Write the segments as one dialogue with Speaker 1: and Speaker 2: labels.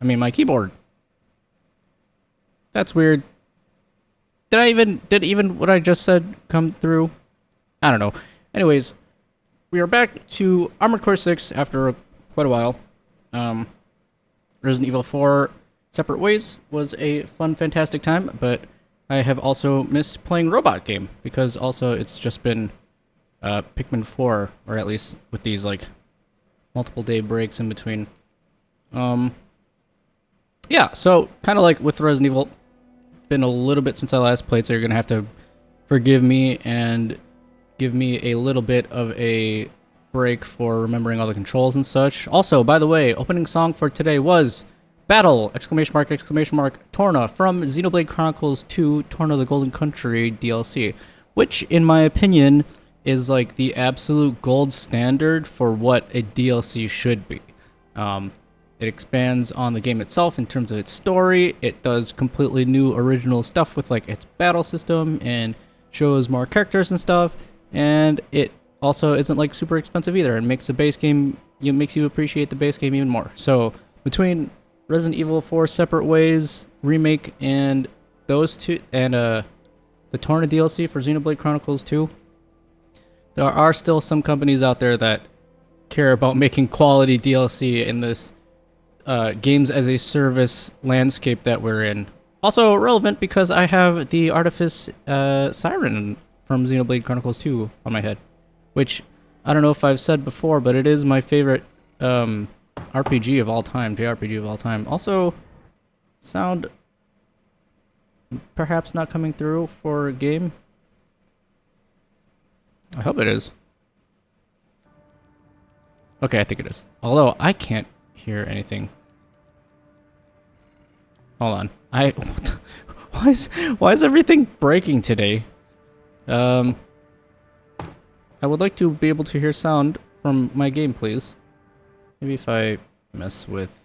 Speaker 1: I mean, my keyboard. That's weird. Did even what I just said come through? I don't know. Anyways, we are back to Armored Core 6 after quite a while. Resident Evil 4 Separate Ways was a fun, fantastic time, but I have also missed playing Robot Game, because also it's just been Pikmin 4, or at least with these, like, multiple day breaks in between. Yeah, so kind of like with Resident Evil, been a little bit since I last played, so you're gonna have to forgive me and give me a little bit of a break for remembering all the controls and such. Also, by the way, opening song for today was Battle! Exclamation mark, Torna from Xenoblade Chronicles 2 Torna the Golden Country DLC, which, in my opinion, is like the absolute gold standard for what a DLC should be. It expands on the game itself in terms of its story. It does completely new original stuff with like its battle system and shows more characters and stuff. And it also isn't like super expensive either, and makes the base game, makes you appreciate the base game even more. So between Resident Evil 4 Separate Ways remake and those two, and the Torna DLC for Xenoblade Chronicles 2, there are still some companies out there that care about making quality DLC in this games as a service landscape that we're in. Also relevant because I have the Artifice Siren from Xenoblade Chronicles 2 on my head, which I don't know if I've said before, but it is my favorite RPG of all time, JRPG of all time. Also, sound perhaps not coming through for a game. I hope it is. Okay, I think it is. Although I can't hear anything. Hold on. Why is everything breaking today? I would like to be able to hear sound from my game, please. Maybe if I mess with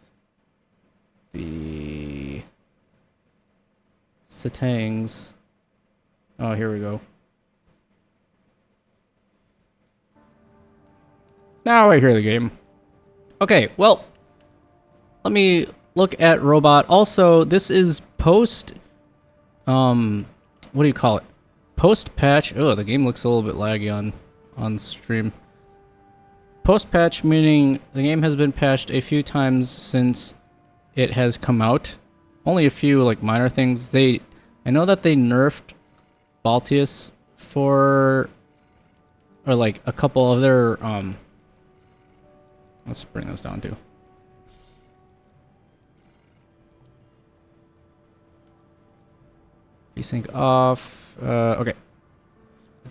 Speaker 1: the settings. Oh, here we go. Now I hear the game. Okay, well, let me look at Robot. Also, this is post, what do you call it? Post-patch. Oh, the game looks a little bit laggy on stream. Post-patch meaning the game has been patched a few times since it has come out. Only a few, like, minor things. I know that they nerfed BALTEUS or like a couple of their, let's bring this down too. Desync off. Okay.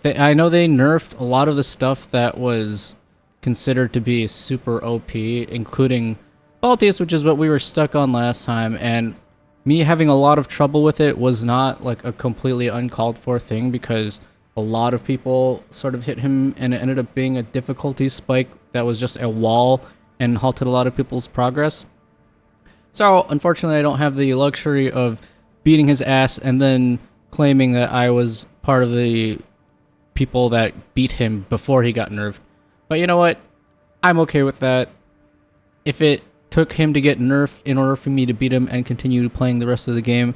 Speaker 1: I know they nerfed a lot of the stuff that was considered to be super OP, including BALTEUS, which is what we were stuck on last time, and me having a lot of trouble with it was not like a completely uncalled for thing, because a lot of people sort of hit him, and it ended up being a difficulty spike that was just a wall and halted a lot of people's progress. So, unfortunately, I don't have the luxury of beating his ass and then claiming that I was part of the people that beat him before he got nerfed. But you know what? I'm okay with that. If it took him to get nerfed in order for me to beat him and continue playing the rest of the game,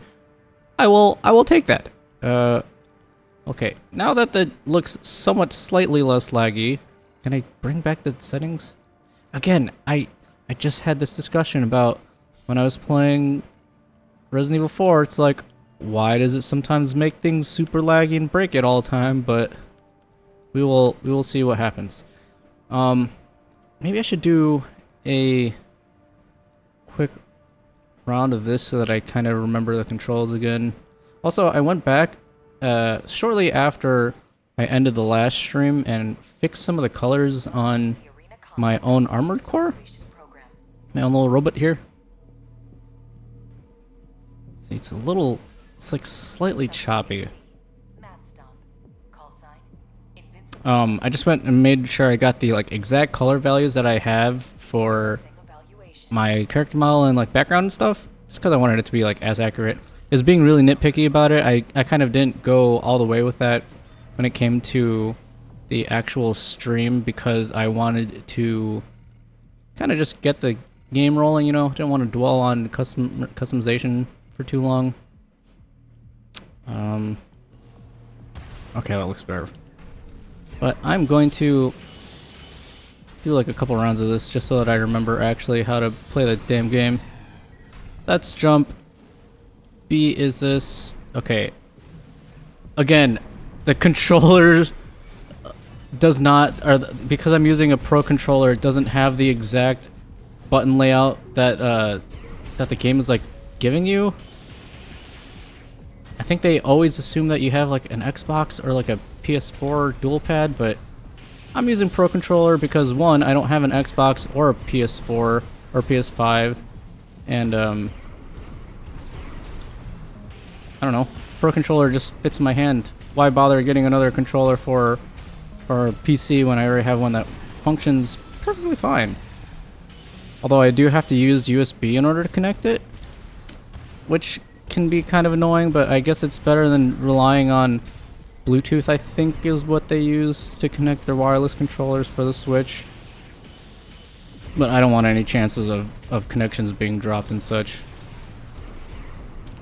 Speaker 1: I will take that. Okay, now that that looks somewhat slightly less laggy, can I bring back the settings? Again, I just had this discussion about when I was playing Resident Evil 4, it's like, why does it sometimes make things super laggy and break it all the time? But we will see what happens. Maybe I should do a quick round of this so that I kind of remember the controls again. Also, I went back shortly after I ended the last stream and fixed some of the colors on my own Armored Core. My own little robot here. See, it's like slightly choppy. I just went and made sure I got the like exact color values that I have for my character model and like background and stuff, just because I wanted it to be like as accurate. Is being really nitpicky about it. I kind of didn't go all the way with that when it came to the actual stream, because I wanted to kind of just get the game rolling, you know. Didn't want to dwell on customization for too long. Okay, that looks better. But I'm going to do like a couple rounds of this just so that I remember actually how to play the damn game. That's jump. B is this. Okay. Again, the controller does not, because I'm using a pro controller, it doesn't have the exact button layout that that the game is like giving you. I think they always assume that you have like an Xbox or like a PS4 dual pad, but I'm using pro controller because one, I don't have an Xbox or a PS4 or PS5, and I don't know, pro controller just fits in my hand. Why bother getting another controller for a PC when I already have one that functions perfectly fine? Although I do have to use USB in order to connect it, which can be kind of annoying, but I guess it's better than relying on Bluetooth, I think is what they use to connect their wireless controllers for the Switch. But I don't want any chances of connections being dropped and such.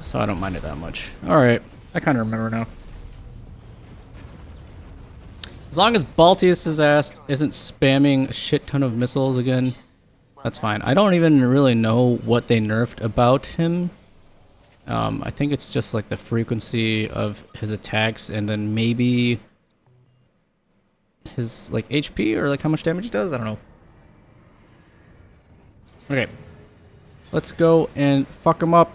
Speaker 1: So I don't mind it that much. Alright, I kind of remember now. As long as BALTEUS' ass isn't spamming a shit ton of missiles again, that's fine. I don't even really know what they nerfed about him. I think it's just like the frequency of his attacks and then maybe his like HP or like how much damage he does. I don't know. Okay. Let's go and fuck him up.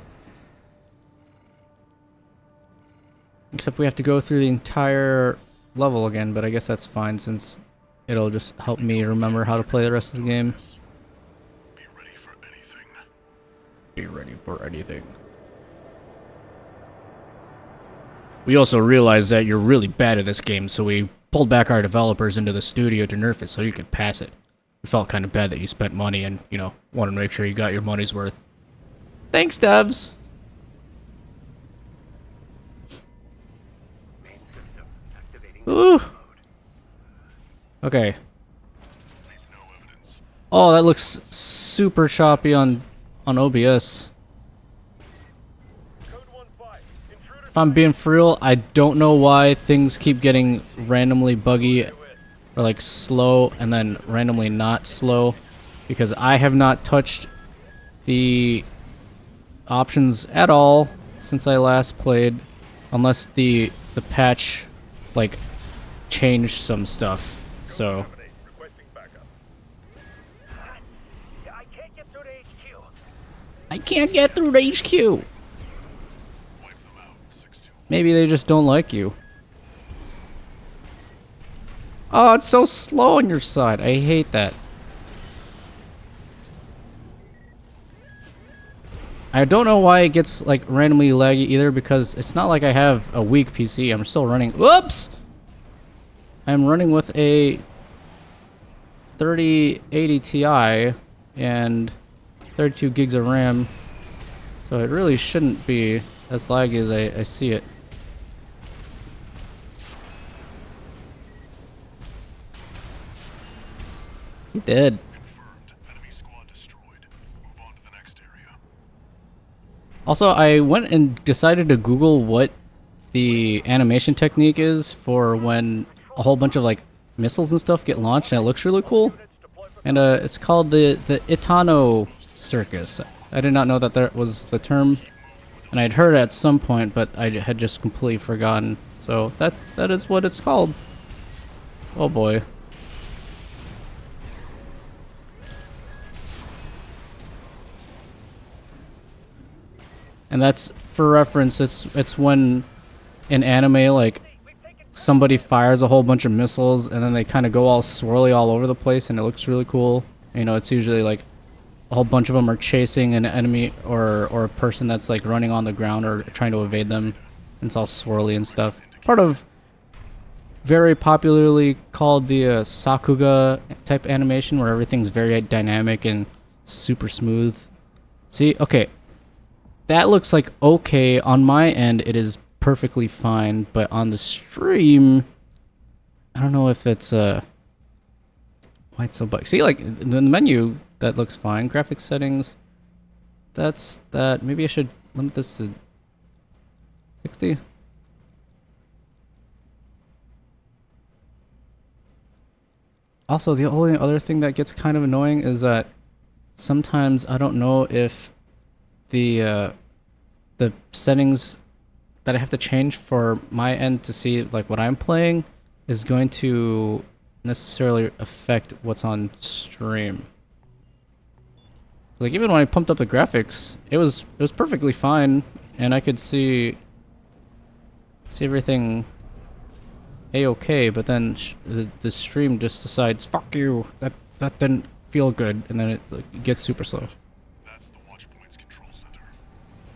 Speaker 1: Except we have to go through the entire level again, but I guess that's fine since it'll just help me remember how to play the rest of the game.
Speaker 2: Be ready for anything.
Speaker 1: Be ready for anything. We also realized that you're really bad at this game, so we pulled back our developers into the studio to nerf it so you could pass it. We felt kind of bad that you spent money and, you know, wanted to make sure you got your money's worth. Thanks, devs! Ooh! Okay. Oh, that looks super choppy on OBS. If I'm being for real, I don't know why things keep getting randomly buggy or like slow and then randomly not slow, because I have not touched the options at all since I last played, unless the patch like changed some stuff. So I can't get through the HQ. Maybe they just don't like you. Oh, it's so slow on your side. I hate that. I don't know why it gets like randomly laggy either, because it's not like I have a weak PC. I'm still running. Whoops! I'm running with a 3080 Ti and 32 gigs of RAM. So it really shouldn't be as laggy as I see it. He did.
Speaker 2: Confirmed. Enemy squad destroyed. Move on to the next area.
Speaker 1: Also, I went and decided to Google what the animation technique is for when a whole bunch of like missiles and stuff get launched, and it looks really cool. And it's called the Itano Circus. I did not know that that was the term, and I'd heard it at some point, but I had just completely forgotten. So that is what it's called. Oh boy. And that's, for reference, it's when in anime, like, somebody fires a whole bunch of missiles and then they kind of go all swirly all over the place and it looks really cool. You know, it's usually like a whole bunch of them are chasing an enemy or a person that's like running on the ground or trying to evade them. And it's all swirly and stuff. Part of very popularly called the Sakuga type animation, where everything's very dynamic and super smooth. See, okay. That looks like okay. On my end, it is perfectly fine, but on the stream, I don't know if it's why it's so buggy. See, like the menu that looks fine. Graphics settings. That's that. Maybe I should limit this to 60. Also, the only other thing that gets kind of annoying is that sometimes I don't know if the settings that I have to change for my end to see like what I'm playing is going to necessarily affect what's on stream. Like even when I pumped up the graphics, it was perfectly fine, and I could see everything a-okay, but then the stream just decides, fuck you, that didn't feel good, and then it like, gets super slow.
Speaker 2: That's the watch point's control center.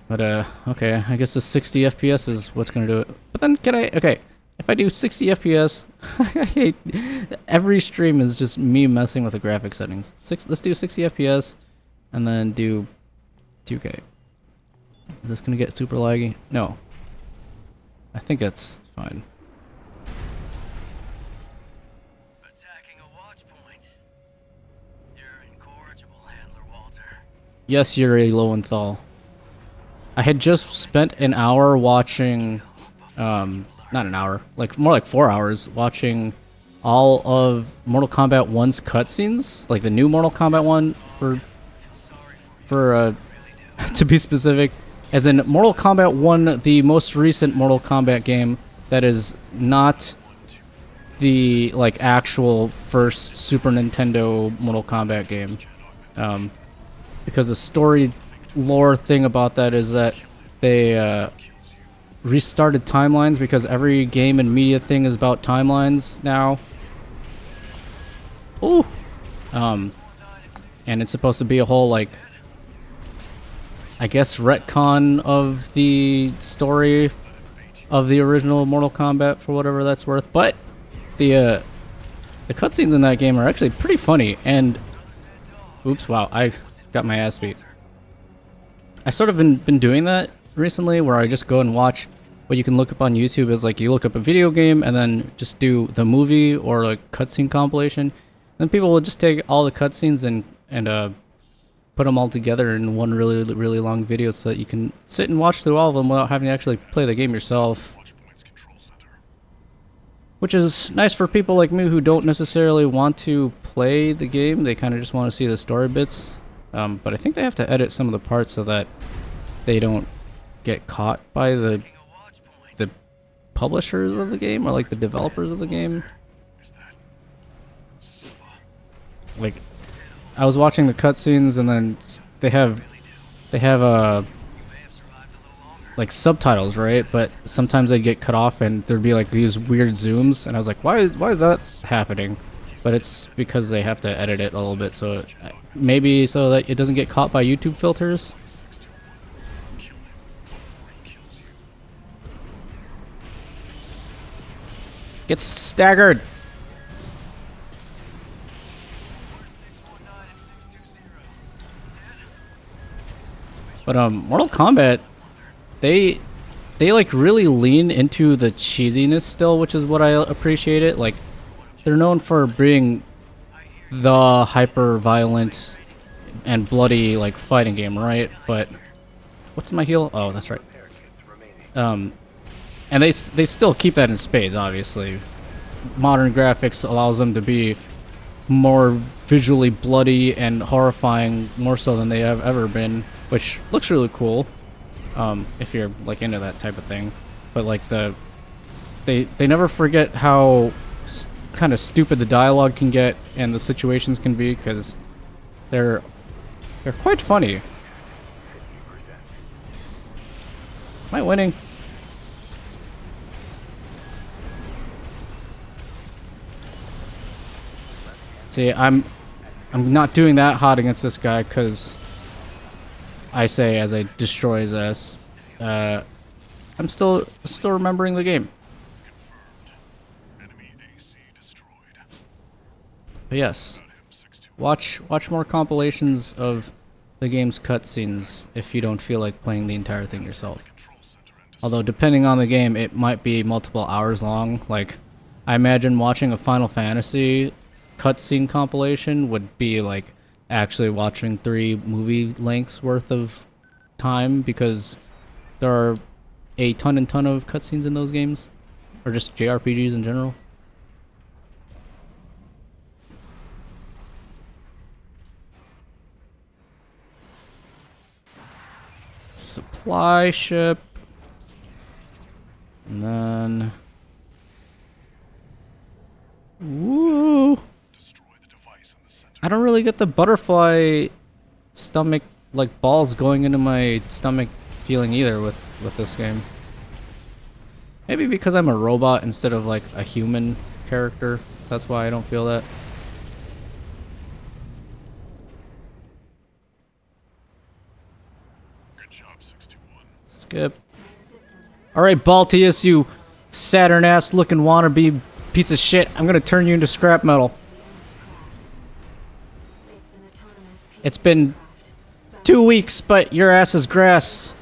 Speaker 1: But okay, I guess the 60 FPS is what's gonna do it. But then okay, if I do 60 FPS, I hate every stream is just me messing with the graphic settings. Let's do 60 FPS, and then do 2K. Is this gonna get super laggy? No. I think that's fine.
Speaker 3: Attacking a watch point. You're incorrigible, Handler Walter.
Speaker 1: Yes, Yuri Lowenthal. I had just spent an hour watching, not an hour, like more like 4 hours watching all of Mortal Kombat 1's cutscenes, like the new Mortal Kombat 1 for to be specific, as in Mortal Kombat 1, the most recent Mortal Kombat game that is not the like actual first Super Nintendo Mortal Kombat game. Because the story lore thing about that is that they restarted timelines because every game and media thing is about timelines now. Ooh. And it's supposed to be a whole like, I guess, retcon of the story of the original Mortal Kombat for whatever that's worth. But the cutscenes in that game are actually pretty funny. And oops, wow, I got my ass beat. I sort of been doing that recently, where I just go and watch what you can look up on YouTube is like you look up a video game and then just do the movie or like cutscene compilation. Then people will just take all the cutscenes and put them all together in one really long video so that you can sit and watch through all of them without having to actually play the game yourself.
Speaker 2: Watch point's control center.
Speaker 1: Which is nice for people like me who don't necessarily want to play the game. They kind of just want to see the story bits. But I think they have to edit some of the parts so that they don't get caught by the publishers of the game or like the developers of the game.
Speaker 2: Is that
Speaker 1: Like, I was watching the cutscenes and then they have like subtitles, right? But sometimes they'd get cut off and there'd be like these weird zooms, and I was like, why is that happening? But it's because they have to edit it a little bit, so maybe so that it doesn't get caught by YouTube filters.
Speaker 2: kill him before he kills you?
Speaker 1: Gets staggered.
Speaker 3: 619 and 620.
Speaker 1: But Mortal Kombat, they like really lean into the cheesiness still, which is what I appreciate it. Like, they're known for being the hyper violent and bloody like fighting game, right? But what's my heal? Oh, that's right. And they still keep that in spades, obviously. Modern graphics allows them to be more visually bloody and horrifying, more so than they have ever been, which looks really cool. If you're like into that type of thing. But like they never forget how kind of stupid the dialogue can get and the situations can be, because they're quite funny. Am I winning? See, I'm not doing that hot against this guy because I say as I destroy his ass. I'm still remembering the game.
Speaker 2: Confirmed. Enemy AC destroyed.
Speaker 1: But yes,
Speaker 2: Got him 621.
Speaker 1: watch more compilations of the game's cutscenes if you don't feel like playing the entire thing yourself.
Speaker 2: Control center and
Speaker 1: Although depending on the game, it might be multiple hours long. Like, I imagine watching a Final Fantasy cutscene compilation would be like actually watching 3 movie lengths worth of time because there are a ton and ton of cutscenes in those games, or just JRPGs in general. Supply ship. And then... Woo!
Speaker 2: Destroy the device in the center.
Speaker 1: I don't really get the butterfly stomach, like balls going into my stomach feeling either with this game. Maybe because I'm a robot instead of like a human character. That's why I don't feel that.
Speaker 2: Good job, 621.
Speaker 1: Skip. Alright, Balteus, you Saturn-ass looking wannabe piece of shit. I'm gonna turn you into scrap metal. It's been 2 weeks, but your ass is grass.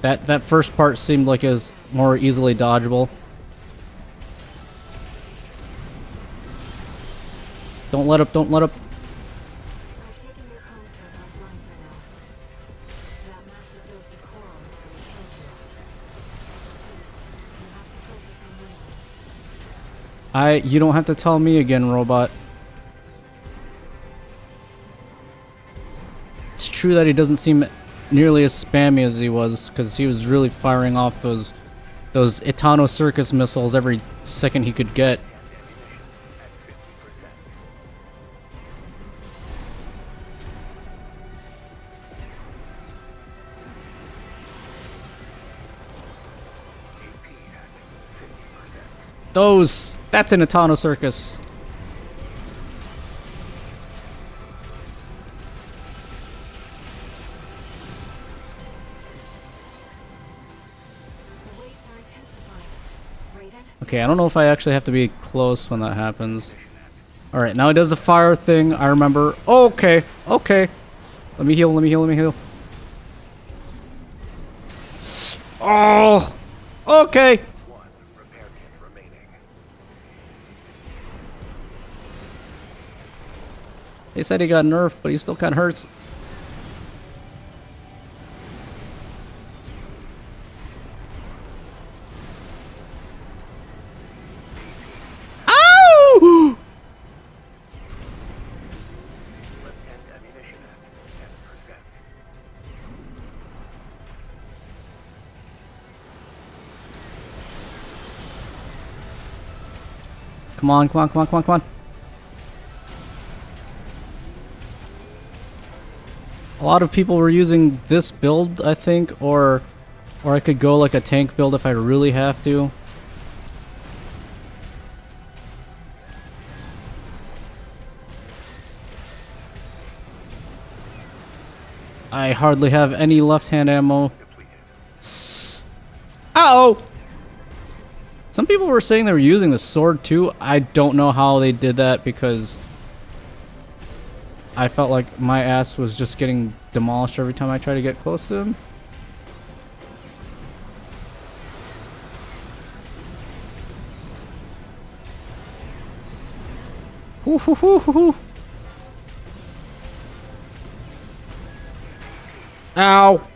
Speaker 1: That first part seemed like it was more easily dodgeable. Don't let up, don't let up.
Speaker 4: I've taken your console offline for now. That massive dose of coral nearly killed you. Please, you have to focus on Williams.
Speaker 1: You don't have to tell me again, robot. It's true that he doesn't seem nearly as spammy as he was, because he was really firing off those Etano Circus missiles every second he could get. That's an Etano Circus.
Speaker 4: The waves are intensifying. Raven?
Speaker 1: Okay, I don't know if I actually have to be close when that happens. Alright, now he does the fire thing, I remember. Okay, okay. Let me heal, let me heal, let me heal. Oh! Okay! They said he got nerfed, but he still kind of hurts. Ow! Come on, come on, come on, come on, come on. A lot of people were using this build, I think, or I could go like a tank build if I really have to. I hardly have any left-hand ammo. Ow! Some people were saying they were using the sword too. I don't know how they did that because I felt like my ass was just getting demolished every time I tried to get close to him. Hoo hoo hoo hoo hoo. Ow!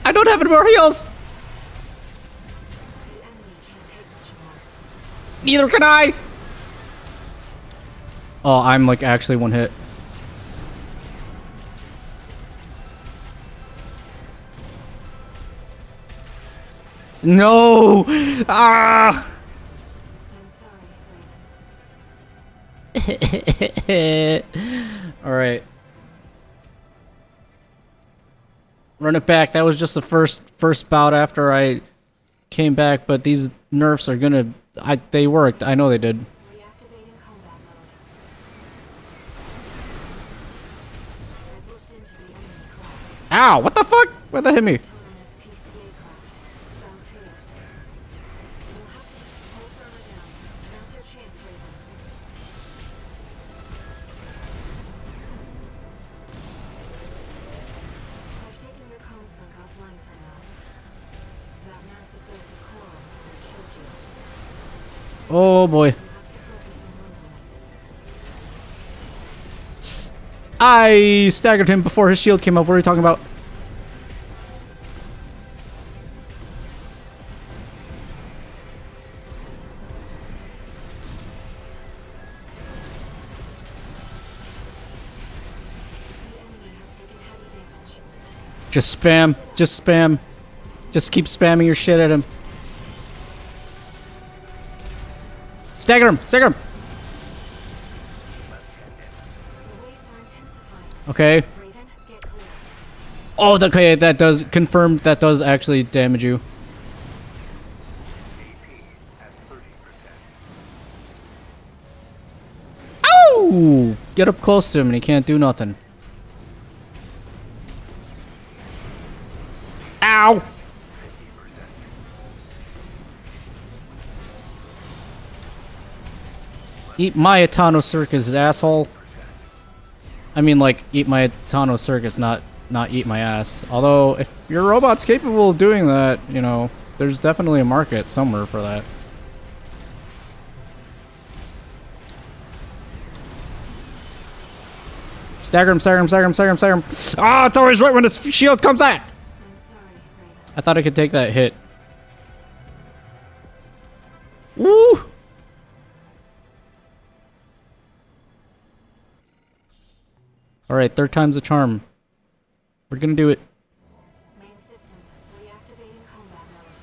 Speaker 1: I don't have any more heals!
Speaker 4: The enemy can't take much more.
Speaker 1: Neither can I! Oh, I'm like actually one hit. No! Ah!
Speaker 4: I'm sorry, Raven.
Speaker 1: Alright. Run it back. That was just the first bout after I came back, but these nerfs are gonna... they worked. I know they did.
Speaker 4: Reactivating combat mode. I've looked into the enemy craft.
Speaker 1: Ow! What the fuck? Why'd that hit me?
Speaker 4: Autonomous
Speaker 1: Oh boy. I staggered him before his shield came up. What are you talking about? Just spam. Just spam. Just keep spamming your shit at him. Stagger him! Stagger him! Okay. Oh, okay, that does confirm that does actually damage you. Ow! Get up close to him and he can't do nothing. Ow! Eat my Etano Circus, asshole. I mean, like, eat my Etano Circus, not eat my ass. Although, if your robot's capable of doing that, you know, there's definitely a market somewhere for that. Stagger him, stagger him, stagger him, stagger him, stagger him. Ah, it's always right when his shield comes out! I thought I could take that hit. Woo! Alright, third time's the charm. We're gonna do it.
Speaker 4: Main system reactivating combat mode.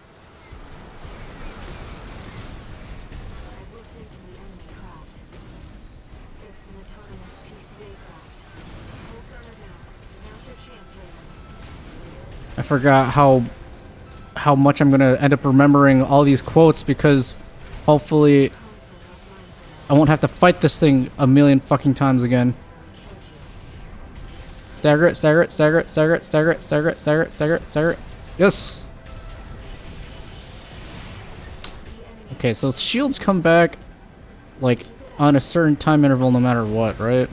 Speaker 4: I've looked into the enemy craft. It's an autonomous PCA craft. Pulse armor down. Now's your chance, Raven.
Speaker 1: I forgot how much I'm gonna end up remembering all these quotes because hopefully I won't have to fight this thing a million fucking times again. Stagger it, stagger it, stagger it, stagger it, stagger it, stagger it, stagger it, stagger it, stagger it. Yes! Okay, so shields come back like on a certain time interval no matter what, right?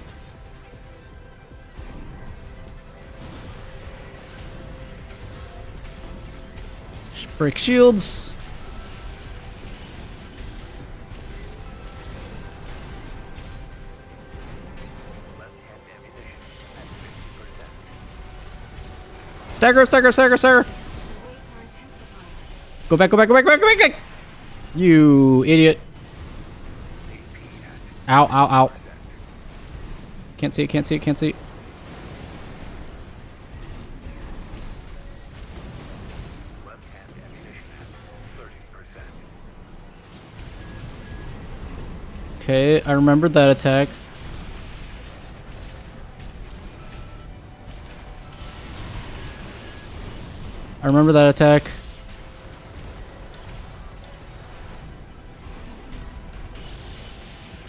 Speaker 1: Break shields. Stagger, stagger, stagger, stagger. Go back, go back, go back, go back, go back, go back. You idiot. Ow, ow, ow. Can't see it, can't see it, can't see it. Okay, I remembered that attack. I remember that attack.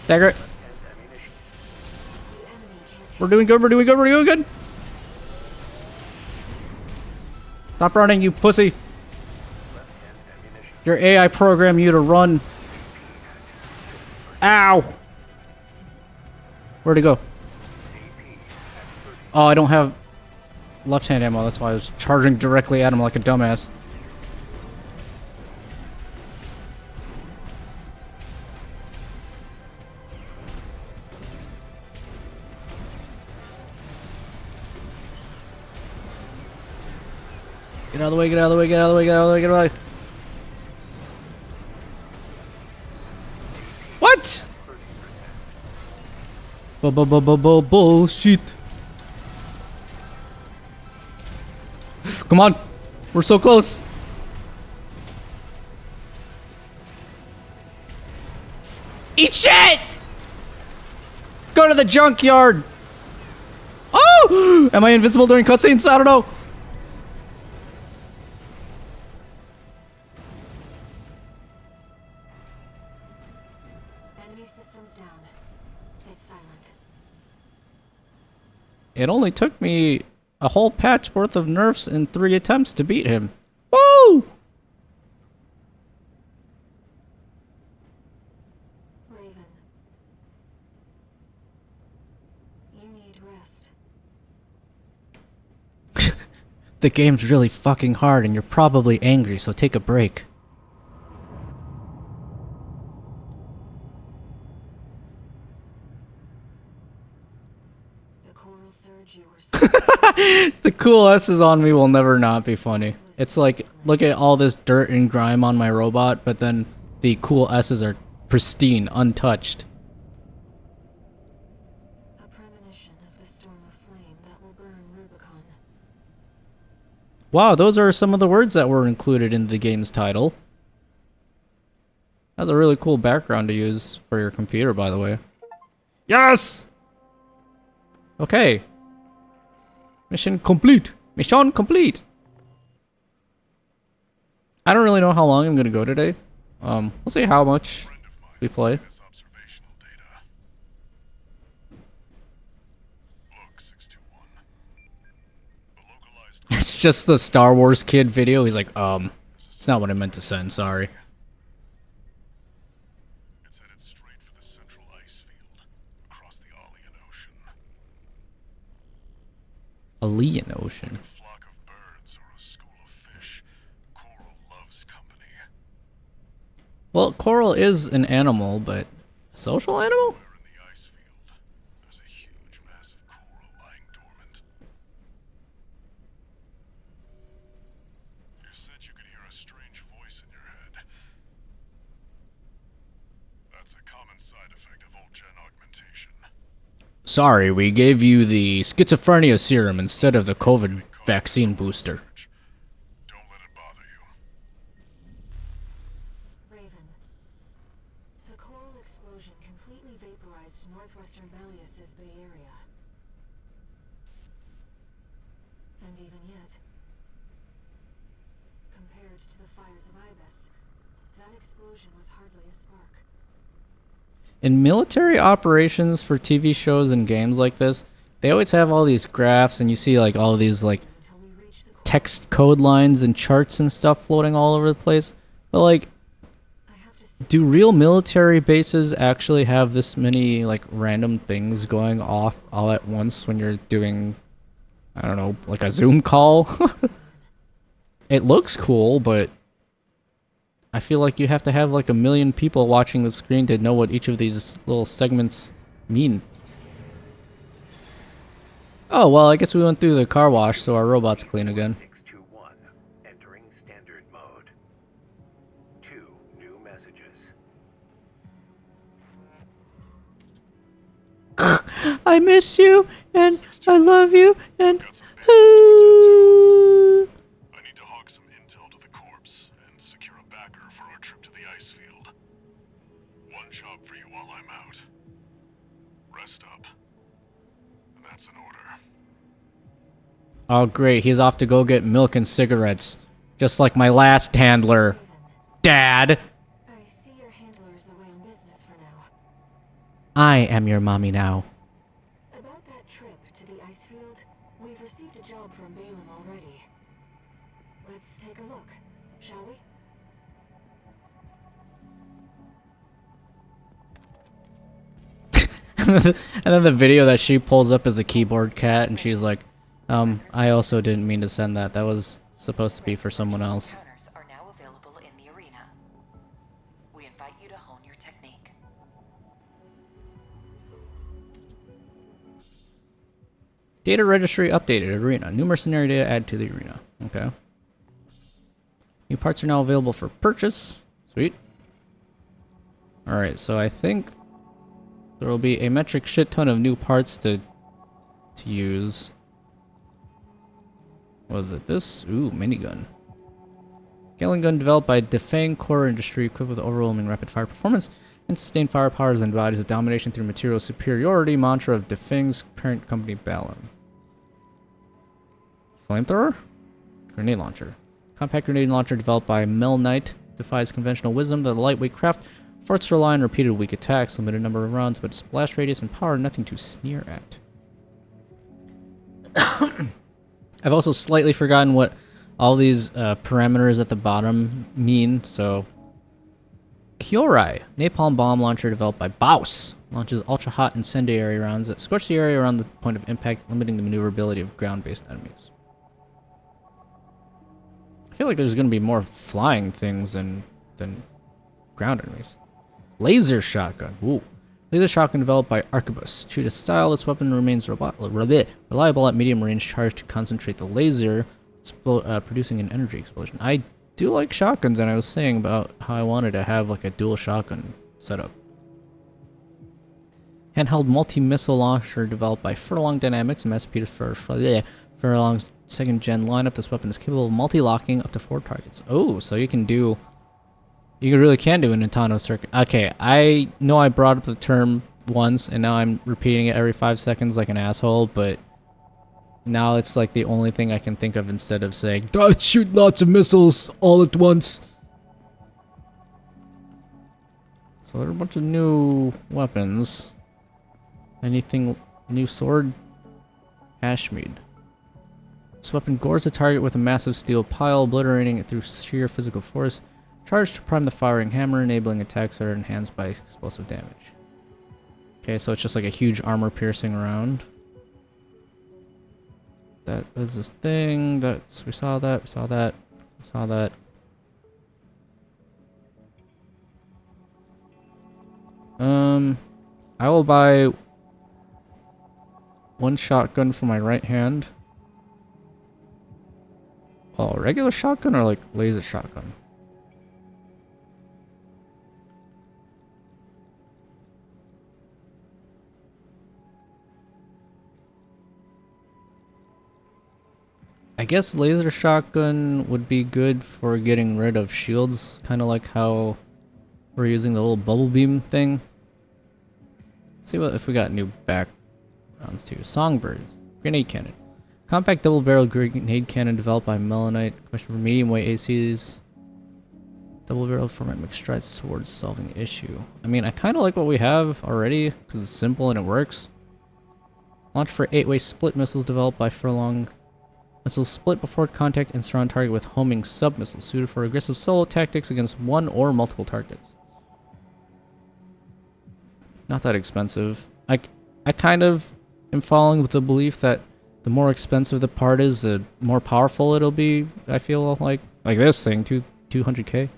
Speaker 1: Stagger it. We're doing good, we're doing good, we're doing good. Stop running, you pussy. Your AI programmed you to run. Ow! Where'd it go? Oh, I don't have left-hand ammo, that's why I was charging directly at him like a dumbass. Get out of the way, get out of the way, get out of the way, get out of the way, get out of the way. What? Bullshit. Come on. We're so close. Eat shit! Go to the junkyard. Oh! Am I invincible during cutscenes? I don't know.
Speaker 4: Enemy systems down. It's silent.
Speaker 1: It only took me a whole patch worth of nerfs in 3 attempts to beat him. Woo!
Speaker 4: Raven. You need rest.
Speaker 1: The game's really fucking hard and you're probably angry, so take a break. The cool S's on me will never not be funny. It's like, look at all this dirt and grime on my robot, but then the cool S's are pristine, untouched.
Speaker 4: A premonition of the storm of flame that will burn Rubicon.
Speaker 1: Wow, those are some of the words that were included in the game's title. That's a really cool background to use for your computer, by the way. Yes! Okay. Mission complete. Mission complete. I don't really know how long I'm gonna go today. We'll see how much we play.
Speaker 2: This observational data. Look, 621. The localized
Speaker 1: It's just the Star Wars kid video. He's like, it's not what I meant to send, sorry.
Speaker 2: It's headed straight for the central ice field across the Alian Ocean.
Speaker 1: Alian Ocean.
Speaker 2: A flock of birds or a school of fish. Coral loves company.
Speaker 1: Well, coral is an animal, but a social animal?
Speaker 2: Where in the ice field, there's a huge mass of coral lying dormant. You said you could hear a strange voice in your head. That's a common side effect of old-gen augmentation.
Speaker 1: Sorry, we gave you the schizophrenia serum instead of the COVID vaccine booster.
Speaker 2: Don't let it bother you.
Speaker 4: Raven. The coral explosion completely vaporized northwestern BALTEUS' Bay Area. And even yet, compared to the fires of Ibis, that explosion was hardly a spark.
Speaker 1: In military operations for TV shows and games like this, they always have all these graphs and you see like all of these like
Speaker 4: Until we reached the core,
Speaker 1: text code lines and charts and stuff floating all over the place. But like,
Speaker 4: I have to say,
Speaker 1: do real military bases actually have this many like random things going off all at once when you're doing, I don't know, like a Zoom call? It looks cool, but I feel like you have to have like 1 million people watching the screen to know what each of these little segments mean. Oh, well, I guess we went through the car wash, so our robot's clean again.
Speaker 5: 621, entering standard mode. 2 new messages.
Speaker 1: I miss you, and I love you, and
Speaker 2: Got some business to attend to. I need to hawk some intel to the corpse and secure a backer for our trip to the ice field. One job for you while I'm out. Rest up. And that's an order.
Speaker 1: Oh, great, he's off to go get milk and cigarettes. Just like my last handler. Dad!
Speaker 4: I see your handler is away on business for now.
Speaker 1: I am your mommy now.
Speaker 4: About that trip to the ice field, we've received a job from Balaam already. Let's take a look, shall we?
Speaker 1: And then the video that she pulls up is a keyboard cat, and she's like, I also didn't mean to send that. That was supposed to be for someone else.
Speaker 6: Counters are now available in the arena. We invite you to hone your technique.
Speaker 1: Data registry updated. Arena. New mercenary data added to the arena. Okay. New parts are now available for purchase. Sweet. Alright, so I think there will be a metric shit ton of new parts to use. What is it? This? Ooh, minigun. Gatling gun developed by Defang Core Industry, equipped with overwhelming rapid fire performance and sustained firepower that embodies the domination through material superiority mantra of Defang's parent company Balaam. Flamethrower? Grenade launcher. Compact grenade launcher developed by Mel Knight defies conventional wisdom that the lightweight craft forts rely on repeated weak attacks, limited number of rounds, but its blast radius and power nothing to sneer at. I've also slightly forgotten what all these parameters at the bottom mean, so... Kyorai, napalm bomb launcher developed by BALTEUS, launches ultra-hot incendiary rounds that scorch the area around the point of impact, limiting the maneuverability of ground-based enemies. I feel like there's going to be more flying things than ground enemies. Laser shotgun. Ooh. Laser shotgun developed by Arquebus. True to style, this weapon remains reliable at medium range charge to concentrate the laser, producing an energy explosion. I do like shotguns, and I was saying about how I wanted to have like a dual shotgun setup. Handheld multi-missile launcher developed by Furlong Dynamics, mass-produced for Furlong's second-gen lineup. This weapon is capable of multi-locking up to 4 targets. Oh, so you can do... You really can do a Nintendo circuit. Okay, I know I brought up the term once, and now I'm repeating it every 5 seconds like an asshole, but now it's like the only thing I can think of instead of saying, shoot lots of missiles all at once. So there are a bunch of new weapons. Anything new sword? Ashmead. This weapon gores a target with a massive steel pile, obliterating it through sheer physical force. Charged to prime the firing hammer, enabling attacks that are enhanced by explosive damage. Okay, so it's just like a huge armor-piercing round. That was this thing. We saw that. We saw that. We saw that. I will buy 1 shotgun for my right hand. Oh, regular shotgun or like laser shotgun? I guess laser shotgun would be good for getting rid of shields, kind of like how we're using the little bubble beam thing. Let's see what if we got new backgrounds too. Songbirds, grenade cannon, compact double-barreled grenade cannon developed by Melanite. Question for medium-weight ACs. Double-barreled format makes strides towards solving the issue. I mean, I kind of like what we have already because it's simple and it works. Launch for 8-way split missiles developed by Furlong. Missiles split before contact and surround target with homing sub-missiles, suited for aggressive solo tactics against 1 or multiple targets. Not that expensive. I kind of am following with the belief that the more expensive the part is, the more powerful it'll be. I feel like this thing, 200k.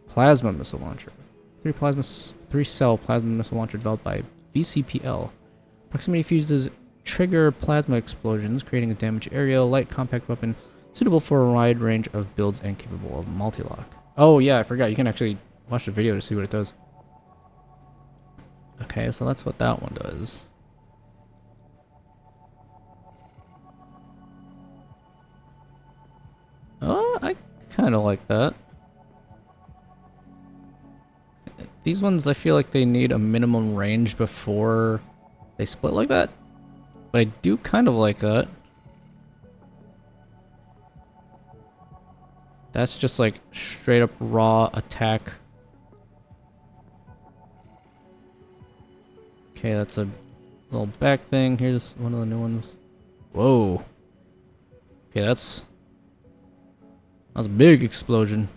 Speaker 1: Plasma missile launcher. 3-cell plasma missile launcher developed by VCPL. Proximity fuses trigger plasma explosions, creating a damage area. Light compact weapon suitable for a wide range of builds and capable of multi-lock. Oh yeah, I forgot. You can actually watch the video to see what it does. Okay, so that's what that one does. Oh, I kind of like that. These ones, I feel like they need a minimum range before they split like that. But I do kind of like that. That's just like straight up raw attack. Okay, that's a little back thing. Here's one of the new ones. Whoa. Okay, that's a big explosion.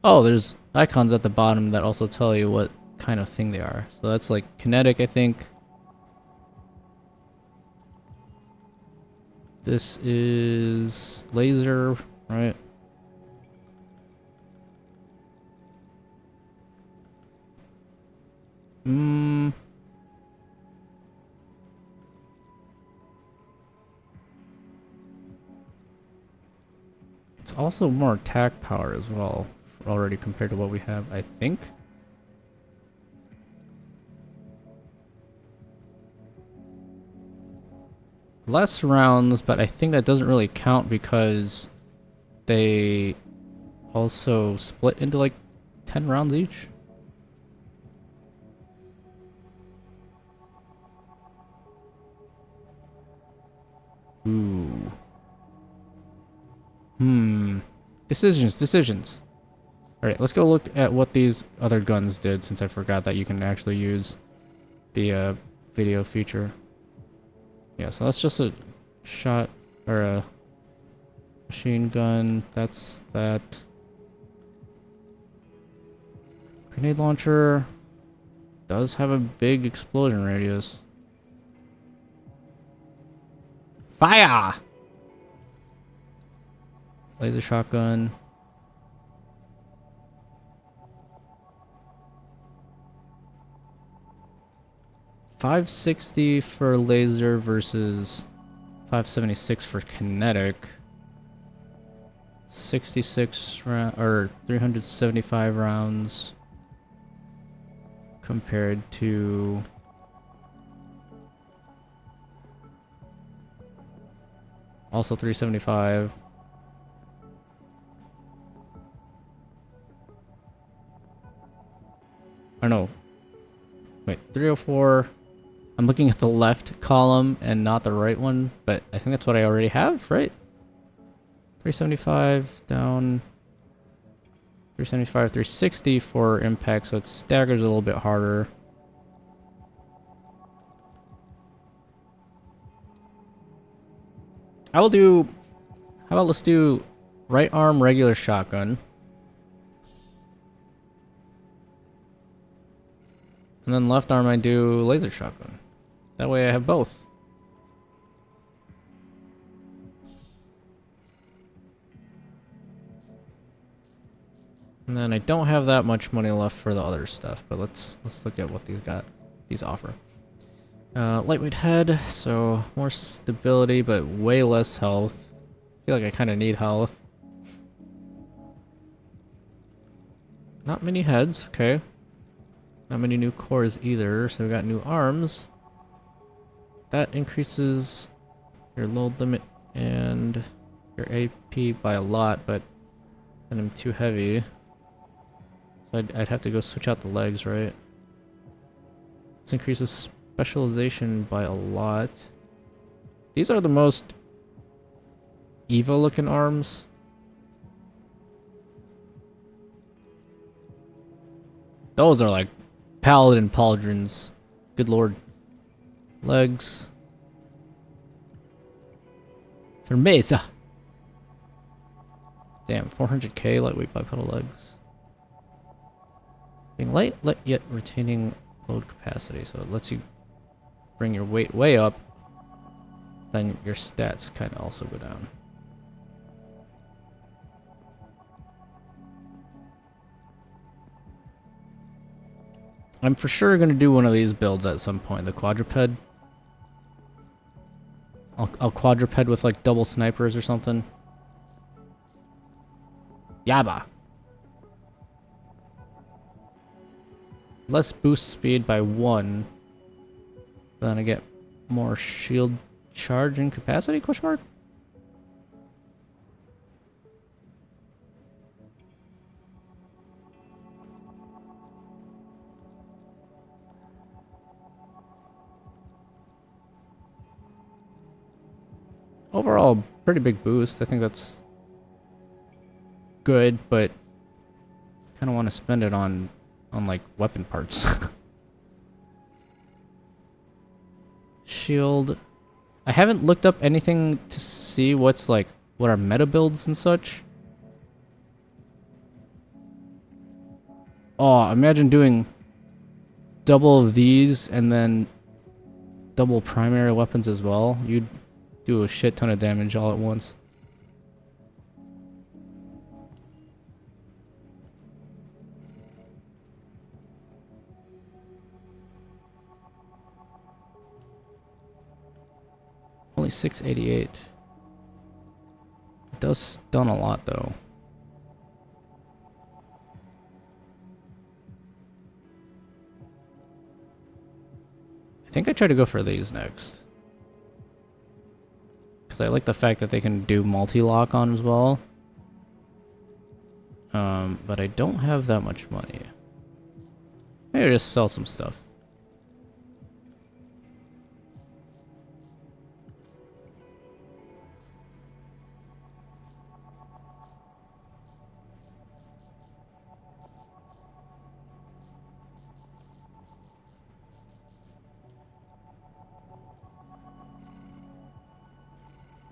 Speaker 1: Oh, there's icons at the bottom that also tell you what kind of thing they are. So that's like kinetic, I think. This is laser, right? It's also more attack power as well, already compared to what we have, I think. Less rounds, but I think that doesn't really count because they also split into like 10 rounds each. Ooh. Decisions. Alright, let's go look at what these other guns did, since I forgot that you can actually use the video feature. Yeah, so that's just a shot, or a machine gun. That's that. Grenade launcher does have a big explosion radius. Fire! Laser shotgun. 560 for laser versus 576 for kinetic. 66 round or 375 rounds compared to also 375. Or no. Wait, 304. I'm looking at the left column and not the right one, but I think that's what I already have, right? 375 down. 375, 360 for impact, so it staggers a little bit harder. I will do... How about let's do right arm regular shotgun. And then left arm I do laser shotgun. That way I have both. And then I don't have that much money left for the other stuff, but let's look at what these offer. Lightweight head, so more stability, but way less health. I feel like I kind of need health. Not many heads, okay. Not many new cores either, so we got new arms. That increases your load limit and your AP by a lot, but then I'm too heavy. So I'd have to go switch out the legs, right? This increases specialization by a lot. These are the most evil looking arms. Those are like paladin pauldrons. Good lord. Legs. Firmeza. Damn, 400k lightweight bipedal legs. Being light, yet retaining load capacity, so it lets you bring your weight way up. Then your stats kind of also go down. I'm for sure going to do one of these builds at some point, the quadruped. I'll quadruped with like double snipers or something. Yaba. Less boost speed by 1. Then I get more shield charge and capacity, question mark? Overall, pretty big boost. I think that's good, but kind of want to spend it on like weapon parts. Shield. I haven't looked up anything to see what are meta builds and such. Oh, imagine doing double of these and then double primary weapons as well. You'd do a shit ton of damage all at once. Only 688. It does stun a lot though. I think I try to go for these next. Because I like the fact that they can do multi-lock on as well. But I don't have that much money. Maybe I'll just sell some stuff.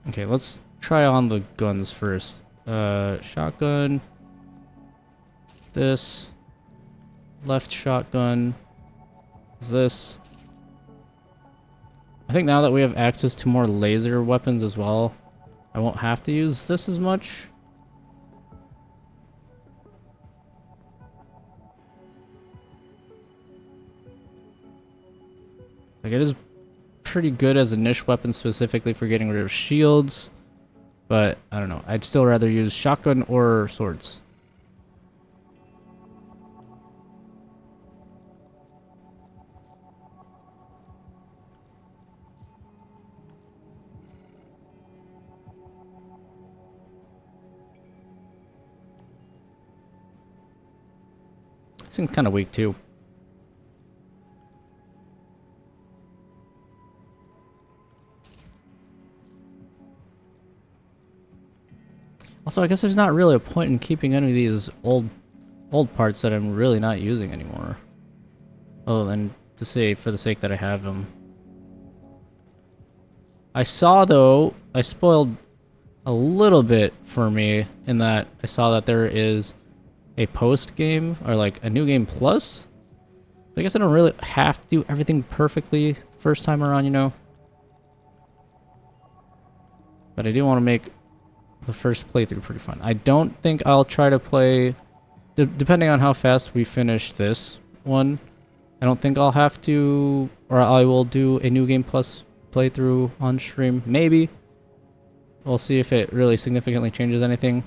Speaker 1: Okay, let's try on the guns first. Shotgun. This. Left shotgun. This. I think now that we have access to more laser weapons as well, I won't have to use this as much. I Like, it is pretty good as a niche weapon specifically for getting rid of shields. But, I don't know. I'd still rather use shotgun or swords. Seems kind of weak, too. Also, I guess there's not really a point in keeping any of these old parts that I'm really not using anymore. Other than to say for the sake that I have them. I saw, though, I spoiled a little bit for me in that I saw that there is a post game or like a new game plus. I guess I don't really have to do everything perfectly first time around, you know. But I do want to make the first playthrough pretty fun. I don't think I'll try to play, depending on how fast we finish this one, I don't think I'll have to, or I will do a new game plus playthrough on stream. Maybe. We'll see if it really significantly changes anything.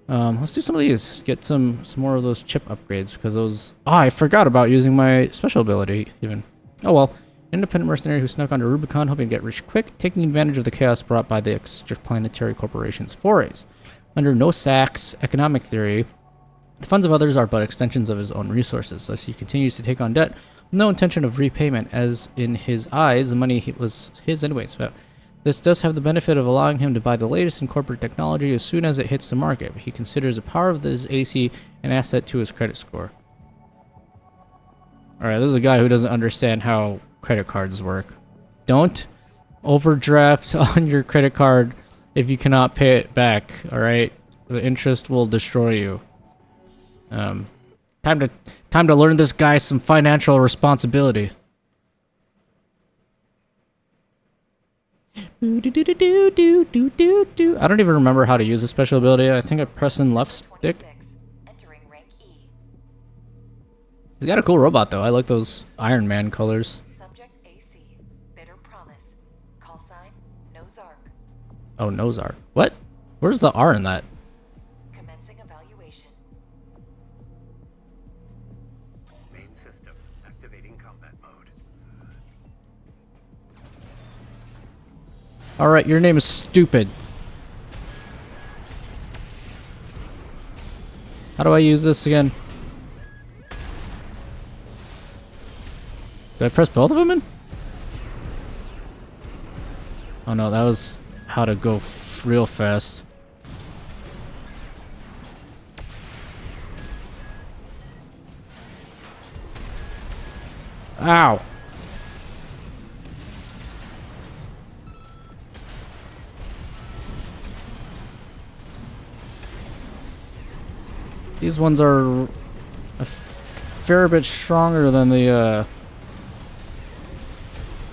Speaker 1: Let's do some of these. Get some more of those chip upgrades, because those... Oh, I forgot about using my special ability, even. Oh well. Independent mercenary who snuck onto Rubicon, hoping to get rich quick, taking advantage of the chaos brought by the extraplanetary corporation's forays. Under No-Sax economic theory, the funds of others are but extensions of his own resources, thus he continues to take on debt with no intention of repayment, as in his eyes, the money was his anyways. But this does have the benefit of allowing him to buy the latest in corporate technology as soon as it hits the market. He considers the power of this AC an asset to his credit score. Alright, this is a guy who doesn't understand how credit cards work. Don't overdraft on your credit card if you cannot pay it back, alright? The interest will destroy you. Time to learn this guy some financial responsibility. I don't even remember how to use the special ability. I think I press in left stick.
Speaker 6: Entering rank E.
Speaker 1: He's got a cool robot though. I like those Iron Man colors.
Speaker 6: Subject AC. Bitter promise. Call sign. Nozark.
Speaker 1: Oh, Nozark. What? Where's the R in that?
Speaker 6: Commencing evaluation.
Speaker 5: Main system activating combat mode.
Speaker 1: Alright, your name is stupid. How do I use this again? Did I press both of them in? Oh no, that was how to go real fast. Ow! These ones are a fair bit stronger than the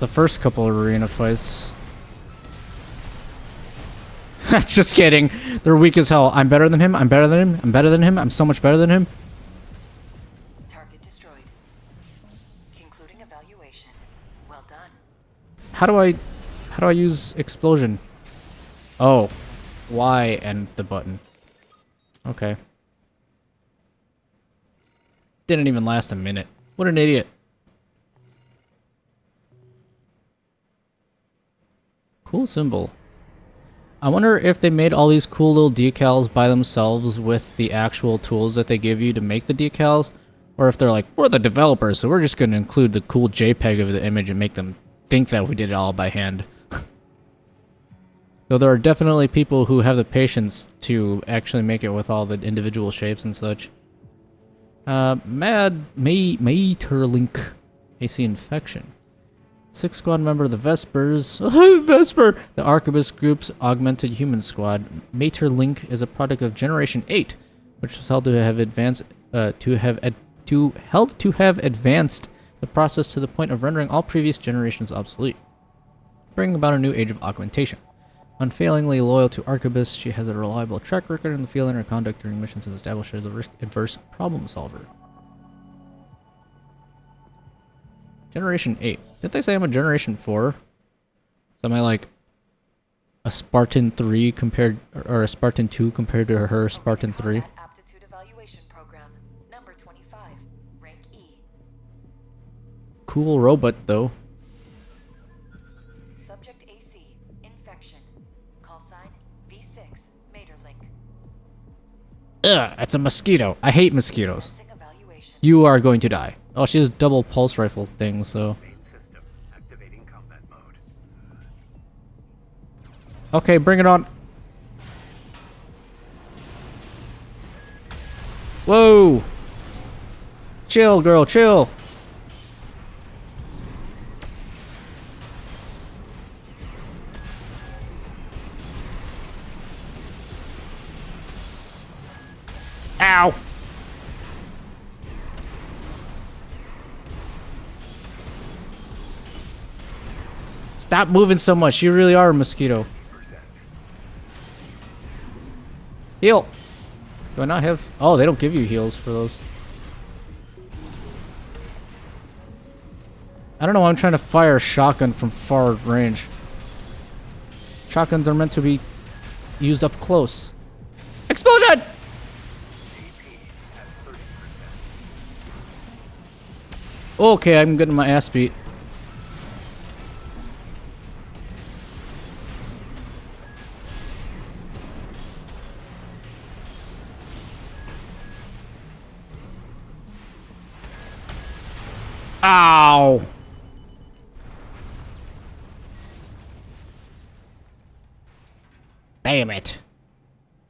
Speaker 1: first couple of arena fights. Just kidding. They're weak as hell. I'm better than him. I'm better than him. I'm better than him. I'm so much better than him.
Speaker 6: Target destroyed. Concluding evaluation. Well done.
Speaker 1: How do I use explosion? Oh, Y and the button. Okay. Didn't even last a minute. What an idiot. Cool symbol. I wonder if they made all these cool little decals by themselves with the actual tools that they give you to make the decals, or if they're like, we're the developers, so we're just going to include the cool JPEG of the image and make them think that we did it all by hand. Though there are definitely people who have the patience to actually make it with all the individual shapes and such. Materlink AC infection. 6th squad member of the Vespers. Vesper! The Arquebus Group's augmented human squad. Materlink is a product of Generation 8, which was held to have advanced advanced the process to the point of rendering all previous generations obsolete, bringing about a new age of augmentation. Unfailingly loyal to Arquebus, she has a reliable track record in the field, and her conduct during missions has established her as a risk-adverse problem solver. Generation 8. Didn't they say I'm a Generation 4? So am I like a Spartan 3 compared, or a Spartan 2 compared to her Spartan 3?
Speaker 6: Combat Aptitude Evaluation Program, number 25, rank E.
Speaker 1: Cool robot though.
Speaker 6: Subject AC, infection. Call sign V6, Materlink.
Speaker 1: Ugh, it's a mosquito. I hate mosquitoes.
Speaker 6: Commencing evaluation.
Speaker 1: You are going to die. Oh, she has double pulse rifle things, so.
Speaker 5: Main system activating combat mode.
Speaker 1: Okay, bring it on. Whoa! Chill, girl, chill. Ow! Stop moving so much. You really are a mosquito. Heal. Do I not have... Oh, they don't give you heals for those. I don't know why I'm trying to fire a shotgun from far range. Shotguns are meant to be used up close. Explosion! Okay, I'm getting my ass beat. Ow! Damn it.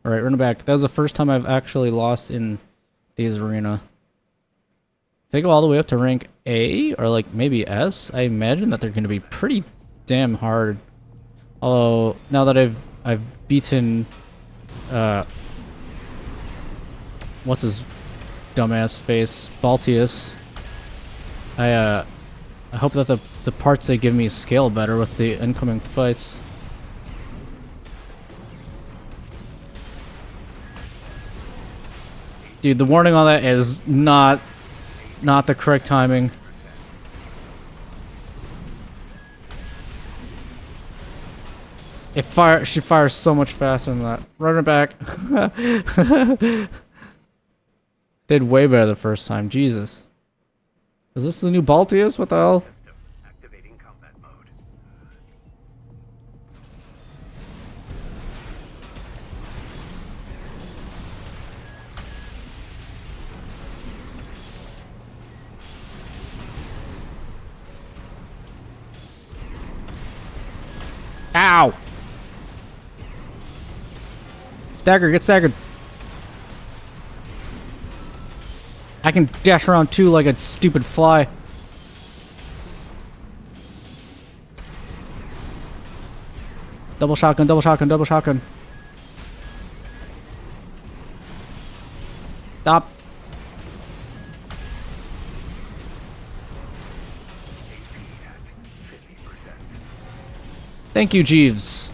Speaker 1: Alright, run it back. That was the first time I've actually lost in these arena. If they go all the way up to rank A, or like maybe S, I imagine that they're going to be pretty damn hard. Although, now that I've beaten, what's his dumbass face, BALTEUS, I hope that the parts they give me scale better with the incoming fights. Dude, the warning on that is not the correct timing. She fires so much faster than that. Run it back. Did way better the first time. Jesus. Is this the new BALTEUS? What the hell?
Speaker 5: System activating combat mode.
Speaker 1: Ow! Stagger, get staggered. I can dash around too like a stupid fly. Double shotgun, double shotgun, double shotgun. Stop. Thank you, Jeeves.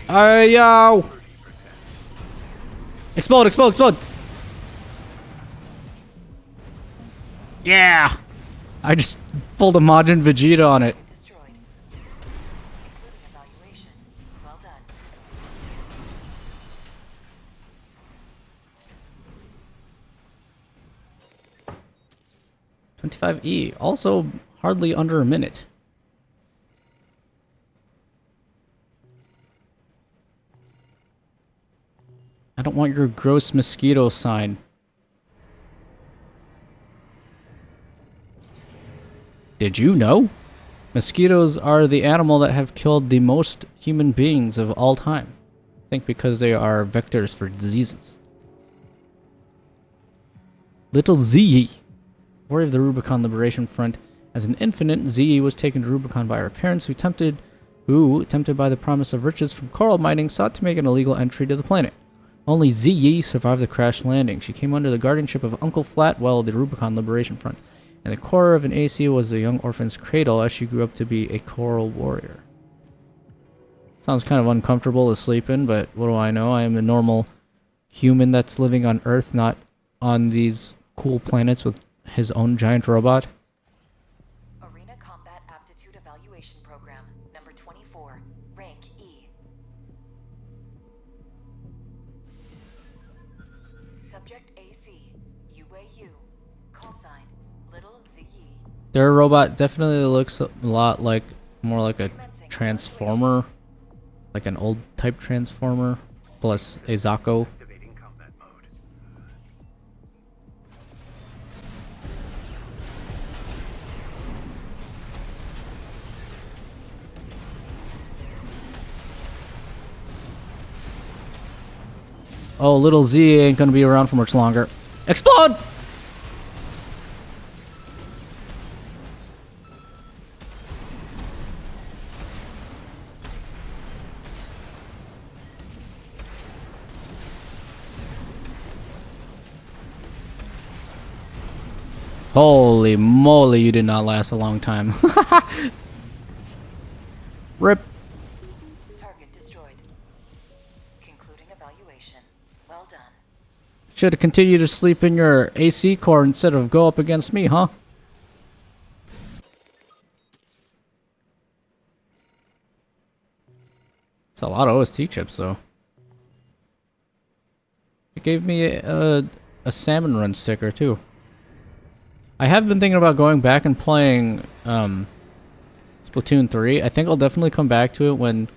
Speaker 1: Yo! Explode, explode, explode! Yeah! I just pulled a Majin Vegeta on it.
Speaker 6: Destroyed. Including evaluation. Well done.
Speaker 1: 25E, also hardly under a minute. I don't want your gross mosquito sign. Did you know? Mosquitoes are the animal that have killed the most human beings of all time. I think because they are vectors for diseases. Little Zee, warrior of the Rubicon Liberation Front. As an infant, Zee was taken to Rubicon by her parents, who, tempted by the promise of riches from coral mining, sought to make an illegal entry to the planet. Only Zee survived the crash landing. She came under the guardianship of Uncle Flatwell of the Rubicon Liberation Front, and the core of an AC was the young orphan's cradle as she grew up to be a coral warrior. Sounds kind of uncomfortable to sleep in, but what do I know? I am a normal human that's living on Earth, not on these cool planets with his own giant robot.
Speaker 6: Arena Combat Aptitude Evaluation Program, number 24, rank E. Subject AC, UAU, call sign, Little ZE.
Speaker 1: Their robot definitely looks a lot like, more like a transformer, like an old type transformer, plus a Zako.
Speaker 5: Activating combat mode.
Speaker 1: Oh, little Z ain't gonna be around for much longer. Explode! Holy moly, you did not last a long time. Rip.
Speaker 6: Target destroyed. Concluding evaluation. Well done.
Speaker 1: Should have continued to sleep in your AC core instead of go up against me, huh? It's a lot of OST chips, though. It gave me a salmon run sticker, too. I have been thinking about going back and playing Splatoon 3. I think I'll definitely come back to it when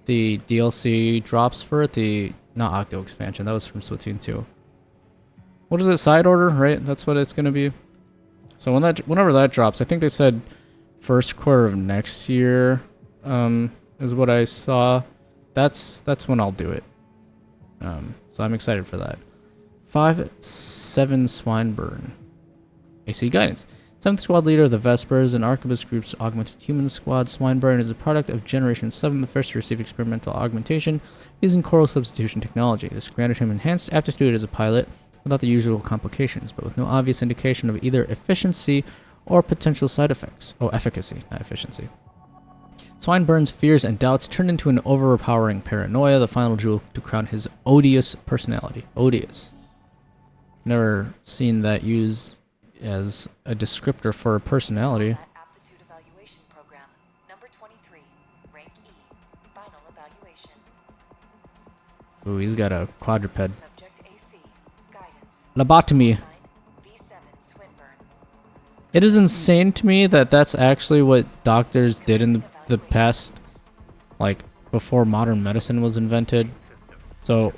Speaker 1: the DLC drops for it. The not Octo expansion. That was from Splatoon 2. What is it? Side order, right? That's what it's gonna be. So whenever that drops, I think they said first quarter of next year is what I saw. That's when I'll do it. So I'm excited for that. 5-7 Swineburn. AC Guidance. 7th Squad Leader of the Vespers, an Arquebus Group's augmented human squad. Swineburn is a product of Generation 7, the first to receive experimental augmentation using coral substitution technology. This granted him enhanced aptitude as a pilot without the usual complications, but with no obvious indication of either efficiency or potential side effects. Oh, efficacy, not efficiency. Swineburn's fears and doubts turned into an overpowering paranoia, the final jewel to crown his odious personality. Odious. Never seen that used as a descriptor for a personality.
Speaker 6: Aptitude Evaluation Program, number 23, rank E, final evaluation.
Speaker 1: Ooh, he's got a quadruped.
Speaker 6: Subject AC, guidance.
Speaker 1: Lobotomy.
Speaker 6: Sign, V7 Swinburne.
Speaker 1: It is insane to me that that's actually what doctors did in the past, like, before modern medicine was invented. So,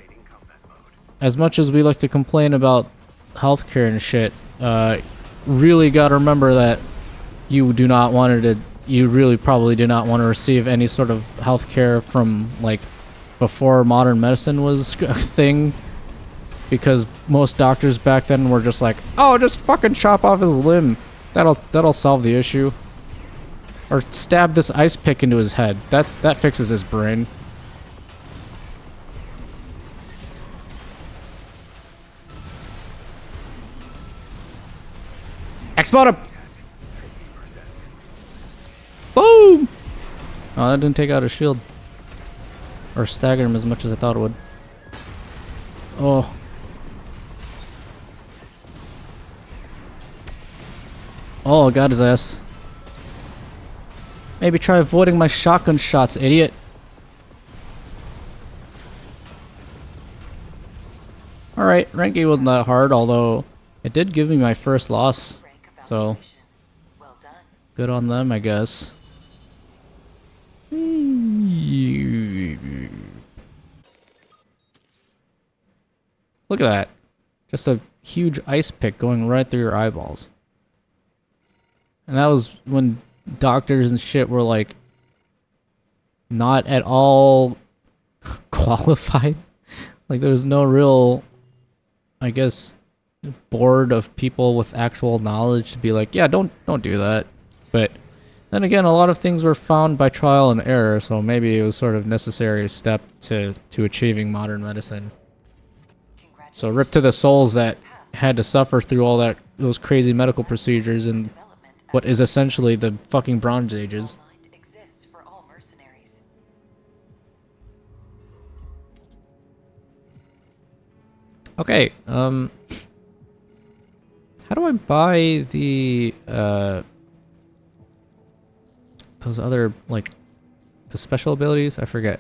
Speaker 1: as much as we like to complain about healthcare and shit, really gotta remember that you really probably do not want to receive any sort of healthcare from, like, before modern medicine was a thing, because most doctors back then were just like, oh, just fucking chop off his limb, that'll solve the issue, or stab this ice pick into his head, that fixes his brain. Explode him! Boom! Oh, that didn't take out his shield. Or stagger him as much as I thought it would. Oh. Oh, I got his ass. Maybe try avoiding my shotgun shots, idiot. Alright, rank E wasn't that hard, although it did give me my first loss. So,
Speaker 6: Well done.
Speaker 1: good on them, I guess. Look at that. Just a huge ice pick going right through your eyeballs. And that was when doctors and shit were, like, not at all qualified. Like, there was no real, I guess, board of people with actual knowledge to be like, yeah, don't do that. But then again, a lot of things were found by trial and error, so maybe it was sort of necessary step to achieving modern medicine. So rip to the souls that had to suffer through all those crazy medical procedures in what is essentially the fucking Bronze Ages.
Speaker 6: Mind exists for all mercenaries.
Speaker 1: Okay, how do I buy the, those other, like, the special abilities? I forget.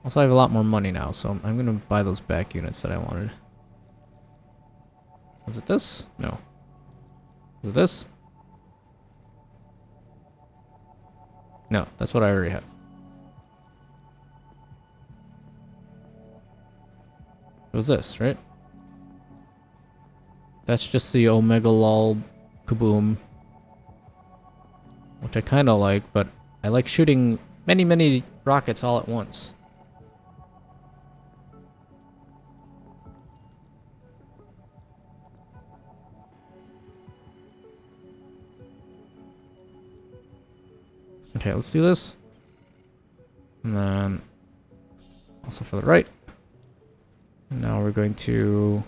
Speaker 1: Also, I have a lot more money now, so I'm gonna buy those back units that I wanted. Was it this? No. Was it this? No, that's what I already have. It was this, right? That's just the Omega Lol Kaboom. Which I kind of like, but I like shooting many, many rockets all at once. Okay, let's do this. And then also for the right. And now we're going to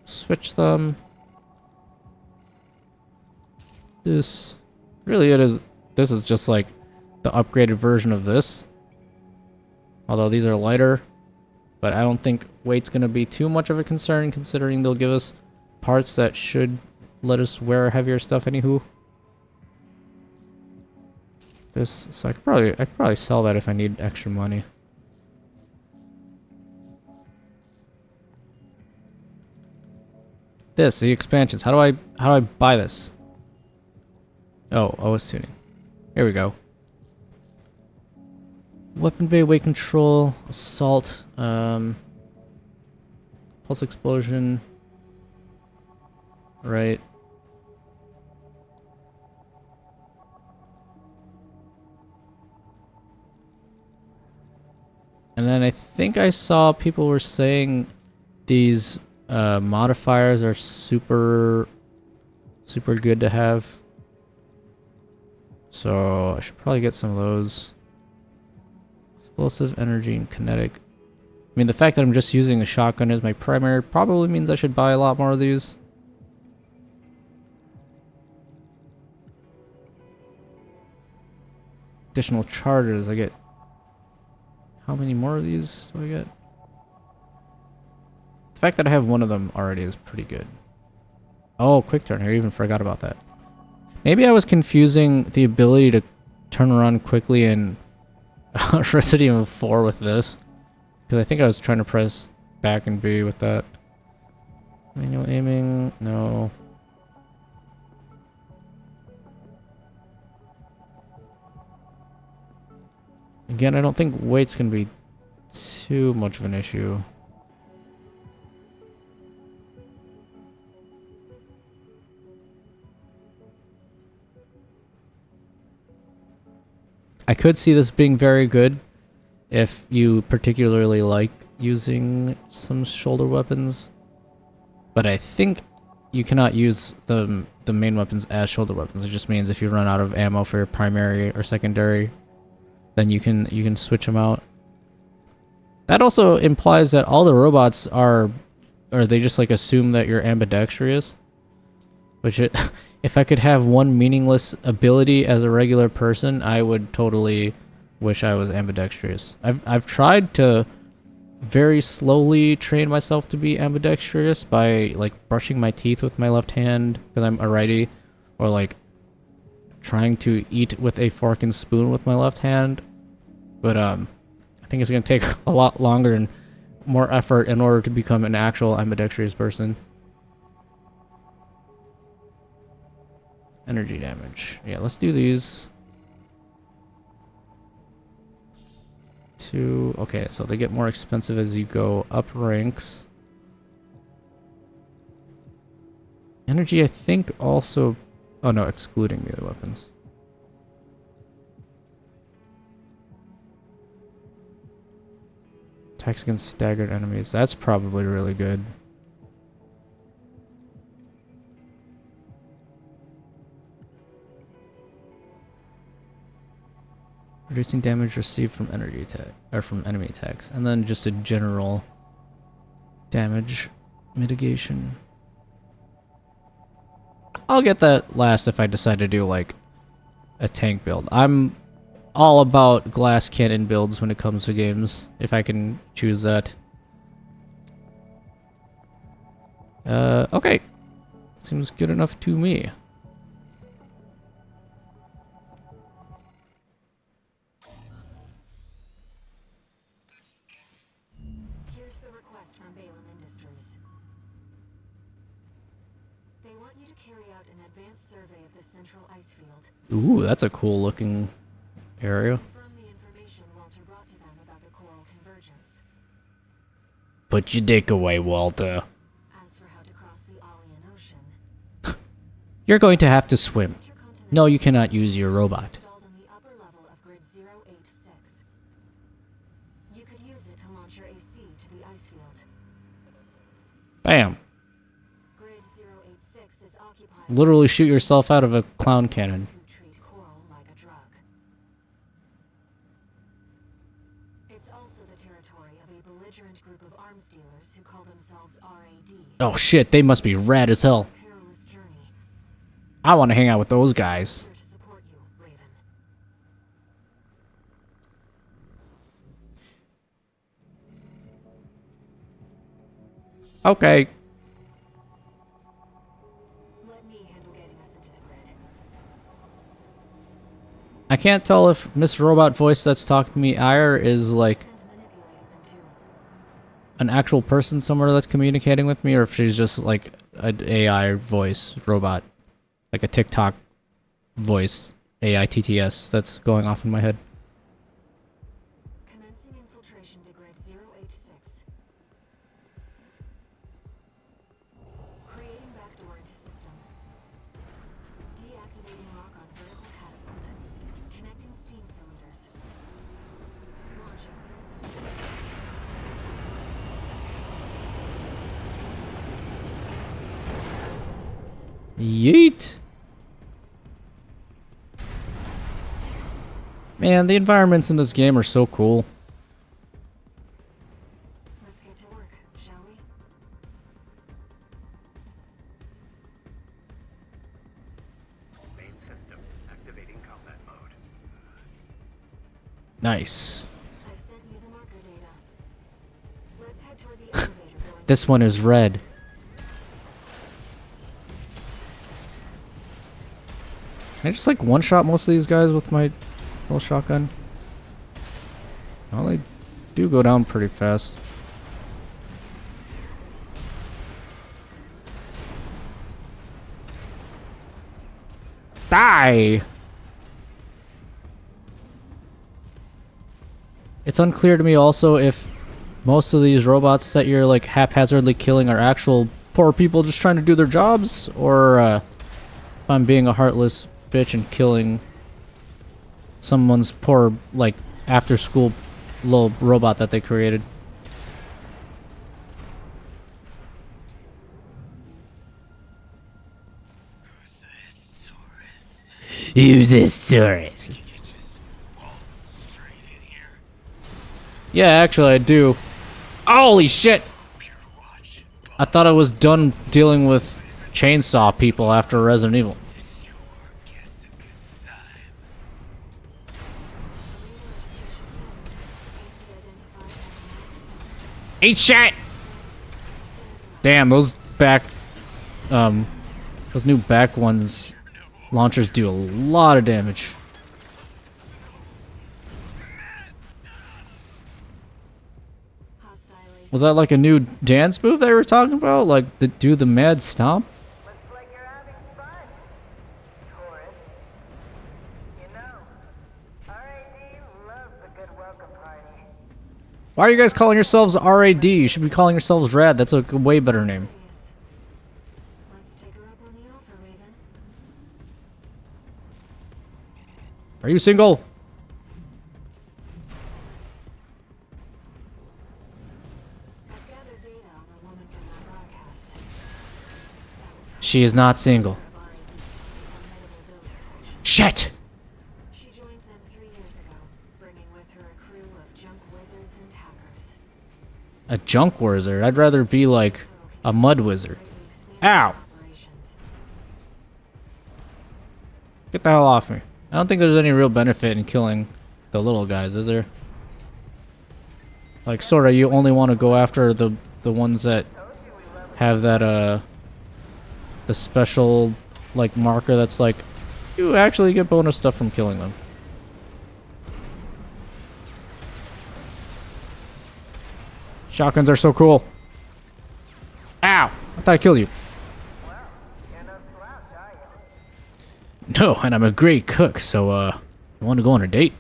Speaker 1: switch them. This really this is just like the upgraded version of this. Although these are lighter, but I don't think weight's gonna be too much of a concern considering they'll give us parts that should let us wear heavier stuff anywho. This, so I could probably sell that if I need extra money. This, the expansions. How do I buy this? Oh, OS tuning. Here we go. Weapon bay weight control, assault, pulse explosion. Right. And then I think I saw people were saying these modifiers are super good to have. So I should probably get some of those. Explosive, energy, and kinetic. I mean, the fact that I'm just using a shotgun as my primary probably means I should buy a lot more of these. Additional charges, I get... How many more of these do I get? The fact that I have one of them already is pretty good. Oh, quick turn. I even forgot about that. Maybe I was confusing the ability to turn around quickly in Resident Evil 4 with this. Because I think I was trying to press back and B with that. Manual aiming, no. Again, I don't think weight's gonna be too much of an issue. I could see this being very good if you particularly like using some shoulder weapons. But I think you cannot use the main weapons as shoulder weapons. It just means if you run out of ammo for your primary or secondary, then you can switch them out. That also implies that all the robots are, or they just like assume that you're ambidextrous. Which if I could have one meaningless ability as a regular person, I would totally wish I was ambidextrous. I've tried to very slowly train myself to be ambidextrous by like brushing my teeth with my left hand because I'm a righty, or like trying to eat with a fork and spoon with my left hand. But I think it's gonna take a lot longer and more effort in order to become an actual ambidextrous person. Energy damage. Yeah, let's do these. Okay, so they get more expensive as you go up ranks. Energy, I think also... Oh no, excluding the other weapons. Attacks against staggered enemies. That's probably really good. Reducing damage received from energy attack or from enemy attacks, and then just a general damage mitigation. I'll get that last if I decide to do like a tank build. I'm all about glass cannon builds when it comes to games, if I can choose that. Okay. Seems good enough to me.
Speaker 4: Here's the request from Balin Industries. They want you to carry out an advanced survey of the central ice field.
Speaker 1: Ooh, that's a cool looking area.
Speaker 4: Confirm the information Walter brought to them about the coral convergence.
Speaker 1: Put your dick away, Walter.
Speaker 4: As for how to cross the Alian Ocean,
Speaker 1: You're going to have to swim.
Speaker 4: intercontinental
Speaker 1: No, you cannot use your robot.
Speaker 4: installed on the upper level of grid 086. You could use it to launch your AC to the ice field.
Speaker 1: Bam.
Speaker 4: Grid 086 is occupied
Speaker 1: Literally shoot yourself out of a clown cannon.
Speaker 4: who treat coral like a drug. It's also the territory of a belligerent group of arms dealers who call themselves RAD.
Speaker 1: Oh shit, they must be rad as hell.
Speaker 4: Perilous journey.
Speaker 1: I want to hang out with those guys.
Speaker 4: Here to support you, Raven.
Speaker 1: Okay.
Speaker 4: Let me handle getting us into the grid.
Speaker 1: I can't tell if Miss Robot Voice that's talking to me, Ire, is like
Speaker 4: And manipulating them too.
Speaker 1: an actual person somewhere that's communicating with me, or if she's just like an AI voice robot. Like a TikTok voice, AITTS, that's going off in my head.
Speaker 4: Commencing infiltration to grid 086. Creating backdoor into system. Deactivating lock on vertical catapult. Connecting steam cylinders. Launching.
Speaker 1: Yeet! Man, the environments in this game are so cool.
Speaker 4: Let's get to work, shall we?
Speaker 5: Main system activating combat mode.
Speaker 1: Nice.
Speaker 4: I've sent you the marker data. Let's head toward the elevator going.
Speaker 1: This one is red. Can I just like one-shot most of these guys with my little shotgun? Well, they do go down pretty fast. Die! It's unclear to me also if most of these robots that you're like haphazardly killing are actual poor people just trying to do their jobs, or if I'm being a heartless bitch and killing someone's poor like after school little robot that they created. Who's this tourist?
Speaker 3: You just waltz straight in here.
Speaker 1: Yeah, actually I do. Holy shit!
Speaker 3: Pure watch.
Speaker 1: I thought I was done dealing with chainsaw people after Resident Evil.
Speaker 3: To show our guest a good time.
Speaker 1: Eat shit! Damn, those back, those new back ones, launchers do a lot of damage.
Speaker 4: Hostile AC.
Speaker 1: Was that like a new dance move they were talking about? Like, do the mad stomp?
Speaker 7: Looks like you're having fun, tourist. You know, RAD loves a good welcome party.
Speaker 1: Why are you guys calling yourselves RAD? You should be calling yourselves Rad. That's a way better name.
Speaker 4: Yes. Let's take her up on the offer, Raven.
Speaker 1: Are you single?
Speaker 4: I've gathered data on a woman from that broadcast. That was
Speaker 1: She is not single.
Speaker 4: of RAD, formidable dose infection.
Speaker 1: Shit!
Speaker 4: She joined them 3 years ago, bringing with her a crew of junk wizards and hackers.
Speaker 1: A junk wizard? I'd rather be like a mud wizard.
Speaker 4: Greatly expanded
Speaker 1: Ow!
Speaker 4: operations.
Speaker 1: Get the hell off me. I don't think there's any real benefit in killing the little guys, is there? Like, sorta, you only want to go after the ones that have that, the special, like, marker that's like, you actually get bonus stuff from killing them. Shotguns are so cool. Ow! I thought I killed you.
Speaker 7: You're no slouch, are you?
Speaker 1: No, and I'm a great cook, so, you want to go on a date?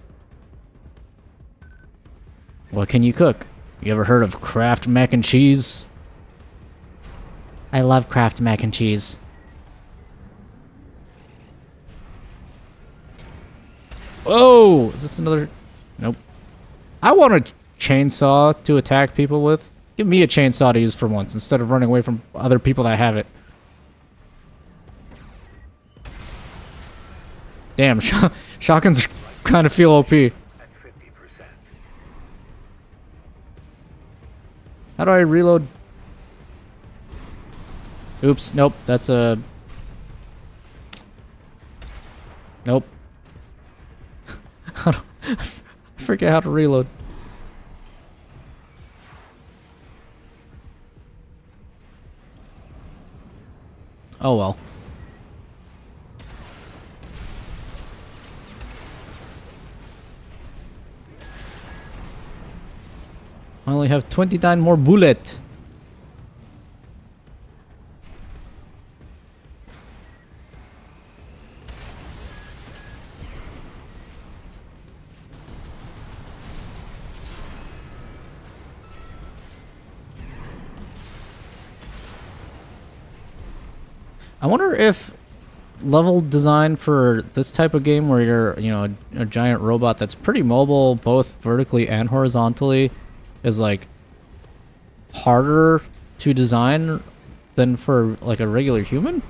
Speaker 1: What can you cook? You ever heard of Kraft mac and cheese? I love Kraft mac and cheese. Whoa! Is this another... Nope. I want a chainsaw to attack people with. Give me a chainsaw to use for once, instead of running away from other people that have it. Damn, shotguns kind of feel OP.
Speaker 5: At 50%.
Speaker 1: How do I reload? Oops, nope, that's a... Nope. I forget how to reload. Oh well. I only have 29 more bullet. I wonder if level design for this type of game where you're, you know, a giant robot that's pretty mobile both vertically and horizontally is like harder to design than for like a regular human?
Speaker 7: Can't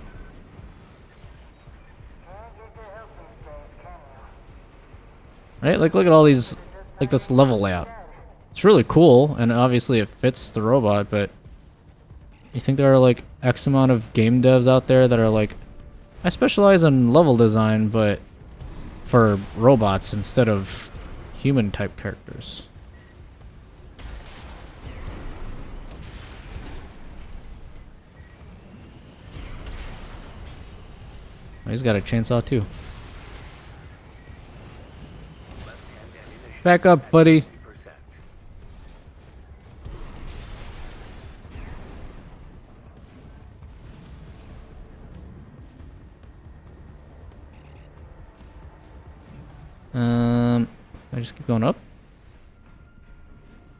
Speaker 7: get your help these days, can you?
Speaker 1: Right? Like look at all these, like this level layout. It's really cool and obviously it fits the robot, but you think there are like X amount of game devs out there that are like, I specialize in level design, but for robots instead of human type characters. Oh, he's got a chainsaw too. Back up, buddy.
Speaker 5: 50%.
Speaker 1: I just keep going up?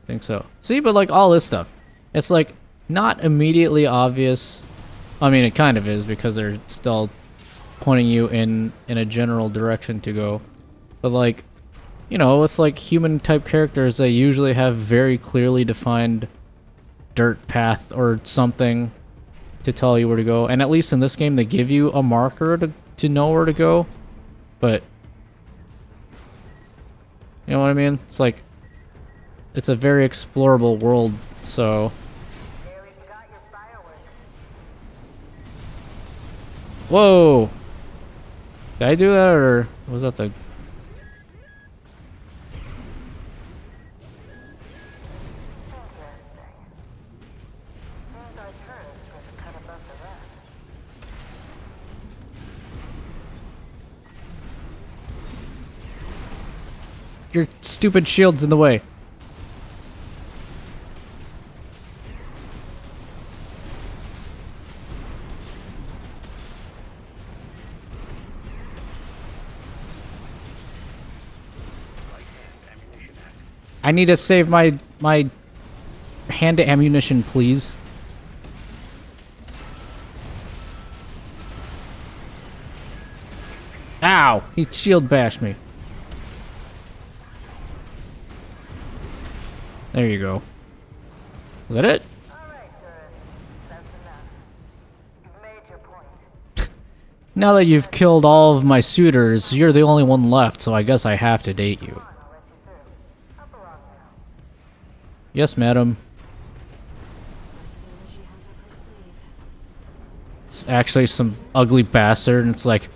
Speaker 1: I think so. See, but like all this stuff, it's like not immediately obvious. I mean, it kind of is because they're still pointing you in a general direction to go. But like, you know, with like human type characters, they usually have very clearly defined dirt path or something to tell you where to go. And at least in this game, they give you a marker to know where to go. But you know what I mean? It's like, it's a very explorable world, so...
Speaker 7: Nearly forgot your fireworks.
Speaker 1: Whoa! Did I do that, or was that the...
Speaker 7: Interesting. Seems our tourists was cut above the rest.
Speaker 1: Your stupid shield's in the way. I need to save my hand to ammunition, please. Ow! He shield bashed me. There you go. Is that it?
Speaker 7: Alright, tourists. That's enough. You've made your point.
Speaker 1: Now that you've killed all of my suitors, you're the only one left, so I guess I have to date you.
Speaker 7: Come on, I'll let you through. Hop along now.
Speaker 1: Yes, madam.
Speaker 4: See what she has up her sleeve.
Speaker 1: It's actually some ugly bastard, and it's like,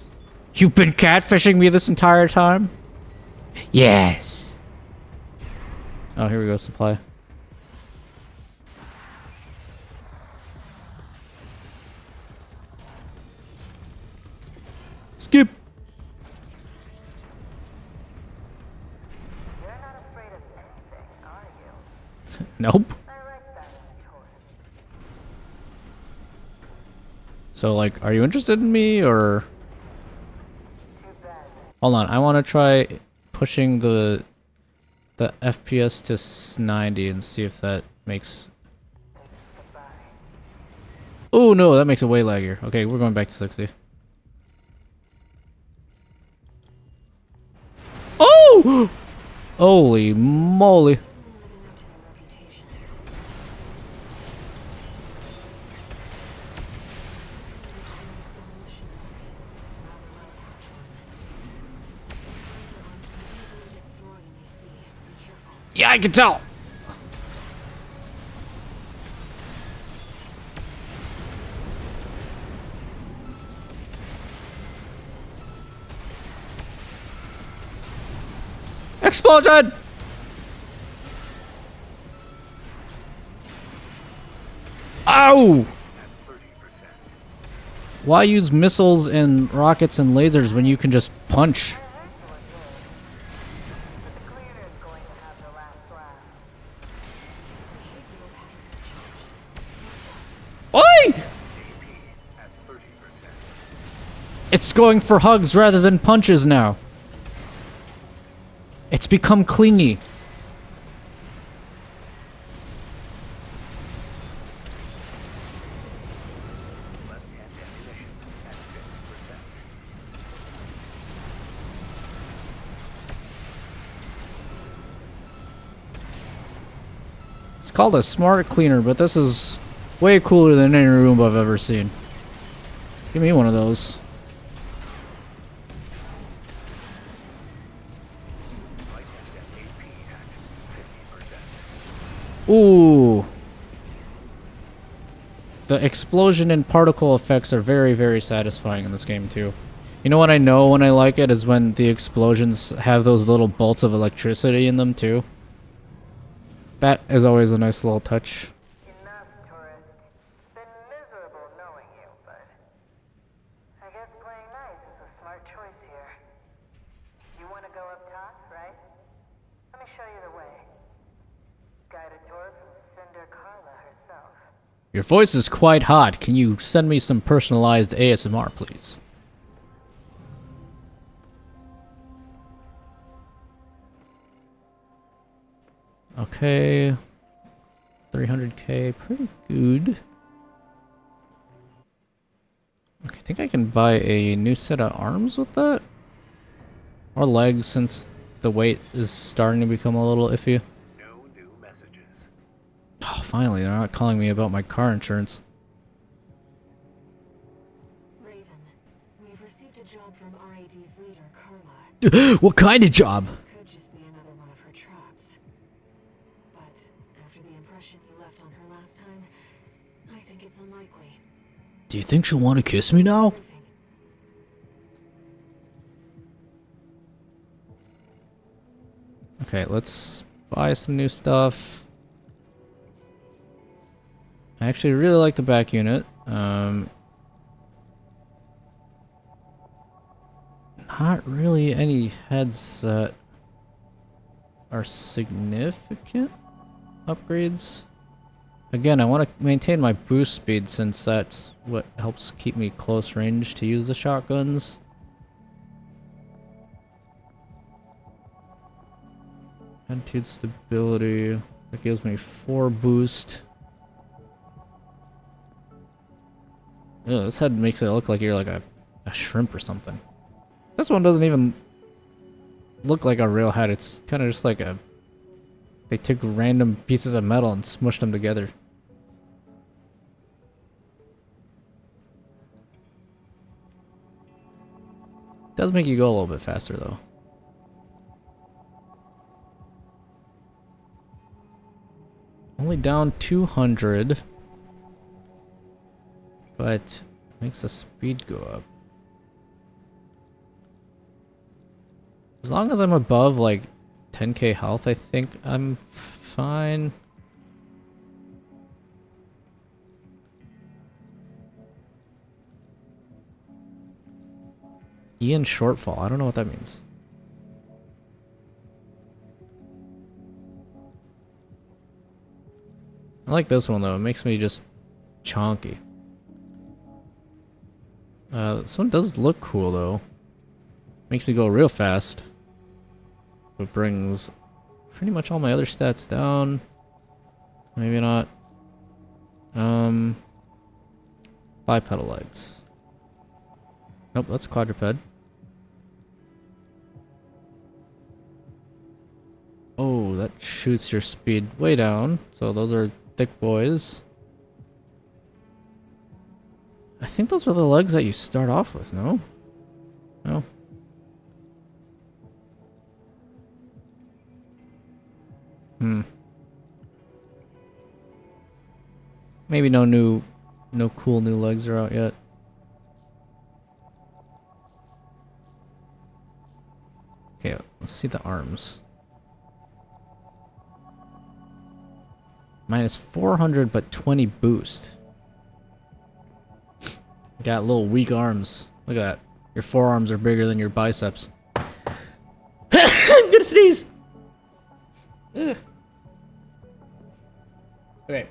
Speaker 1: you've been catfishing me this entire time? Yes! Oh, here we go, supply. Skip!
Speaker 7: You're not afraid of anything, are you?
Speaker 1: Nope.
Speaker 7: I like that, Taurus.
Speaker 1: So, like, are you interested in me, or...
Speaker 7: Too bad.
Speaker 1: Hold on, I want to try pushing the FPS to 90 and see if that makes...
Speaker 7: Goodbye.
Speaker 1: Oh no, that makes it way laggier. Okay, we're going back to 60. Oh! Holy moly.
Speaker 4: Certainly living up to their reputation. This demolition work. Rather well patched one. Firearms can easily destroy an AC. Be careful.
Speaker 1: Yeah, I can tell. Explosion! Ow!
Speaker 5: At 30%.
Speaker 1: Why use missiles and rockets and lasers when you can just punch?
Speaker 7: But the cleaner's going to have the last laugh.
Speaker 1: Oi!
Speaker 5: AP at 30%.
Speaker 1: It's going for hugs rather than punches now. It's become clingy.
Speaker 5: Left-hand ammunition at 50%.
Speaker 1: It's called a smart cleaner, but this is way cooler than any room I've ever seen. Give me one of those.
Speaker 5: Right-hand AP at 50%.
Speaker 1: Ooh. The explosion and particle effects are very, very satisfying in this game too. You know what I know when I like it is when the explosions have those little bolts of electricity in them too. That is always a nice little touch.
Speaker 7: Enough, tourist. It's been miserable knowing you, but I guess playing nice is a smart choice here. You want to go up top, right? Let me show you the way. Guided tour from Cinder Carla herself.
Speaker 1: Your voice is quite hot. Can you send me some personalized ASMR, please? Okay. 300k, pretty good. Okay, I think I can buy a new set of arms with that. Or legs, since the weight is starting to become a little iffy.
Speaker 5: No new messages.
Speaker 1: Oh, finally, they're not calling me about my car insurance.
Speaker 4: Raven, we've received a job from RAD's leader, Carla.
Speaker 1: What kind of job?
Speaker 4: This could just be another one of her traps. But after the impression you left on her last time, I think it's unlikely.
Speaker 1: Do you think she'll want to kiss me now?
Speaker 4: Briefing.
Speaker 1: Okay, let's buy some new stuff. I actually really like the back unit. Not really any heads that are significant upgrades. Again, I want to maintain my boost speed since that's what helps keep me close range to use the shotguns. Attitude stability. That gives me 4 boost. Ugh, this head makes it look like you're like a shrimp or something. This one doesn't even look like a real head. It's kind of just like a... They took random pieces of metal and smushed them together. Does make you go a little bit faster though. Only down 200. But makes the speed go up. As long as I'm above like 10k health, I think I'm fine. Ian shortfall. I don't know what that means. I like this one though. It makes me just chonky. This one does look cool though. Makes me go real fast. It brings pretty much all my other stats down. Maybe not. Bipedal legs. Nope, that's quadruped. Oh, that shoots your speed way down. So those are thick boys. I think those are the legs that you start off with, no? No. Maybe no cool new legs are out yet. Okay, let's see the arms. Minus 400 but 20 boost. Got little weak arms. Look at that. Your forearms are bigger than your biceps. I'm gonna sneeze! Ugh. Okay.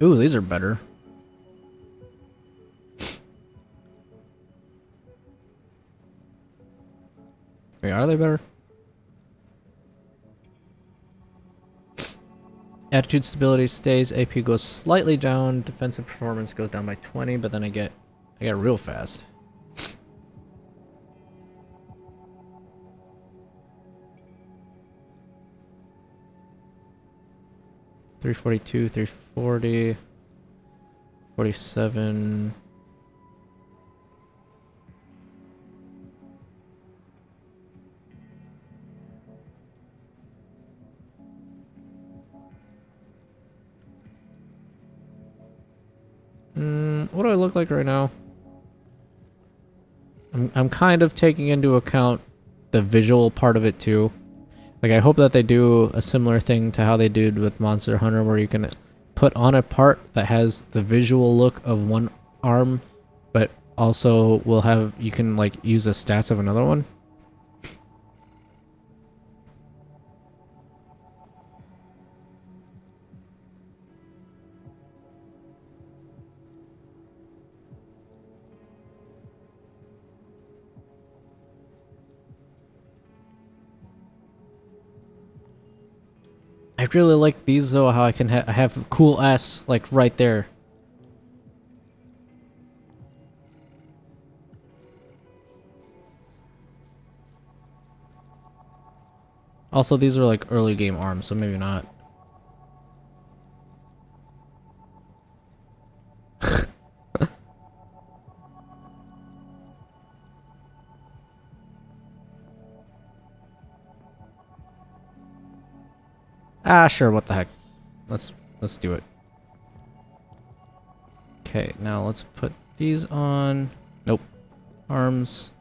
Speaker 1: Ooh, these are better. Wait, are they better? Attitude stability stays, AP goes slightly down, defensive performance goes down by 20, but then I get real fast. $342, $340, $47. What do I look like right now? I'm kind of taking into account the visual part of it too. Like, I hope that they do a similar thing to how they did with Monster Hunter, where you can put on a part that has the visual look of one arm, but also will have, you can like use the stats of another one. I really like these though, how I can I have cool S like right there. Also, these are like early game arms, so maybe not. Ah, sure, what the heck. Let's do it. Okay, now let's put these on. Nope. Arms.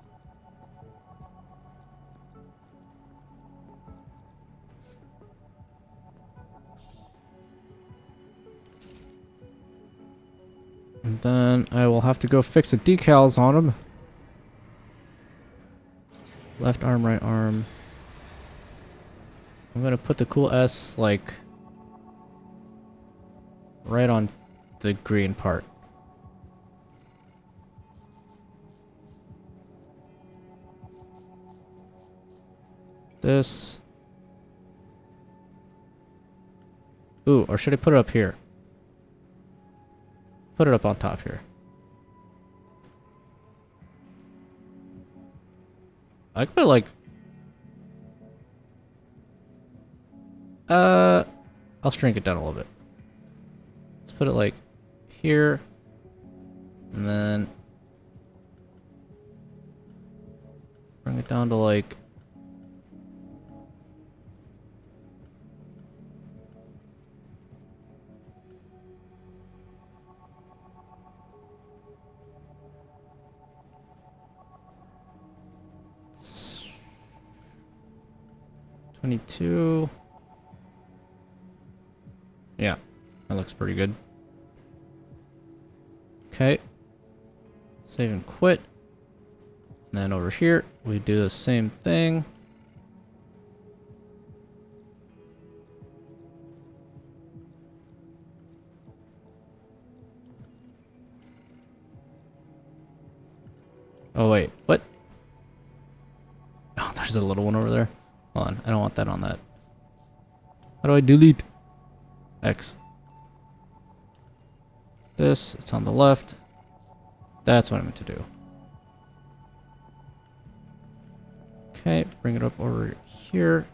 Speaker 1: And then I will have to go fix the decals on them. Left arm, right arm. I'm gonna put the cool S like right on the green part. This. Ooh, or should I put it up here? Put it up on top here. I could put it like... I'll shrink it down a little bit. Let's put it like here. And then... bring it down to like... 22. Yeah, that looks pretty good. Okay. Save and quit. And then over here, we do the same thing. Oh wait, what? Oh, there's a little one over there. Hold on, I don't want that on that. How do I delete? X. This, it's on the left. That's what I meant to do. Okay, bring it up over here.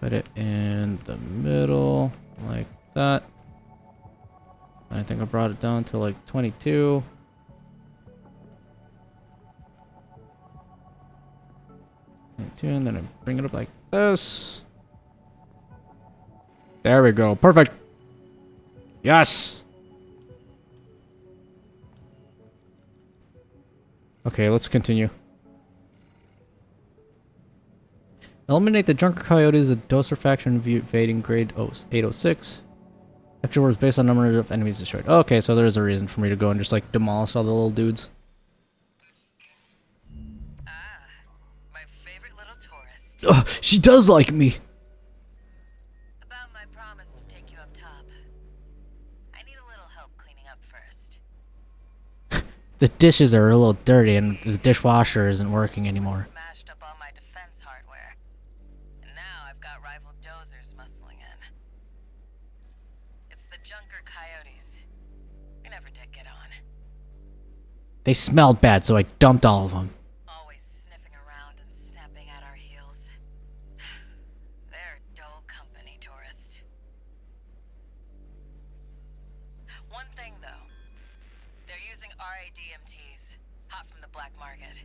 Speaker 1: Put it in the middle, like that. I think I brought it down to like 22. And then I bring it up like this. There we go. Perfect. Yes. Okay, let's continue. Eliminate the Junker Coyotes, a Doser faction invading grade 806. Extra words based on number of enemies destroyed. Okay, so there's a reason for me to go and just like demolish all the little dudes.
Speaker 6: My favorite little tourist.
Speaker 1: She does like me.
Speaker 6: About my promise to take you up top. I need a little help cleaning up first.
Speaker 1: The dishes are a little dirty and the dishwasher isn't working anymore.
Speaker 6: Smashed up all my defense hardware. And now I've got rival dozers muscling in. It's the Junker Coyotes. We never did get on.
Speaker 1: They smelled bad, so I dumped all of them.
Speaker 6: Always sniffing around and snapping at our heels. They're dull company, tourist. One thing, though. They're using RADMTs, hot from the black market.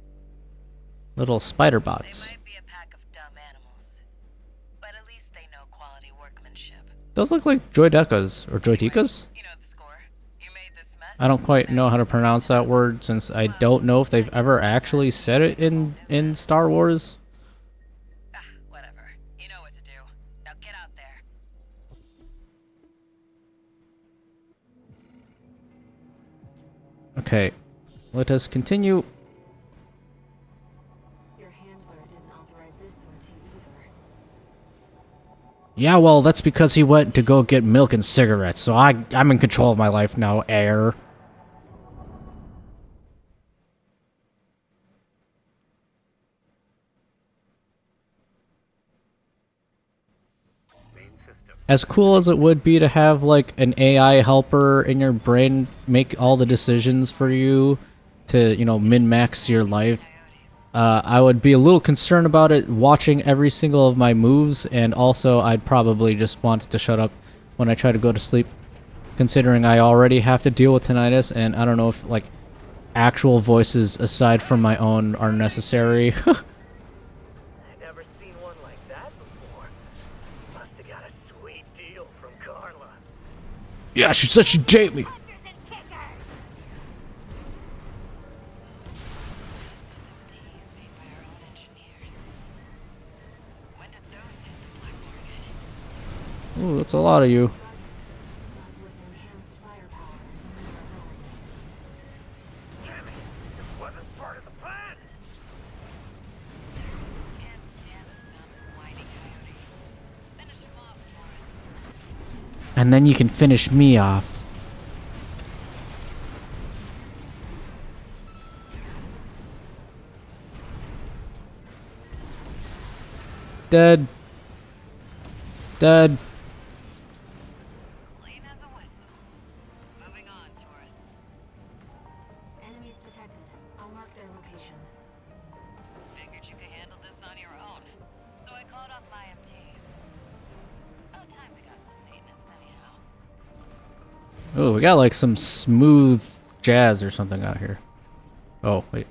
Speaker 1: Little spider
Speaker 6: They
Speaker 1: bots.
Speaker 6: might be a pack of dumb animals, but at least they know quality workmanship.
Speaker 1: Those look like Joydekas or Joytikas.
Speaker 6: You know the score. You made this mess.
Speaker 1: I don't quite know how to pronounce that word since I don't know if they've ever actually said it in Star Wars.
Speaker 6: Whatever. You know what to do. Now get out there.
Speaker 1: Okay, let us continue.
Speaker 4: Your handler didn't authorize this sortie either.
Speaker 1: Yeah, well, that's because he went to go get milk and cigarettes, so I'm in control of my life now, heir.
Speaker 5: Main system.
Speaker 1: As cool as it would be to have, like, an AI helper in your brain make all the decisions for you to, you know, min-max your life, I would be a little concerned about it watching every single of my moves, and also I'd probably just want it to shut up when I try to go to sleep, considering I already have to deal with tinnitus, and I don't know if, like, actual voices aside from my own are necessary.
Speaker 5: Never seen one like that before. Must have got a sweet deal from Carla.
Speaker 1: Yeah, she said she'd date me.
Speaker 6: Custom MTs made by our own engineers. When did those hit the black market?
Speaker 1: Ooh, that's a lot of you.
Speaker 4: With enhanced firepower and maneuverability.
Speaker 5: Damn it! This wasn't part of the plan!
Speaker 6: Can't stand the sound of whiny coyote. Finish him off, tourist.
Speaker 1: And then you can finish me off. Dead. Dead.
Speaker 6: Clean as a whistle. Moving on, tourist.
Speaker 4: Enemies detected. I'll mark their location.
Speaker 6: Figured you could handle this on your own. So I called off my MTs. About time we got some maintenance anyhow.
Speaker 1: Oh, we got like some smooth jazz or something out here. Oh, wait.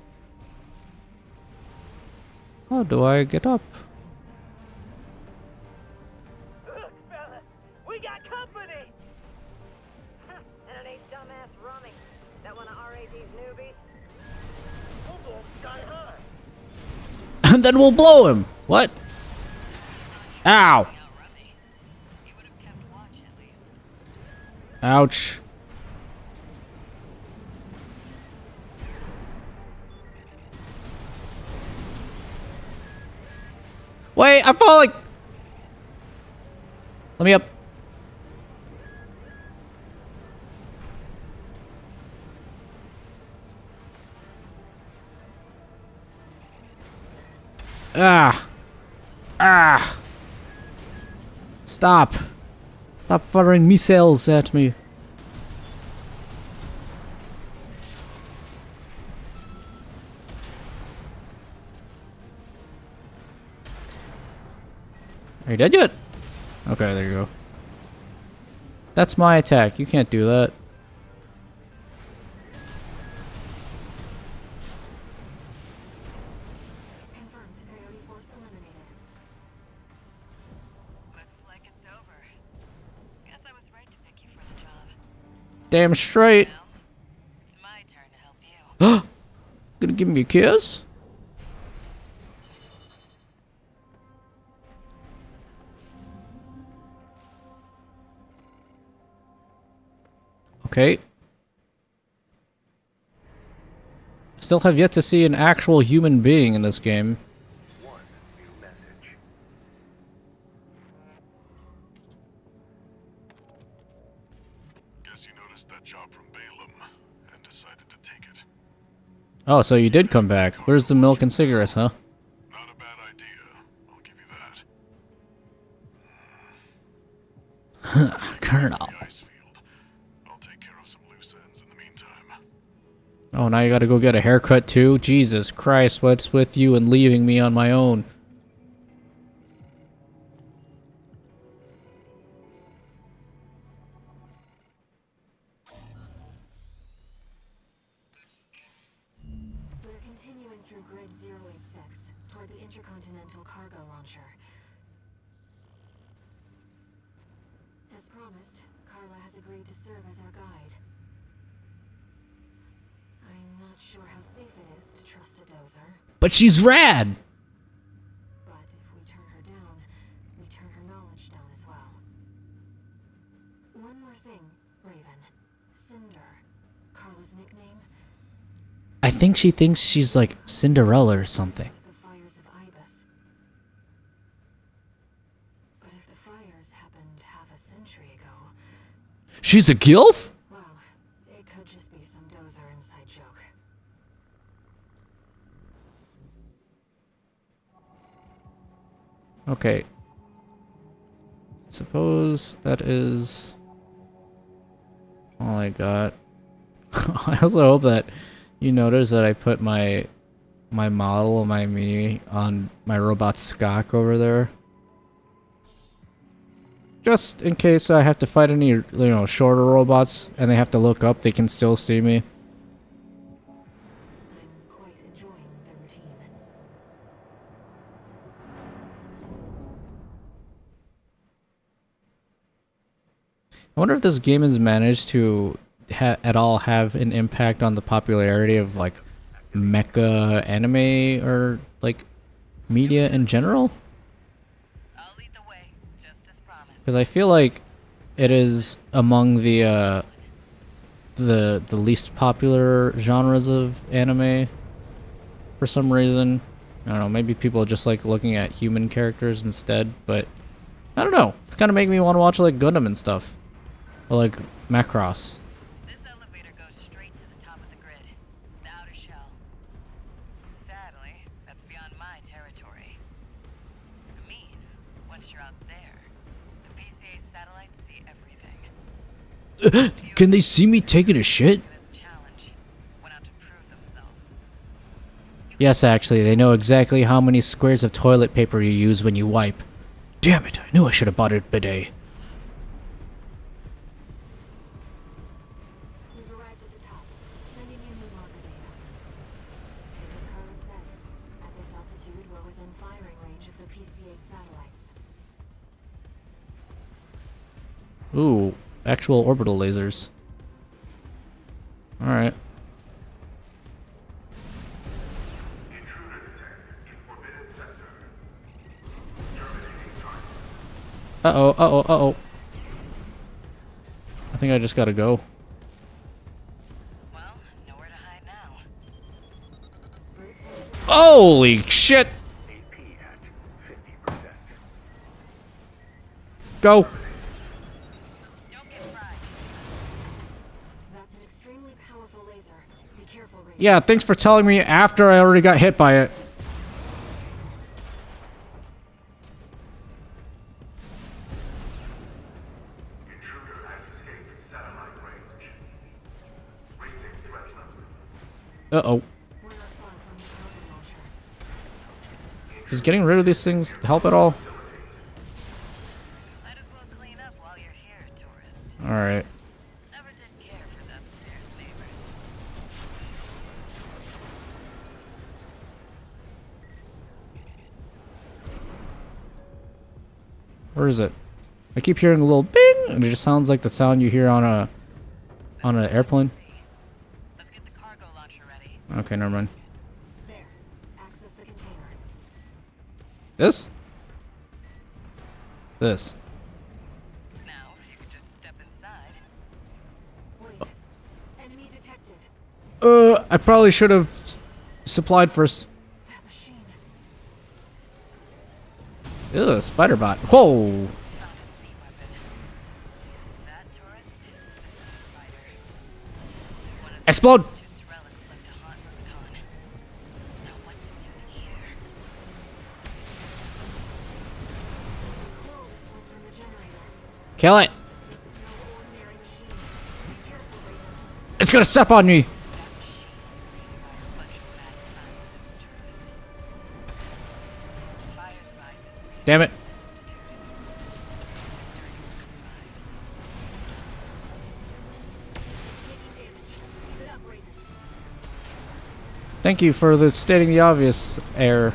Speaker 1: How do I get up?
Speaker 7: Look, fella, we got company! And it ain't dumbass Rummy. That one of RAD's newbies.
Speaker 5: We'll go sky high.
Speaker 1: And then we'll blow him. What? Ow!
Speaker 6: outrun me. You would have kept watch at least.
Speaker 1: Ouch. Wait, I'm falling! Let me up. Ah. Ah. Stop. Stop firing missiles at me. Are you dead yet? Okay, there you go. That's my attack. You can't do that.
Speaker 4: Confirmed. Coyote force eliminated.
Speaker 6: Looks like it's over. Guess I was right to pick you for the job.
Speaker 1: Damn straight.
Speaker 6: Now, it's my turn to help you.
Speaker 1: Gonna give me a kiss? Okay. Still have yet to see an actual human being in this game.
Speaker 8: One new message.
Speaker 2: Guess you noticed that job from Balaam and decided to take it.
Speaker 1: Oh, so you did come back. Where's the milk and cigarettes, huh?
Speaker 2: Not a bad idea, I'll give you that.
Speaker 1: Colonel.
Speaker 2: The ice field. I'll take care of some loose ends in the meantime.
Speaker 1: Oh, now you gotta go get a haircut too? Jesus Christ, what's with you and leaving me on my own?
Speaker 4: We're continuing through grid 086 toward the intercontinental cargo launcher. As promised, Carla has agreed to serve as our guide. I'm not sure how safe it is to trust a dozer,
Speaker 1: But she's rad!
Speaker 4: but if we turn her down, we turn her knowledge down as well. One more thing, Raven. Cinder, Carla's nickname,
Speaker 1: I think she thinks she's like Cinderella or something.
Speaker 4: of the fires of Ibis. But if the fires happened half a century ago,
Speaker 1: She's a gilf?
Speaker 4: well, it could just be some dozer inside joke.
Speaker 1: Okay. Suppose that is all I got. I also hope that you notice that I put my model, my me, on my robot Skak over there. Just in case I have to fight any, shorter robots and they have to look up, they can still see me.
Speaker 4: I'm quite enjoying the routine.
Speaker 1: I wonder if this game has managed to at all have an impact on the popularity of like mecha anime or like media in general.
Speaker 6: I'll lead the way, just as promised.
Speaker 1: Because I feel like it is among the least popular genres of anime for some reason. I don't know, maybe people just like looking at human characters instead, but I don't know. It's kind of making me want to watch like Gundam and stuff. Or like Macross.
Speaker 6: This elevator goes straight to the top of the grid, the outer shell. Sadly, that's beyond my territory. I mean, once you're out there, the PCA satellites see everything.
Speaker 1: Can they see me taking a shit?
Speaker 6: It as a challenge, went out to prove themselves.
Speaker 1: Yes, actually, they know exactly how many squares of toilet paper you use when you wipe. Damn it, I knew I should have bought a bidet.
Speaker 4: We've arrived at the top, sending you new marker data. It's as Carla said. At this altitude, we're within firing range of the PCA's satellites.
Speaker 1: Ooh, actual orbital lasers. Alright.
Speaker 8: Intruder detected in forbidden sector. Terminating target.
Speaker 1: Uh-oh, uh-oh, uh-oh. I think I just gotta go.
Speaker 6: Well, nowhere to hide now.
Speaker 1: Holy shit!
Speaker 8: AP at 50%.
Speaker 1: Go!
Speaker 6: Don't get fried.
Speaker 4: That's an extremely powerful laser. Be careful, Ray.
Speaker 1: Yeah, thanks for telling me after I already got hit by it.
Speaker 2: Intruder has escaped satellite range. Raising threat level.
Speaker 1: Uh-oh.
Speaker 4: We're not far from the cargo launcher.
Speaker 1: Does getting rid of these things help at all?
Speaker 6: Might as well clean up while you're here, tourist.
Speaker 1: Alright.
Speaker 6: Never did care for the upstairs neighbors.
Speaker 1: Where is it? I keep hearing a little bing, and it just sounds like the sound you hear on an airplane.
Speaker 6: Let's get the cargo launcher ready.
Speaker 1: Okay, never mind.
Speaker 4: There. Access the container.
Speaker 1: This? This.
Speaker 6: Now, if you could just step inside.
Speaker 4: Wait. Enemy detected.
Speaker 1: I probably should have supplied first.
Speaker 4: That machine.
Speaker 1: Ugh, spider bot. Whoa!
Speaker 6: Found a sea weapon. That tourist is a sea spider. One of the
Speaker 1: Explode!
Speaker 6: Institute's relics left to haunt Rubicon. Now what's it doing here?
Speaker 4: Coral response from the generator.
Speaker 1: Kill it!
Speaker 4: This is no ordinary machine. Be careful, Raven.
Speaker 1: It's gonna step on me!
Speaker 6: That machine was created by a bunch of mad scientists, tourist. Fires by this
Speaker 1: Damn it.
Speaker 6: Institute. Their dirty work survived.
Speaker 4: Taking damage. Keep it up, Raven.
Speaker 1: Thank you for the stating the obvious, Air.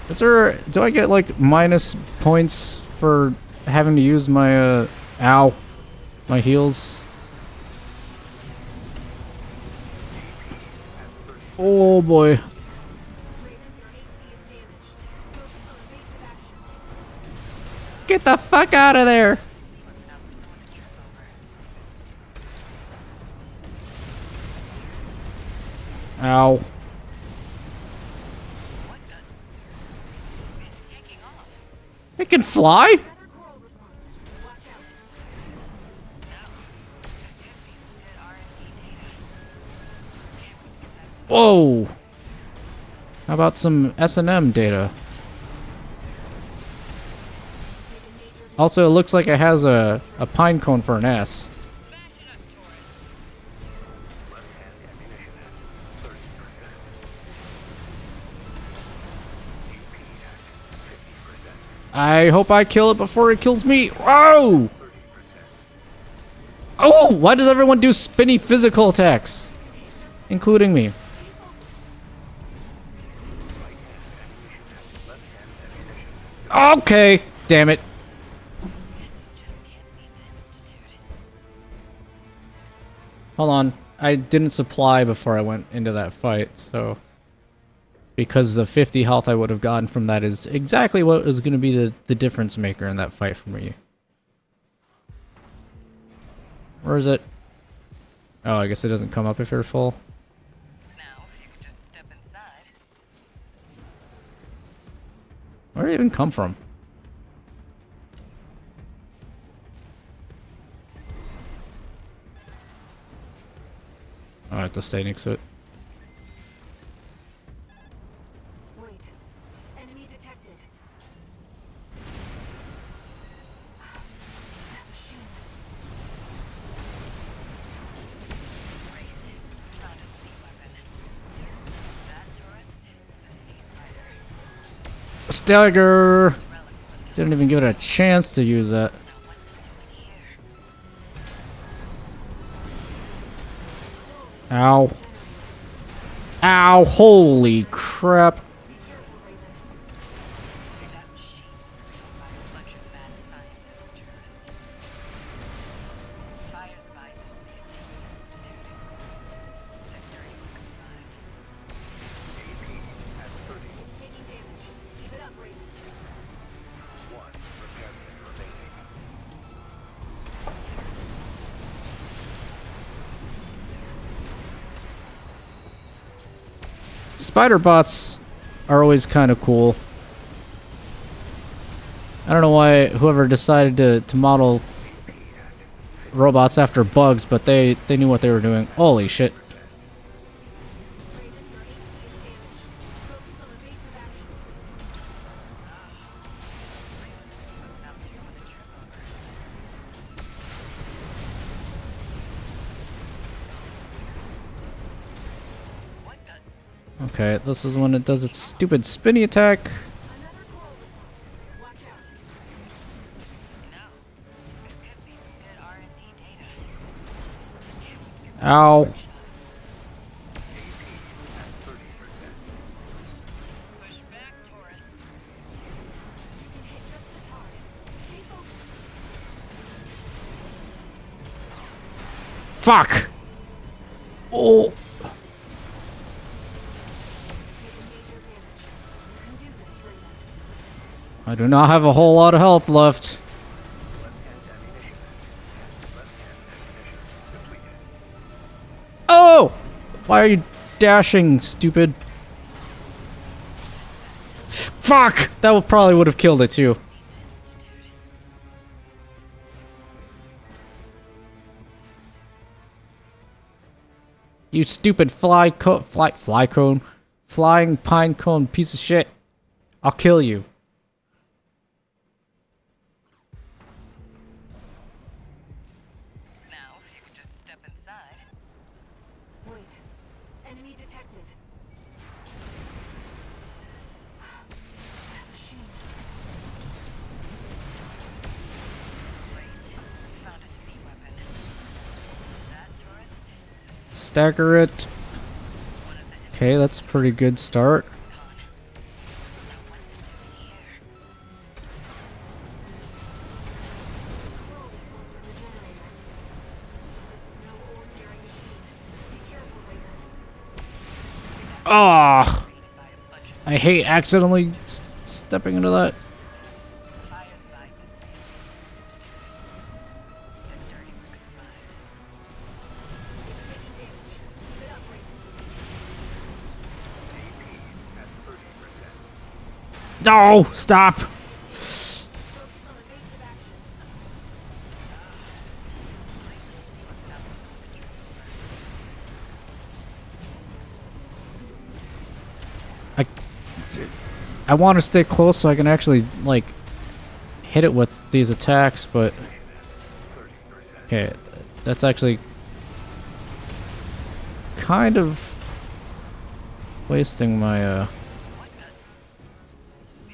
Speaker 1: Is there... Do I get, like, minus points for having to use my, ow. My heals? Oh, boy.
Speaker 4: Raven, your AC is damaged. Focus on evasive action.
Speaker 1: Get the fuck out of there!
Speaker 6: Sea weapon out for someone to trip over.
Speaker 1: Ow.
Speaker 6: What the? It's taking off.
Speaker 1: It can fly?
Speaker 4: Another coral response. Watch out.
Speaker 6: No. This could be some good R&D data. Can't wait to get that to
Speaker 1: Whoa. How about some S&M data? Also, it looks like it has a pine cone for an S.
Speaker 6: Smash it up, tourist.
Speaker 8: Left-hand ammunition at 30%. AP at 50%.
Speaker 1: I hope I kill it before it kills me. Whoa!
Speaker 8: 30%.
Speaker 1: Oh, why does everyone do spinny physical attacks? Including me. Okay, damn it.
Speaker 6: Guess you just can't beat the Institute.
Speaker 1: Hold on. I didn't supply before I went into that fight, so... Because the 50 health I would have gotten from that is exactly what was going to be the difference maker in that fight for me. Where is it? Oh, I guess it doesn't come up if you're full.
Speaker 6: Now, if you could just step inside.
Speaker 1: Where did it even come from? Oh, I have to stay next to it.
Speaker 4: Wait. Enemy detected. That machine.
Speaker 6: Great. Found a sea weapon. That tourist is a sea spider.
Speaker 1: Stagger!
Speaker 6: Relics left to
Speaker 1: Didn't even give it a chance to use that.
Speaker 6: Now what's it doing here?
Speaker 1: Ow. Ow, holy crap.
Speaker 6: That machine was created by a bunch of mad scientists, tourist. Fires by this may have taken the Institute. Their
Speaker 1: Spider bots are always kind of cool. I don't know why whoever decided to model robots after bugs, but they knew what they were doing. Holy shit. Okay, this is when it does its stupid spinny attack. Ow.
Speaker 6: Push back, tourist.
Speaker 1: Fuck! Oh! I do not have a whole lot of health left. Oh! Why are you dashing, stupid? Fuck! That probably would have killed it too. You stupid flying pine cone piece of shit. I'll kill you.
Speaker 6: Now, if you could just step inside.
Speaker 4: Wait. Enemy detected. That machine.
Speaker 6: Great. Found a sea weapon. That tourist is a sea
Speaker 1: Stagger it.
Speaker 6: one of the
Speaker 1: Okay, that's a pretty good start.
Speaker 6: Rubicon. Now what's it doing here?
Speaker 4: Control response from the generator. This is no ordinary machine. Be careful, Raven.
Speaker 1: Ah!
Speaker 6: Created by a bunch of
Speaker 1: I hate accidentally stepping into that.
Speaker 6: fires by this Maintenance Institute. The dirty work survived.
Speaker 4: It's taking damage. Keep it up, Raven.
Speaker 1: No! Stop!
Speaker 4: Focus on evasive action.
Speaker 6: Let's just see what happens when we trip over.
Speaker 1: I want to stay close so I can actually, like, hit it with these attacks, but... Okay, that's actually... kind of... wasting my,
Speaker 6: What the?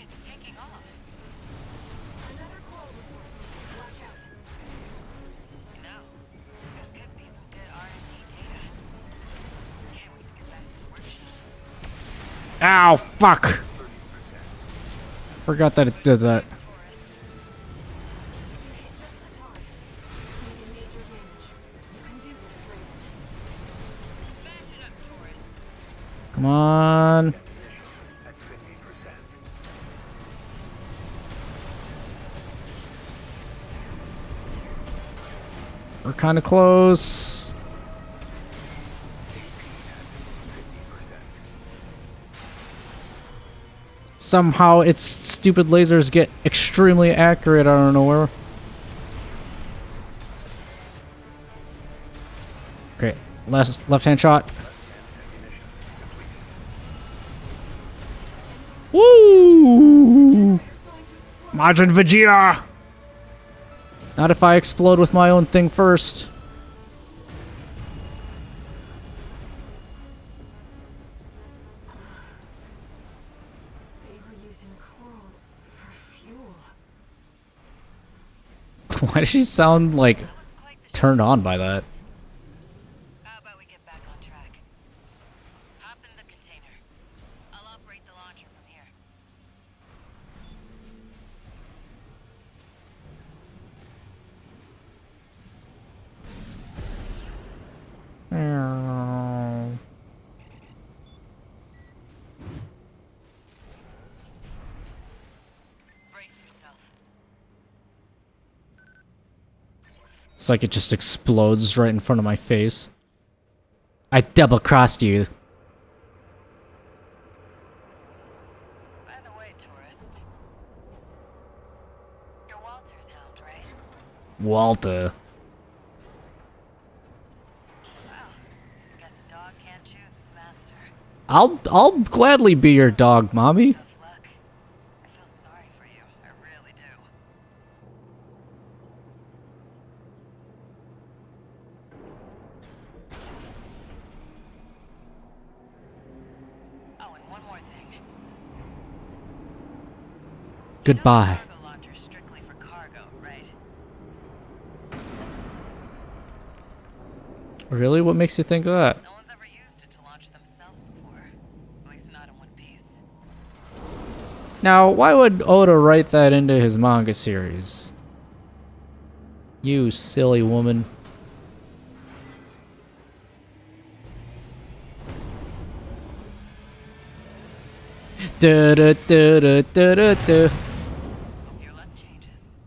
Speaker 6: It's taking off.
Speaker 4: Another call response. Watch out.
Speaker 6: No. This could be some good R&D data. Can't wait to get back to the workshop.
Speaker 1: Ow, fuck! Forgot that it did that.
Speaker 6: Tourist.
Speaker 4: Just as hard. Taking major damage. You can do this, Raven.
Speaker 6: Smash it up, tourist.
Speaker 1: Come on.
Speaker 8: At 50%.
Speaker 1: We're kind of close. Somehow its stupid lasers get extremely accurate out of nowhere. Okay, left-hand shot. Woo! Majin Vegeta! Not if I explode with my own thing first.
Speaker 4: They were using coral for fuel.
Speaker 1: Why does she sound like
Speaker 6: That was quite the
Speaker 1: turned
Speaker 6: show,
Speaker 1: on by that?
Speaker 6: tourist. How about we get back on track? Hop in the container. I'll operate the launcher from here. Brace yourself.
Speaker 1: It's like it just explodes right in front of my face. I double-crossed you. Walter.
Speaker 6: Well, guess a dog can't choose its master.
Speaker 1: I'll gladly be your dog, mommy.
Speaker 6: Tough luck. I feel sorry for you. I really do. Oh, and one more thing.
Speaker 1: Goodbye.
Speaker 6: Cargo launcher's strictly for cargo, right?
Speaker 1: Really? What makes you think that?
Speaker 6: No one's ever used it to launch themselves before. At least not in one piece.
Speaker 1: Now, why would Oda write that into his manga series? You silly woman. Da da da da da da da.
Speaker 6: Hope your luck changes.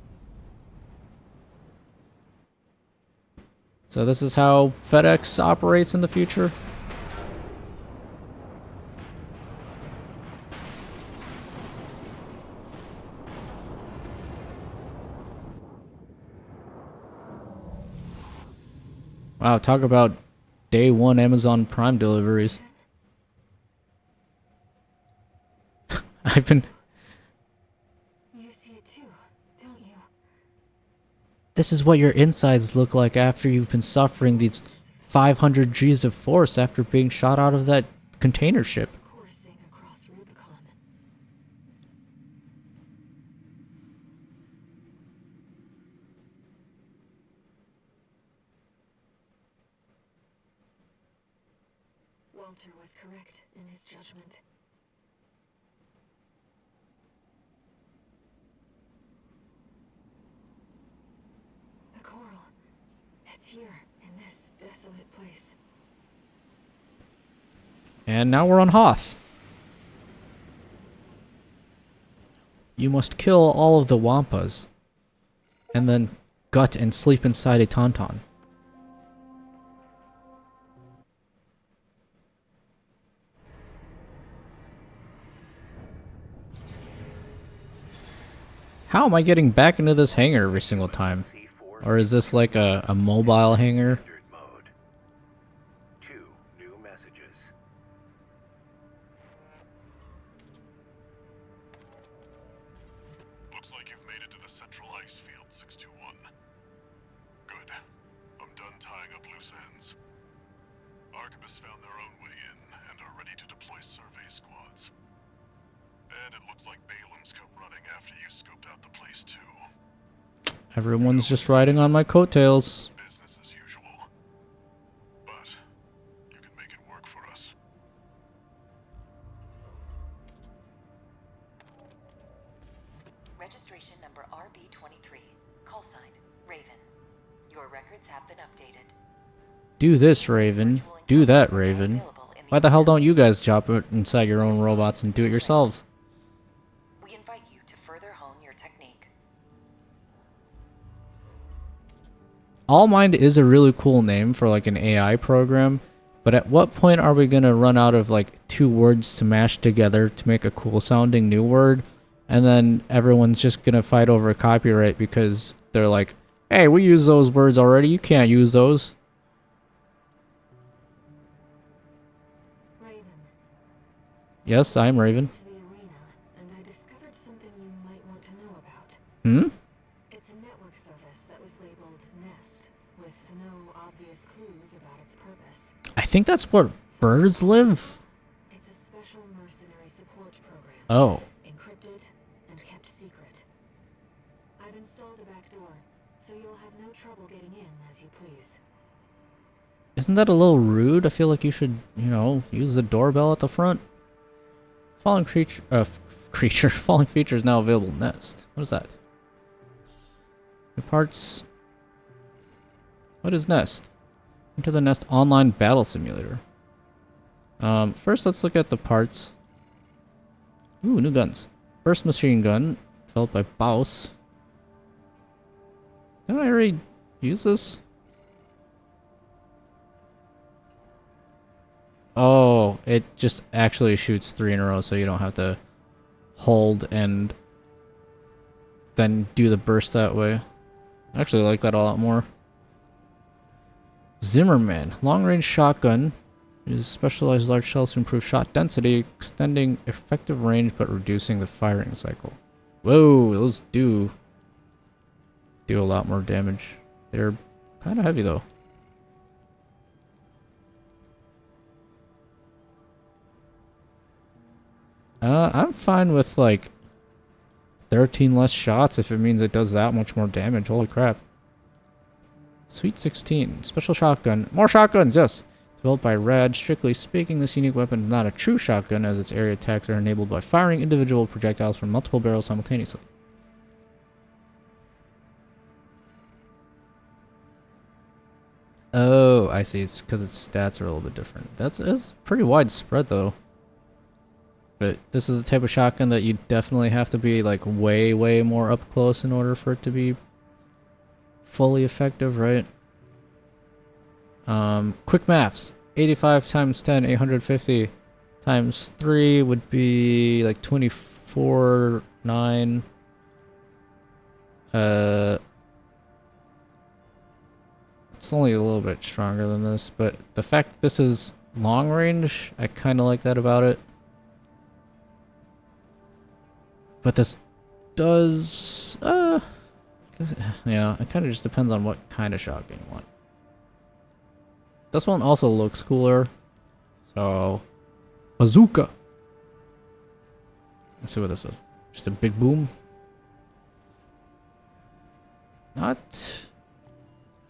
Speaker 1: So this is how FedEx operates in the future? Wow, talk about day one Amazon Prime deliveries. I've been...
Speaker 4: You see it too, don't you?
Speaker 1: This is what your insides look like after you've been suffering these 500 Gs of force after being shot out of that container ship.
Speaker 4: Coursing across Rubicon. Walter was correct in his judgment. The coral. It's here, in this desolate place.
Speaker 1: And now we're on Hoth. You must kill all of the Wampas. And then gut and sleep inside a Tauntaun. How am I getting back into this hangar every single time? Or is this like a mobile hangar?
Speaker 8: Standard mode. 2 new messages.
Speaker 2: Looks like you've made it to the central ice field, 621. Good. I'm done tying up loose ends. Arquebus found their own way in and are ready to deploy survey squads. And it looks like Balaam's come running after you scoped out the place too.
Speaker 1: Everyone's just riding on my coattails.
Speaker 2: Business as usual. But you can make it work for us.
Speaker 9: Registration number RB23. Call sign, Raven. Your records have been updated.
Speaker 1: Do this, Raven. Do that, Raven. Why the hell don't you guys chop it inside your own robots and do it yourselves?
Speaker 9: We invite you to further hone your technique.
Speaker 1: Allmind is a really cool name for like an AI program, but at what point are we gonna run out of like 2 words to mash together to make a cool sounding new word, and then everyone's just gonna fight over copyright because they're like, hey, we use those words already, you can't use those.
Speaker 4: Raven,
Speaker 1: Yes, I'm Raven.
Speaker 4: to the arena, and I discovered something you might want to know about.
Speaker 1: Hmm?
Speaker 4: It's a network service that was labeled Nest, with no obvious clues about its purpose.
Speaker 1: I think that's where birds live.
Speaker 4: It's a special mercenary support program.
Speaker 1: Oh.
Speaker 4: Encrypted and kept secret. I've installed a back door, so you'll have no trouble getting in as you please.
Speaker 1: Isn't that a little rude? I feel like you should, you know, use the doorbell at the front. Falling creature, falling feature is now available. Nest. What is that? New parts. What is Nest? Into the Nest online battle simulator. First let's look at the parts. Ooh, new guns. First machine gun, developed by BALTEUS. Didn't I already use this? Oh, it just actually shoots 3 in a row, so you don't have to hold and then do the burst that way. I actually like that a lot more. Zimmerman. Long-range shotgun. Uses specialized large shells to improve shot density, extending effective range but reducing the firing cycle. Whoa, those do a lot more damage. They're kind of heavy though. I'm fine with like 13 less shots if it means it does that much more damage. Holy crap. Sweet 16. Special shotgun. More shotguns, yes! Developed by Rad. Strictly speaking, this unique weapon is not a true shotgun, as its area attacks are enabled by firing individual projectiles from multiple barrels simultaneously. Oh, I see. It's because its stats are a little bit different. That's pretty widespread, though. But this is the type of shotgun that you definitely have to be, like, way, way more up close in order for it to be fully effective, right? Quick maths. 85 times 10, 850 times 3 would be like 24, 9. It's only a little bit stronger than this, but the fact that this is long range, I kind of like that about it. But this does, yeah, it kind of just depends on what kind of shotgun you want. This one also looks cooler. So, bazooka. Let's see what this is. Just a big boom. Not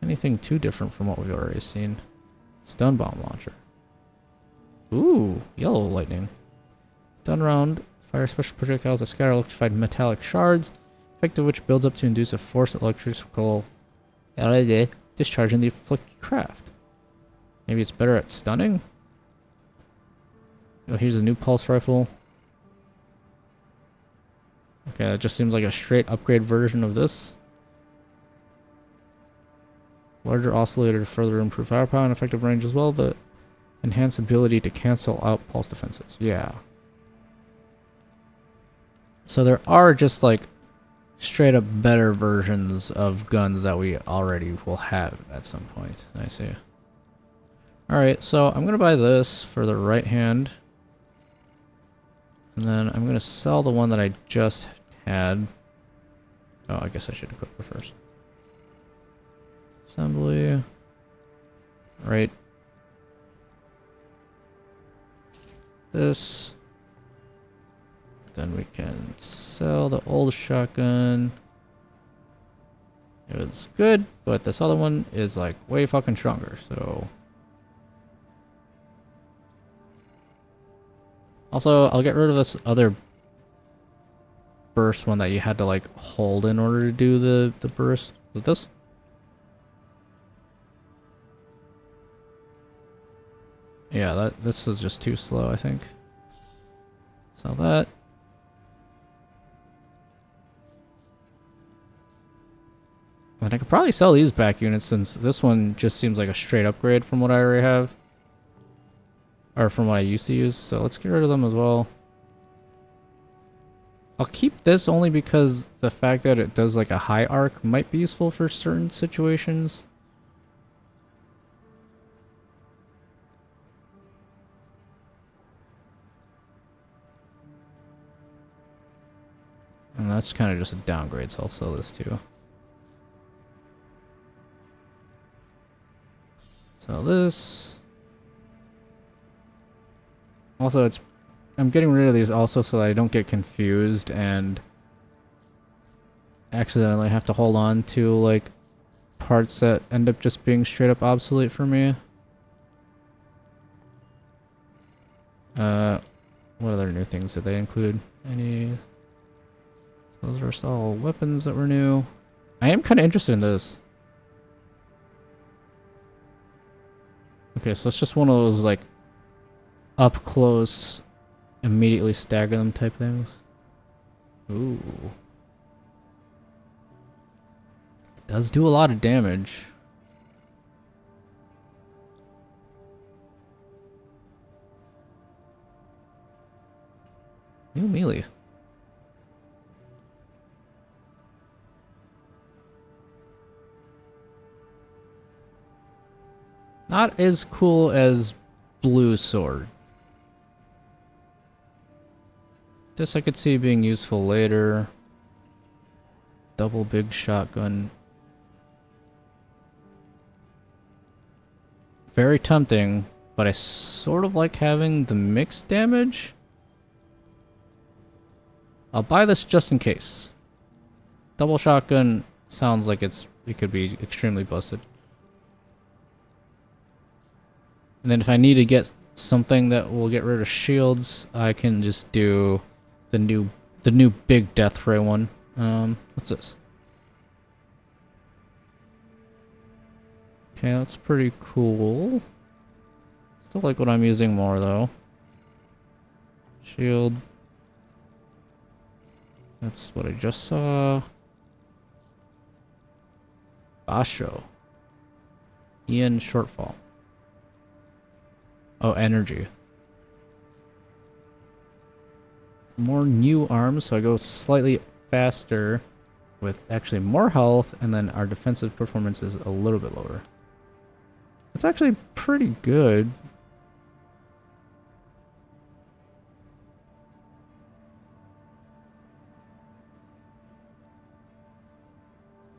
Speaker 1: anything too different from what we've already seen. Stun bomb launcher. Ooh, yellow lightning. Stun round. Fire special projectiles that scatter electrified metallic shards, effect of which builds up to induce a force electrical discharge in the afflicted craft. Maybe it's better at stunning? Oh, here's a new pulse rifle. Okay, that just seems like a straight upgrade version of this. Larger oscillator to further improve firepower and effective range as well. The enhanced ability to cancel out pulse defenses. Yeah. So there are just like straight up better versions of guns that we already will have at some point. I see. Alright, so I'm going to buy this for the right hand. And then I'm going to sell the one that I just had. Oh, I guess I should equip it first. Assembly. Right. This. Then we can sell the old shotgun. It's good, but this other one is like way fucking stronger, so... Also, I'll get rid of this other burst one that you had to like hold in order to do the burst. Is it this? Yeah, this is just too slow, I think. Sell that. And I could probably sell these back units since this one just seems like a straight upgrade from what I already have. Or from what I used to use, so let's get rid of them as well. I'll keep this only because the fact that it does like a high arc might be useful for certain situations. And that's kind of just a downgrade, so I'll sell this too. Sell this. Also, I'm getting rid of these also so that I don't get confused and accidentally have to hold on to like parts that end up just being straight up obsolete for me. What other new things did they include? Any? Those are all weapons that were new. I am kind of interested in this. Okay, so it's just one of those like up close, immediately stagger them type things. Ooh. It does do a lot of damage. New melee. Not as cool as blue sword. This I could see being useful later. Double big shotgun. Very tempting, but I sort of like having the mixed damage. I'll buy this just in case. Double shotgun sounds like it could be extremely busted. And then if I need to get something that will get rid of shields, I can just do the new big death ray one. What's this? Okay, that's pretty cool. Still like what I'm using more though. Shield. That's what I just saw. Basho. Ian shortfall. Oh, energy. More new arms, so I go slightly faster with actually more health, and then our defensive performance is a little bit lower. It's actually pretty good.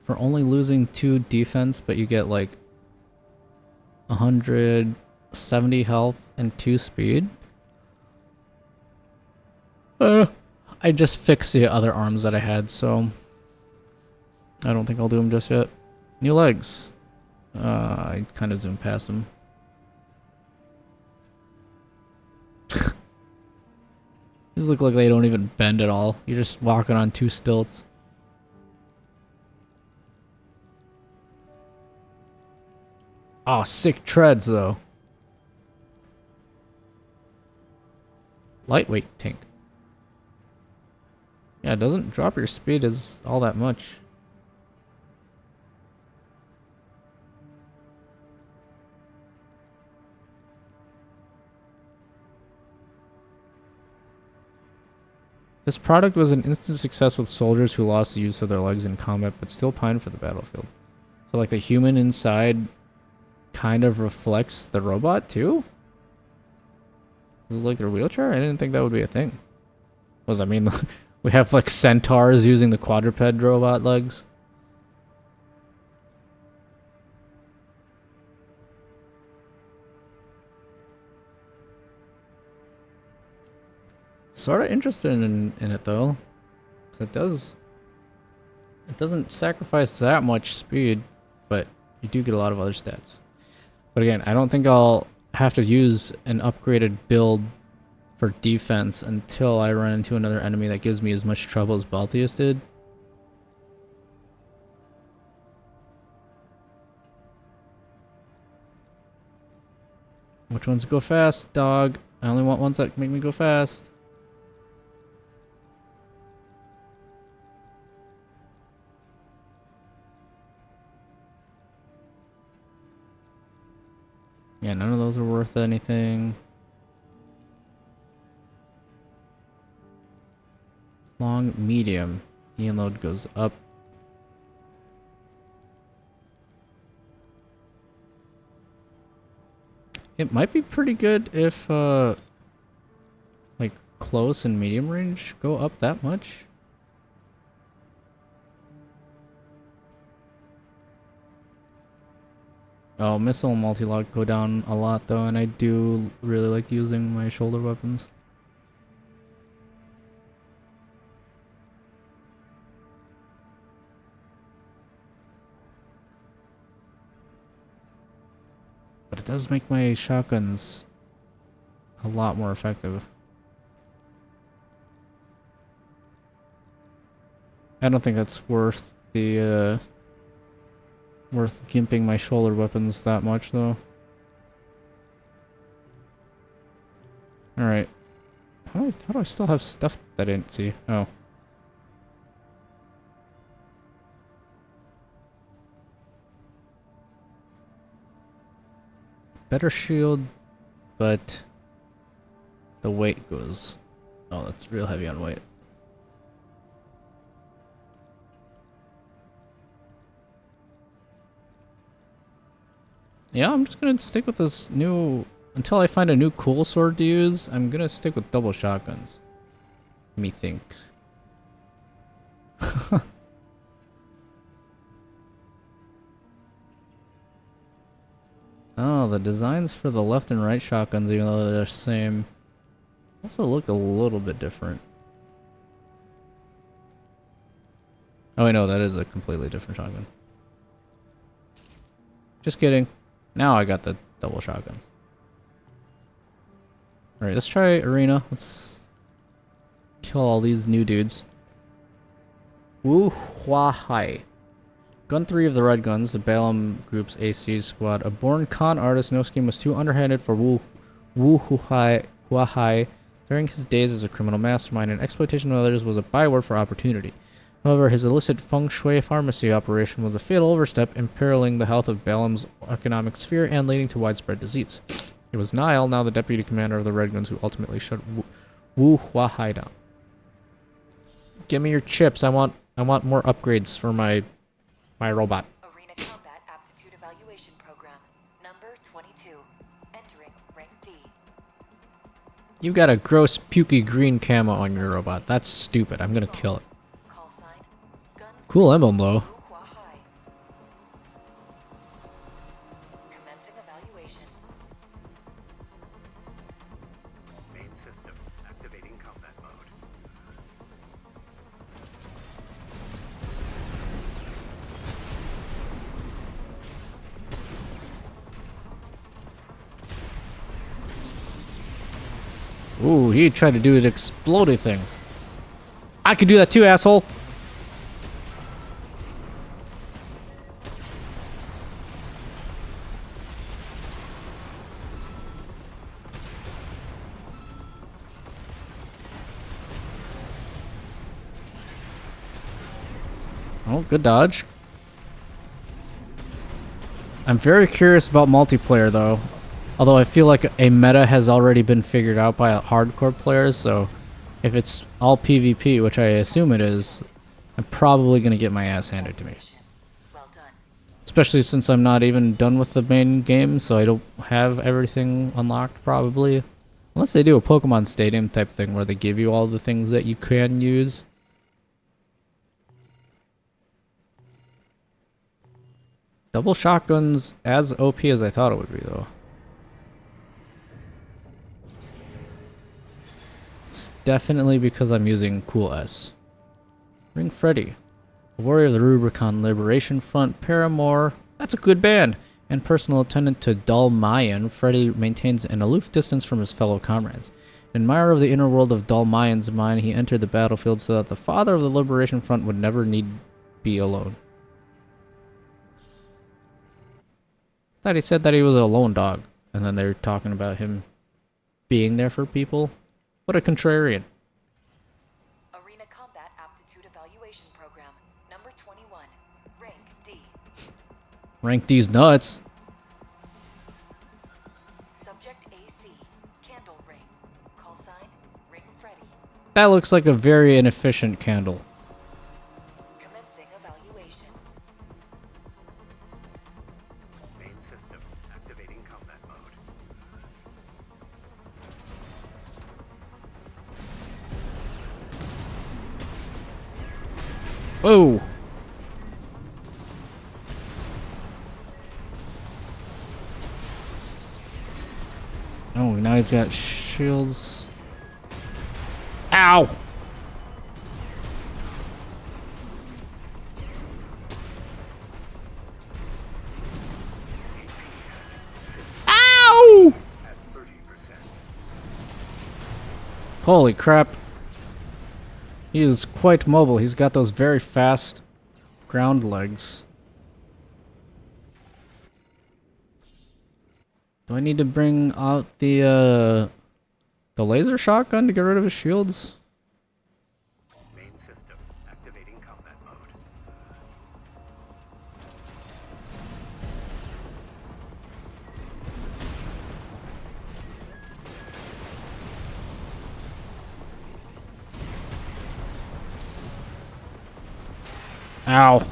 Speaker 1: For only losing 2 defense, but you get like 170 health and 2 speed. I just fixed the other arms that I had, so I don't think I'll do them just yet. New legs. I kind of zoomed past them. These look like they don't even bend at all. You're just walking on 2 stilts. Oh, sick treads though. Lightweight tank. Yeah, it doesn't drop your speed as all that much. This product was an instant success with soldiers who lost the use of their legs in combat but still pined for the battlefield. So like the human inside kind of reflects the robot too? Like their wheelchair? I didn't think that would be a thing. What does that mean? We have like centaurs using the quadruped robot legs. Sort of interested in it though. It doesn't sacrifice that much speed, but you do get a lot of other stats. But again, I don't think I'll have to use an upgraded build for defense until I run into another enemy that gives me as much trouble as BALTEUS did. Which ones go fast, dog? I only want ones that make me go fast. Yeah, none of those are worth anything. Long, medium. Ian load goes up. It might be pretty good if, like, close and medium range go up that much. Oh, missile and multi-lock go down a lot though, and I do really like using my shoulder weapons. But it does make my shotguns a lot more effective. I don't think that's worth the, worth gimping my shoulder weapons that much though. Alright. How do I still have stuff that I didn't see? Oh. Better shield, but the weight goes... Oh, that's real heavy on weight. Yeah, I'm just gonna stick with this new... Until I find a new cool sword to use, I'm gonna stick with double shotguns. Me think. Oh, the designs for the left and right shotguns, even though they're the same, also look a little bit different. Oh, I know, that is a completely different shotgun. Just kidding. Now I got the double shotguns. Alright, let's try arena. Let's kill all these new dudes. Wu Hua Hai. Gun 3 of the Red Guns, the Balaam Group's AC squad. A born con artist, no scheme was too underhanded for Wu Hua Hai. During his days as a criminal mastermind, and exploitation of others was a byword for opportunity. However, his illicit feng shui pharmacy operation was a fatal overstep, imperiling the health of Balaam's economic sphere and leading to widespread disease. It was Nile, now the deputy commander of the Red Guns, who ultimately shut Wu Hua Hai down. Give me your chips. I want more upgrades for my robot.
Speaker 9: Arena Combat Aptitude Evaluation Program, number 22. Entering rank D.
Speaker 1: You got a gross pukey green camo on your robot. That's stupid. I'm gonna kill it.
Speaker 9: Call sign. Gun
Speaker 1: Cool emblem though.
Speaker 9: Wu Hua Hai. Commencing evaluation.
Speaker 8: Main system activating combat mode.
Speaker 1: Ooh, he tried to do an exploding thing. I could do that too, asshole. Oh, good dodge. I'm very curious about multiplayer though. Although I feel like a meta has already been figured out by hardcore players, so if it's all PvP, which I assume it is, I'm probably going to get my ass handed to me.
Speaker 9: Well done.
Speaker 1: Especially since I'm not even done with the main game, so I don't have everything unlocked probably. Unless they do a Pokemon Stadium type thing where they give you all the things that you can use. Double shotguns as OP as I thought it would be though. It's definitely because I'm using Cool S. Ring Freddy. A warrior of the Rubicon Liberation Front, Paramore. That's a good band. And personal attendant to Dull Mayan, Freddy maintains an aloof distance from his fellow comrades. An admirer of the inner world of Dull Mayan's mind, he entered the battlefield so that the father of the Liberation Front would never need be alone. Thought he said that he was a lone dog, and then they're talking about him being there for people. What a contrarian.
Speaker 9: Arena Combat Aptitude Evaluation Program, number 21. Rank D.
Speaker 1: Rank D's nuts.
Speaker 9: Subject AC. Candle ring. Call sign. Ring Freddy.
Speaker 1: That looks like a very inefficient candle.
Speaker 9: Commencing evaluation.
Speaker 8: Main system activating combat mode.
Speaker 1: Whoa! Oh, now he's got shields. Ow! Ow!
Speaker 8: At 30%.
Speaker 1: Holy crap. He is quite mobile. He's got those very fast ground legs. Do I need to bring out the laser shotgun to get rid of his shields?
Speaker 8: Main system activating combat mode.
Speaker 1: Ow.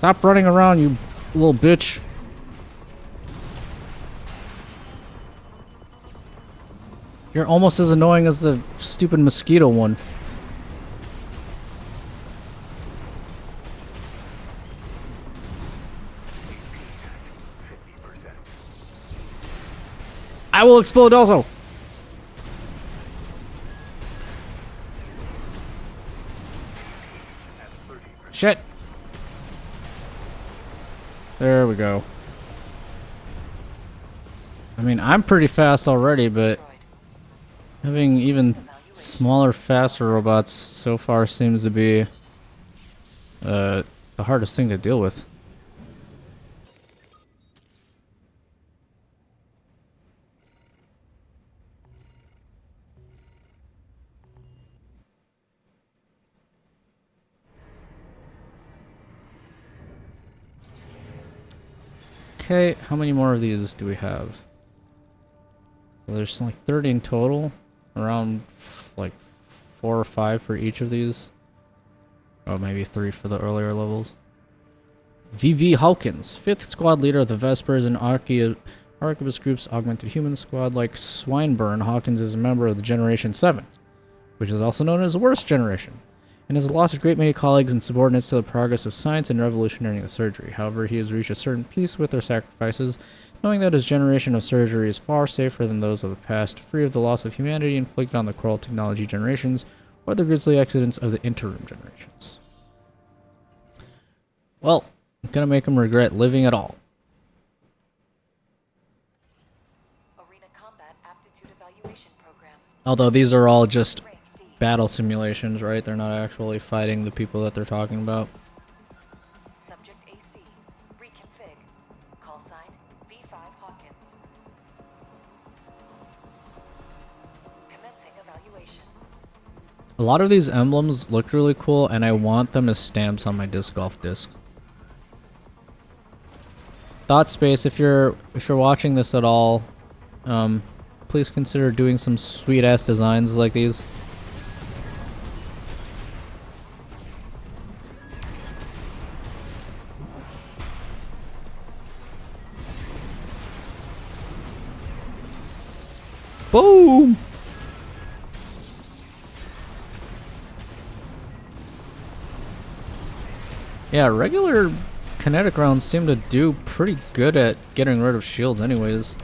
Speaker 1: Stop running around, you little bitch. You're almost as annoying as the stupid mosquito one. I will explode also. Shit. There we go. I mean, I'm pretty fast already, but having even smaller, faster robots so far seems to be the hardest thing to deal with. Okay, how many more of these do we have? So there's like 30 in total, around like 4 or 5 for each of these. Oh, maybe 3 for the earlier levels. VV Hawkins, 5th squad leader of the Vespers and Arquebus Group's augmented human squad. Like Swineburne, Hawkins is a member of the Generation 7, which is also known as the Worst Generation, and has lost a great many colleagues and subordinates to the progress of science and revolutionary the surgery. However, he has reached a certain peace with their sacrifices, knowing that his generation of surgery is far safer than those of the past, free of the loss of humanity inflicted on the coral technology generations or the grisly accidents of the interim generations. Well, I'm gonna make him regret living at all.
Speaker 9: Arena Combat Aptitude Evaluation Program.
Speaker 1: Although these are all just battle simulations, right? They're not actually fighting the people that they're talking about.
Speaker 9: Subject AC. Reconfig. Call sign V5 Hawkins. Commencing evaluation.
Speaker 1: A lot of these emblems look really cool, and I want them as stamps on my disc golf disc. Thought Space, if you're watching this at all, please consider doing some sweet ass designs like these. Boom! Yeah, regular kinetic rounds seem to do pretty good at getting rid of shields anyways.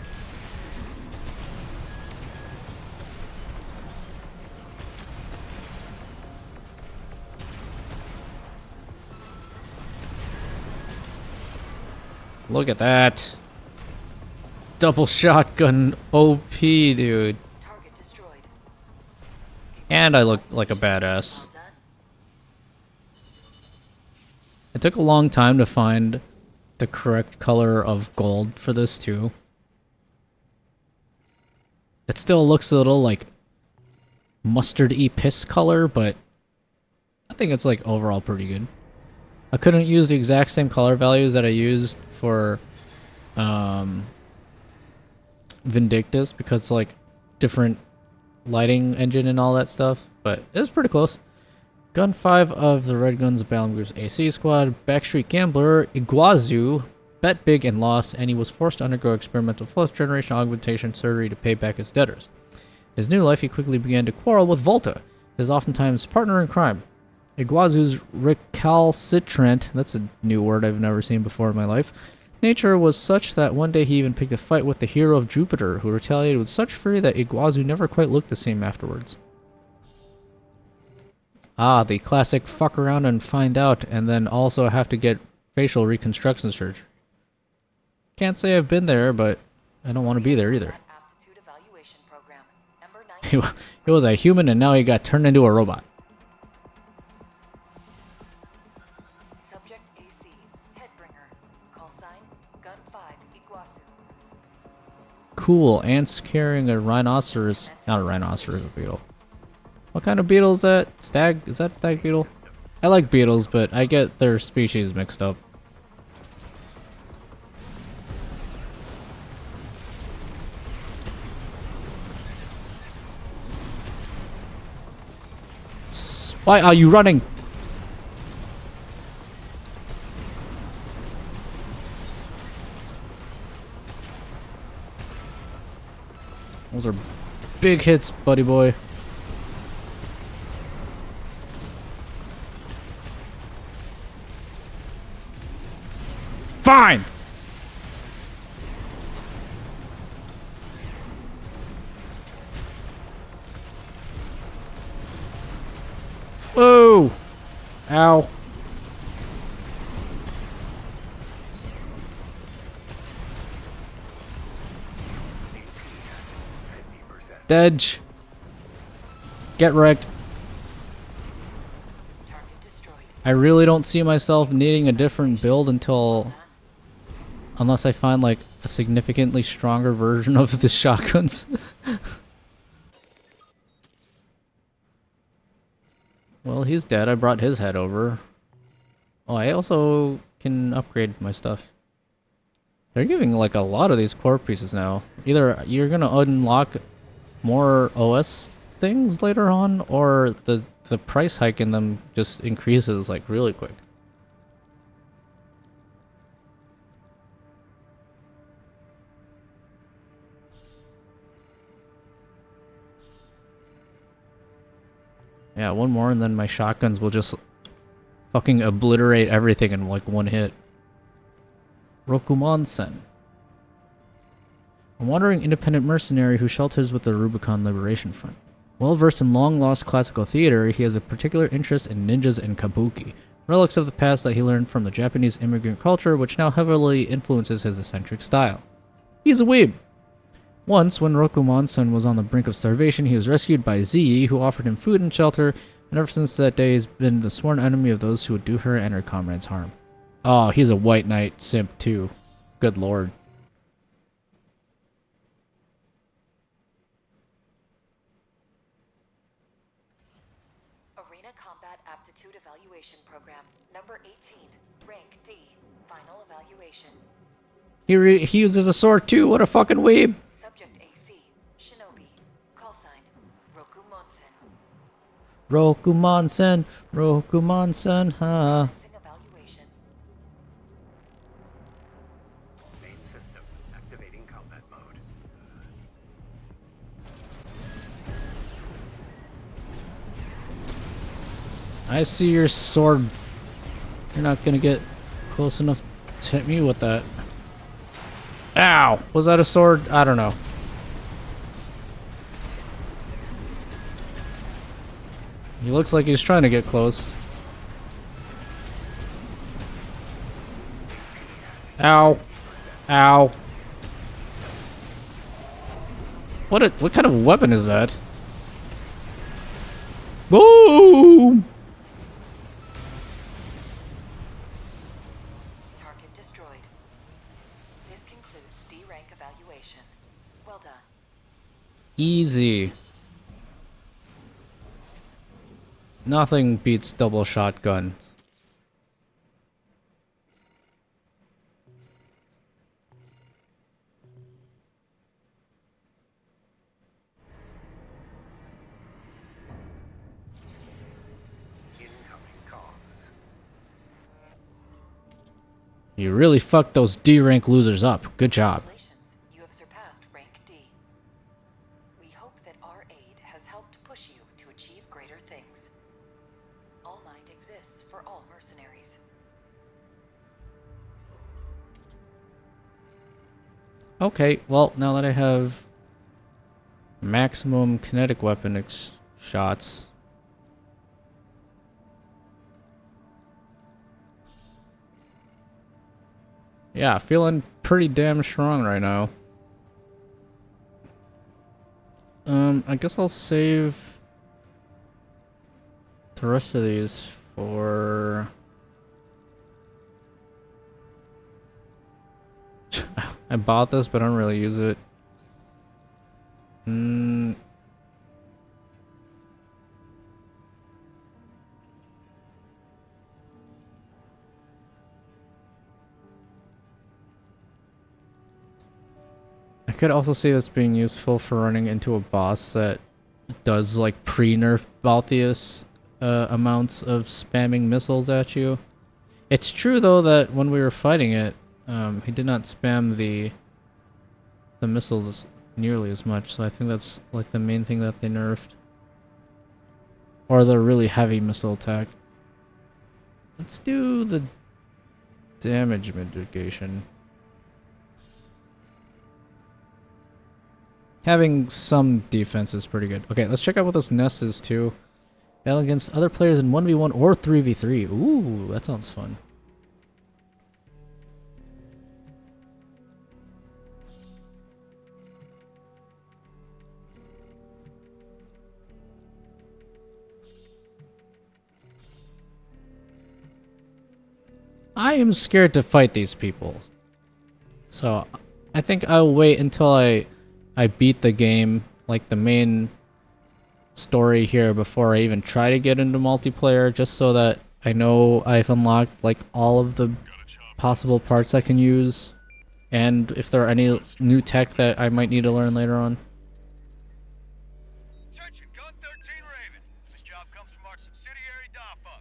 Speaker 1: Look at that. Double shotgun OP, dude.
Speaker 9: Target destroyed.
Speaker 1: And I look like a badass.
Speaker 9: Well done.
Speaker 1: It took a long time to find the correct color of gold for this too. It still looks a little like mustard-y piss color, but I think it's like overall pretty good. I couldn't use the exact same color values that I used for Vindictus because like different lighting engine and all that stuff, but it was pretty close. Gun 5 of the Red Guns Battlegroup's Group's AC squad, Backstreet Gambler, Iguazu, bet big and lost, and he was forced to undergo experimental 4th generation augmentation surgery to pay back his debtors. In his new life, he quickly began to quarrel with Volta, his oftentimes partner in crime. Iguazu's recalcitrant, that's a new word I've never seen before in my life, nature was such that one day he even picked a fight with the hero of Jupiter, who retaliated with such fury that Iguazu never quite looked the same afterwards. Ah, the classic fuck around and find out, and then also have to get facial reconstruction surgery. Can't say I've been there, but I don't want to be there either.
Speaker 9: Aptitude Evaluation Program. Number 9.
Speaker 1: He was a human and now he got turned into a robot.
Speaker 9: Subject AC. Headbringer. Call sign Gun 5 Iguazu.
Speaker 1: Cool, ants carrying a rhinoceros. Not a rhinoceros, a beetle. What kind of beetle is that? Stag? Is that stag beetle? I like beetles, but I get their species mixed up. Why are you running? Those are big hits, buddy boy. Fine! Whoa! Ow. Dedge. Get wrecked.
Speaker 9: Target destroyed.
Speaker 1: I really don't see myself needing a different build until... Unless I find, like, a significantly stronger version of the shotguns. Well, he's dead. I brought his head over. Oh, I also can upgrade my stuff. They're giving, like, a lot of these core pieces now. Either you're gonna unlock more OS things later on, or the price hike in them just increases, like, really quick. Yeah, one more and then my shotguns will just fucking obliterate everything in like one hit. Rokumonsen. A wandering independent mercenary who shelters with the Rubicon Liberation Front. Well versed in long-lost classical theater, he has a particular interest in ninjas and kabuki, relics of the past that he learned from the Japanese immigrant culture, which now heavily influences his eccentric style. He's a weeb. Once, when Rokumonsen was on the brink of starvation, he was rescued by Ziyi, who offered him food and shelter, and ever since that day he's been the sworn enemy of those who would do her and her comrades harm. Oh, he's a white knight simp too. Good lord.
Speaker 9: Arena Combat Aptitude Evaluation Program, number 18, rank D, final evaluation.
Speaker 1: He uses a sword too, what a fucking weeb!
Speaker 9: Subject AC, Shinobi, call sign, Rokumonsen.
Speaker 1: Rokumonsen, Rokumonsen, ha.
Speaker 9: Commencing evaluation.
Speaker 8: Main system activating combat mode.
Speaker 1: I see your sword. You're not gonna get close enough to hit me with that. Ow! Was that a sword? I don't know. He looks like he's trying to get close. Ow. Ow. What kind of weapon is that? Boom!
Speaker 9: Target destroyed. This concludes D rank evaluation. Well done.
Speaker 1: Easy. Nothing beats double shotguns.
Speaker 8: Incoming comms.
Speaker 1: You really fucked those D rank losers up. Good job.
Speaker 9: Congratulations, you have surpassed rank D. We hope that our aid has helped push you to achieve greater things. All Might exists for all mercenaries.
Speaker 1: Okay, well, now that I have maximum kinetic weapon shots. Yeah, feeling pretty damn strong right now. I guess I'll save the rest of these for... I bought this, but I don't really use it. I could also see this being useful for running into a boss that does like pre-nerf BALTEUS amounts of spamming missiles at you. It's true though that when we were fighting it, he did not spam the missiles nearly as much, so I think that's like the main thing that they nerfed. Or the really heavy missile attack. Let's do the damage mitigation. Having some defense is pretty good. Okay, let's check out what this nest is too. Battle against other players in 1v1 or 3v3. Ooh, that sounds fun. I am scared to fight these people. So, I think I'll wait until I beat the game, like the main story here, before I even try to get into multiplayer, just so that I know I've unlocked like all of the possible parts I can use, and if there are any new tech that I might need to learn later on.
Speaker 3: Attention, Gun 13 Raven. This job comes from our subsidiary DAFA.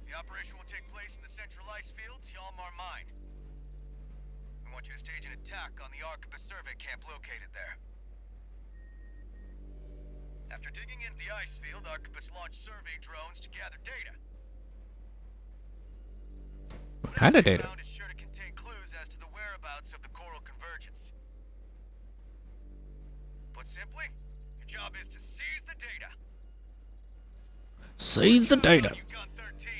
Speaker 3: The operation will take place in the central ice fields, Yalmar Mine. We want you to stage an attack on the Arquebus survey camp located there. After digging into the ice field, Arquebus launched survey drones to gather data.
Speaker 1: What kind of data?
Speaker 3: Found is sure to contain clues as to the whereabouts of the coral convergence. Put simply, your job is to seize the data.
Speaker 1: Seize the data.
Speaker 3: You Gun 13.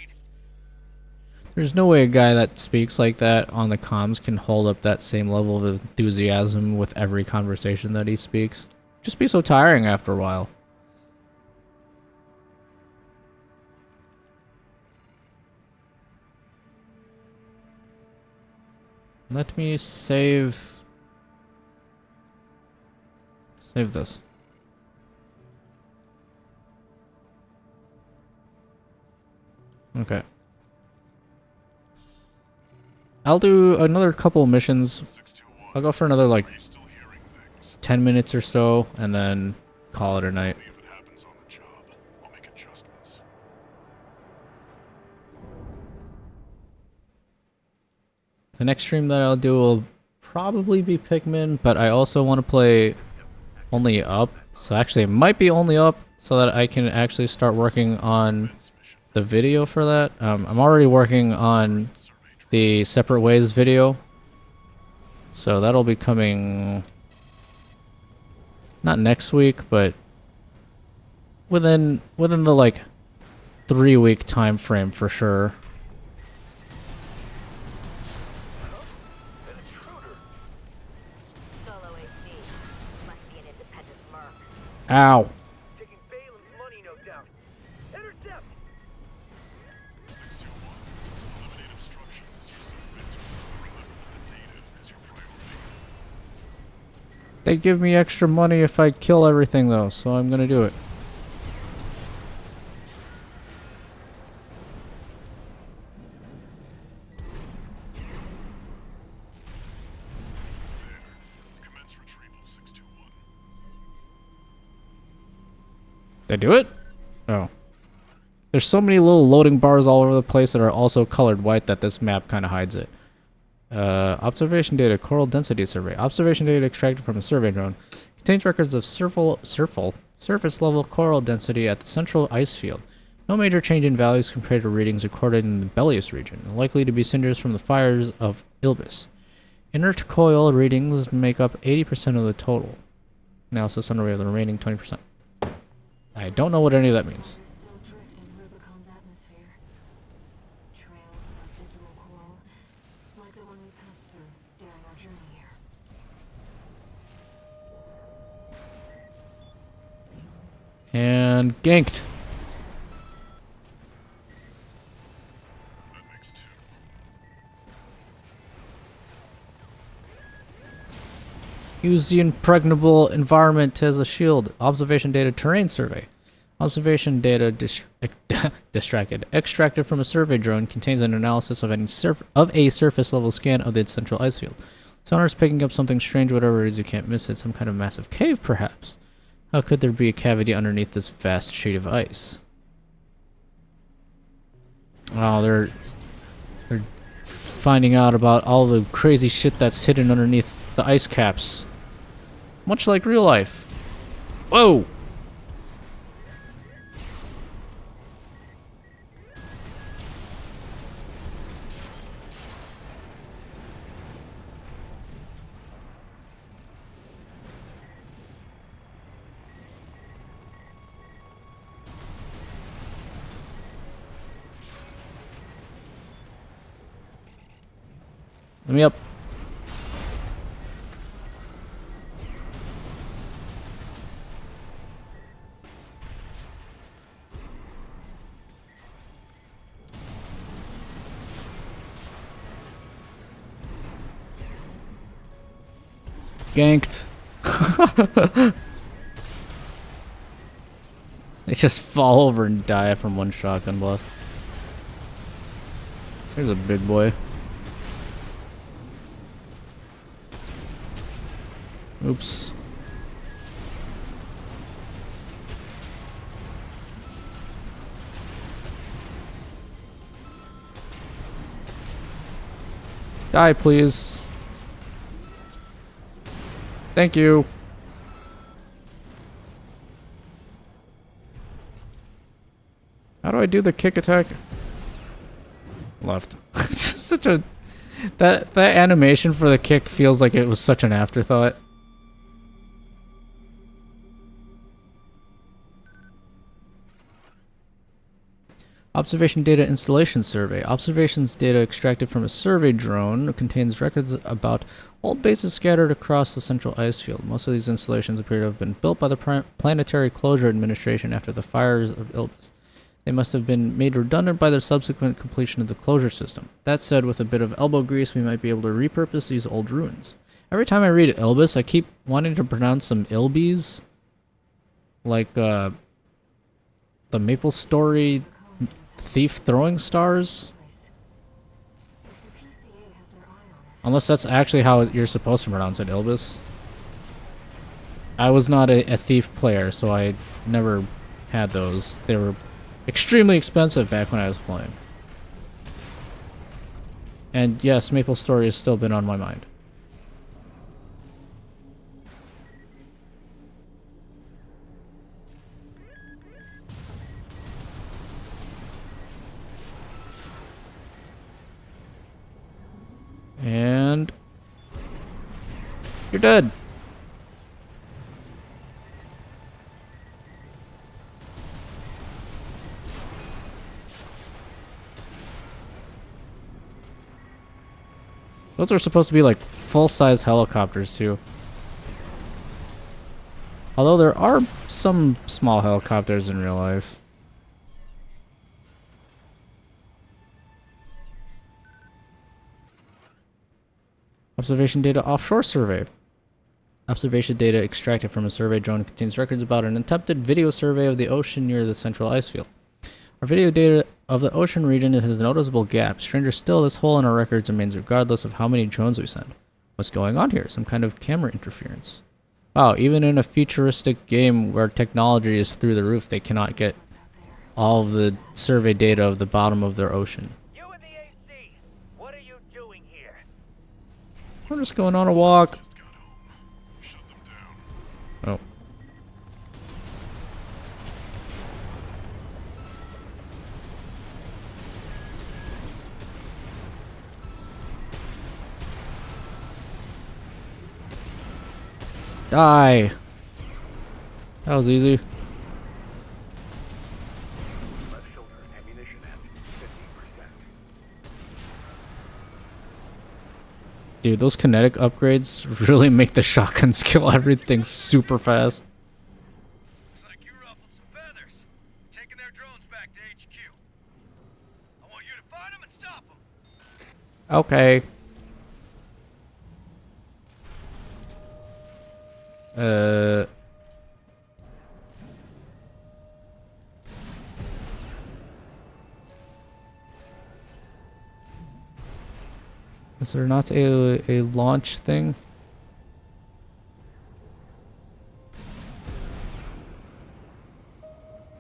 Speaker 1: There's no way a guy that speaks like that on the comms can hold up that same level of enthusiasm with every conversation that he speaks. Just be so tiring after a while. Let me save this. Okay. I'll do another couple missions.
Speaker 2: 621.
Speaker 1: I'll go for another like
Speaker 2: Are you still hearing things?
Speaker 1: 10 minutes or so and then call it a night.
Speaker 2: If it happens on the job, I'll make adjustments.
Speaker 1: The next stream that I'll do will probably be Pikmin, but I also want to play Only Up. So actually it might be Only Up so that I can actually start working on the video for that. I'm already working on the Separate Ways video. So that'll be coming not next week, but within the like 3-week time frame for sure.
Speaker 5: Solo AC. Must be an independent merc.
Speaker 1: Ow.
Speaker 5: Taking Balin's money, no doubt. Intercept!
Speaker 2: 621. Eliminate obstructions as you see fit. Remember that the data is your priority.
Speaker 1: They give me extra money if I kill everything though, so I'm gonna do it.
Speaker 2: Commence retrieval 621.
Speaker 1: Did I do it? Oh. There's so many little loading bars all over the place that are also colored white that this map kind of hides it. Observation data, coral density survey. Observation data extracted from a survey drone. Contains records of surface level coral density at the central ice field. No major change in values compared to readings recorded in the BALTEUS region, likely to be cinders from the fires of Ilbis. Inert coil readings make up 80% of the total. Analysis underway of the remaining 20%. I don't know what any of that means.
Speaker 4: There's still drift in Rubicon's atmosphere. Trails of residual coral, like the one we passed through during our journey here.
Speaker 1: And ganked.
Speaker 2: That makes 2.
Speaker 1: Use the impregnable environment as a shield. Observation data terrain survey. Observation data extracted from a survey drone contains an analysis of a surface level scan of the central ice field. Sonar is picking up something strange, whatever it is, you can't miss it. Some kind of massive cave, perhaps. How could there be a cavity underneath this vast sheet of ice? Oh, they're finding out about all the crazy shit that's hidden underneath the ice caps. Much like real life. Whoa! Let me up. Ganked. They just fall over and die from one shotgun blast. There's a big boy. Oops. Die, please. Thank you. How do I do the kick attack? Left. Such a that animation for the kick feels like it was such an afterthought. Observation data installation survey. Observations data extracted from a survey drone contains records about old bases scattered across the central ice field. Most of these installations appear to have been built by the Planetary Closure Administration after the fires of Ilbis. They must have been made redundant by the subsequent completion of the closure system. That said, with a bit of elbow grease, we might be able to repurpose these old ruins. Every time I read Ilbis, I keep wanting to pronounce some Ilbies. Like, the Maple Story thief throwing stars? Unless that's actually how you're supposed to pronounce it, Ilbis. I was not a thief player, so I never had those. They were extremely expensive back when I was playing. And yes, Maple Story has still been on my mind. And you're dead. Those are supposed to be like full-size helicopters too. Although there are some small helicopters in real life. Observation data offshore survey. Observation data extracted from a survey drone contains records about an attempted video survey of the ocean near the central ice field. Our video data of the ocean region has noticeable gaps. Stranger still, this hole in our records remains regardless of how many drones we send. What's going on here? Some kind of camera interference. Wow, even in a futuristic game where technology is through the roof, they cannot get all of the survey data of the bottom of their ocean. We're just going on a walk. Oh. Die. That was easy.
Speaker 8: Left shoulder ammunition at 50%.
Speaker 1: Dude, those kinetic upgrades really make the shotguns kill everything super fast.
Speaker 3: Looks like you ruffled some feathers. Taking their drones back to HQ. I want you to find them and stop them.
Speaker 1: Okay. Is there not a launch thing?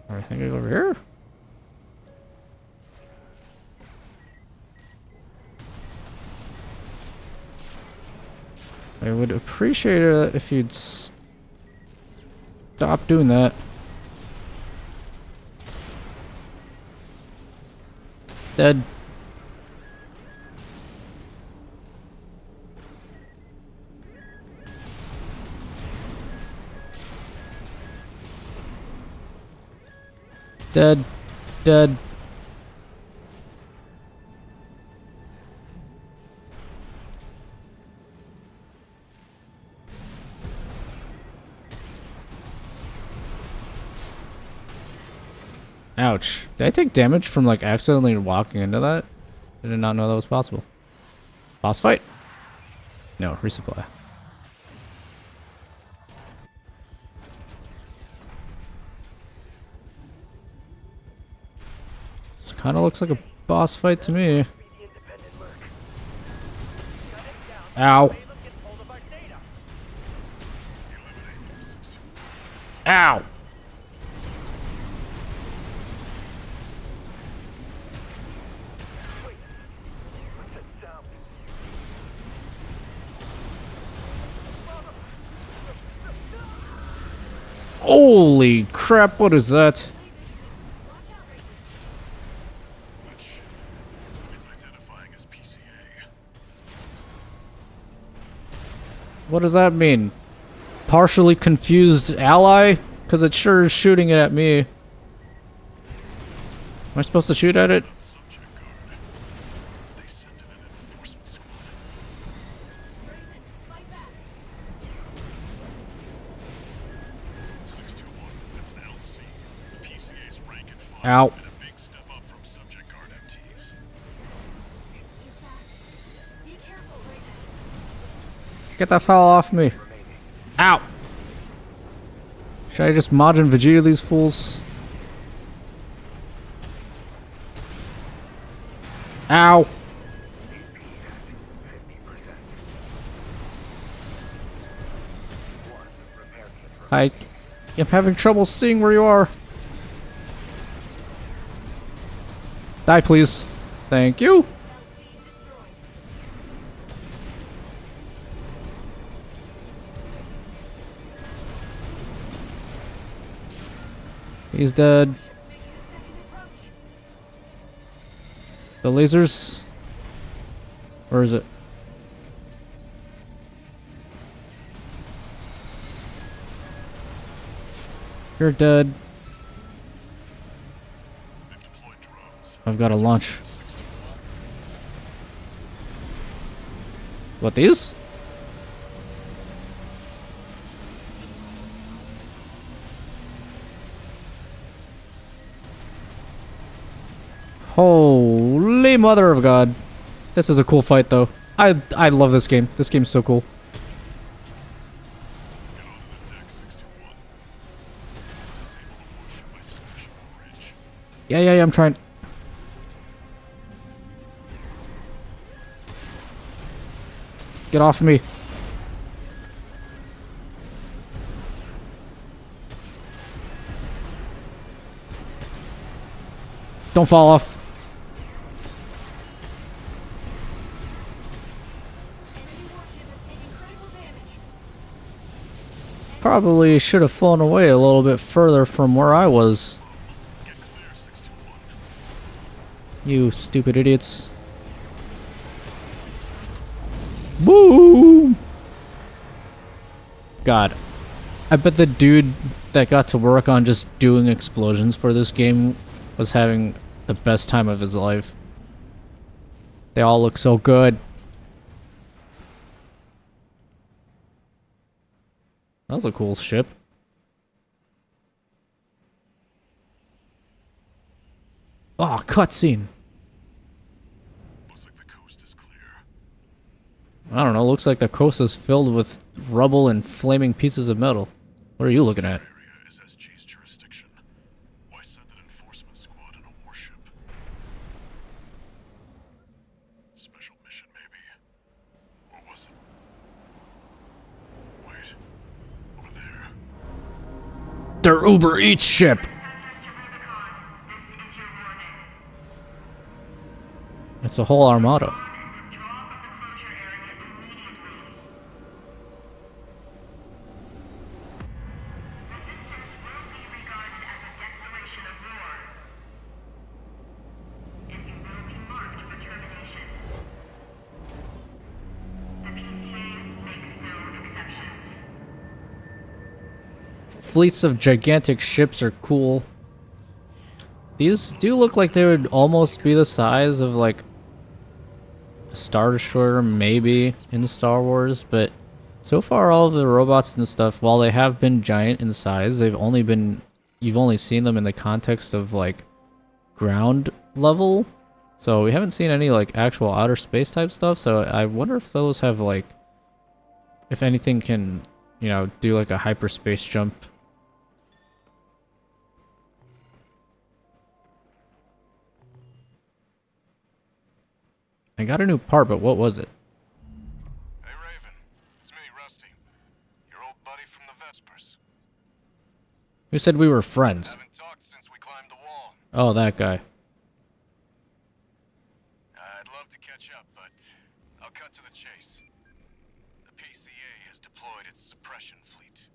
Speaker 1: I think I go over here. I would appreciate it if you'd stop doing that. Dead. Dead. Dead. Ouch. Did I take damage from like accidentally walking into that? I did not know that was possible. Boss fight? No, resupply. This kind of looks like a boss fight to me. Ow. Ow. Holy crap, what is that?
Speaker 2: That ship. It's identifying as PCA.
Speaker 1: What does that mean? Partially confused ally? Because it sure is shooting it at me. Am I supposed to shoot at it?
Speaker 2: Not subject guard. They sent in an enforcement squad.
Speaker 4: Raven, fight back.
Speaker 2: 621. That's an LC. The PCA's rank and file.
Speaker 1: Ow.
Speaker 2: And a big step up from subject guard MTs.
Speaker 4: It's too fast. Be careful, Raven.
Speaker 1: Get that foul off me. Ow. Should I just Majin Vegeta these fools? Ow. I am having trouble seeing where you are. Die, please. Thank you.
Speaker 4: LC destroyed.
Speaker 1: He's dead.
Speaker 4: Ship's making a second approach.
Speaker 1: The lasers. Where is it? You're dead.
Speaker 2: They've deployed drones.
Speaker 1: I've got to launch. What, these? Holy mother of God. This is a cool fight though. I love this game. This game's so cool.
Speaker 2: Get onto the deck, 621. Disable the warship by smashing the bridge.
Speaker 1: Yeah, I'm trying. Get off me. Don't fall off.
Speaker 4: Enemy warship is taking critical damage.
Speaker 1: Probably should have flown away a little bit further from where I was.
Speaker 2: Get clear, 621.
Speaker 1: You stupid idiots. Boom! God. I bet the dude that got to work on just doing explosions for this game was having the best time of his life. They all look so good. That was a cool ship. Oh, cutscene.
Speaker 2: Looks like the coast is clear.
Speaker 1: I don't know, looks like the coast is filled with rubble and flaming pieces of metal. What are you looking at?
Speaker 2: Area is SG's jurisdiction. Why send an enforcement squad in a warship? Special mission, maybe. Or was it? Wait. Over there.
Speaker 1: Their Uber Eats ship! It's a whole armada. fleets of gigantic ships are cool. These do look like they would almost be the size of like a Star Destroyer maybe in Star Wars, but so far all of the robots and stuff, while they have been giant in size, you've only seen them in the context of like ground level. So we haven't seen any like actual outer space type stuff, so I wonder if those have like, if anything can, you know, do like a hyperspace jump. I got a new part, but what was it?
Speaker 2: Hey Raven, it's me, Rusty. Your old buddy from the Vespers.
Speaker 1: Who said we were friends?
Speaker 2: Haven't talked since we climbed the wall.
Speaker 1: Oh, that guy.
Speaker 2: I'd love to catch up, but I'll cut to the chase. The PCA has deployed its suppression fleet.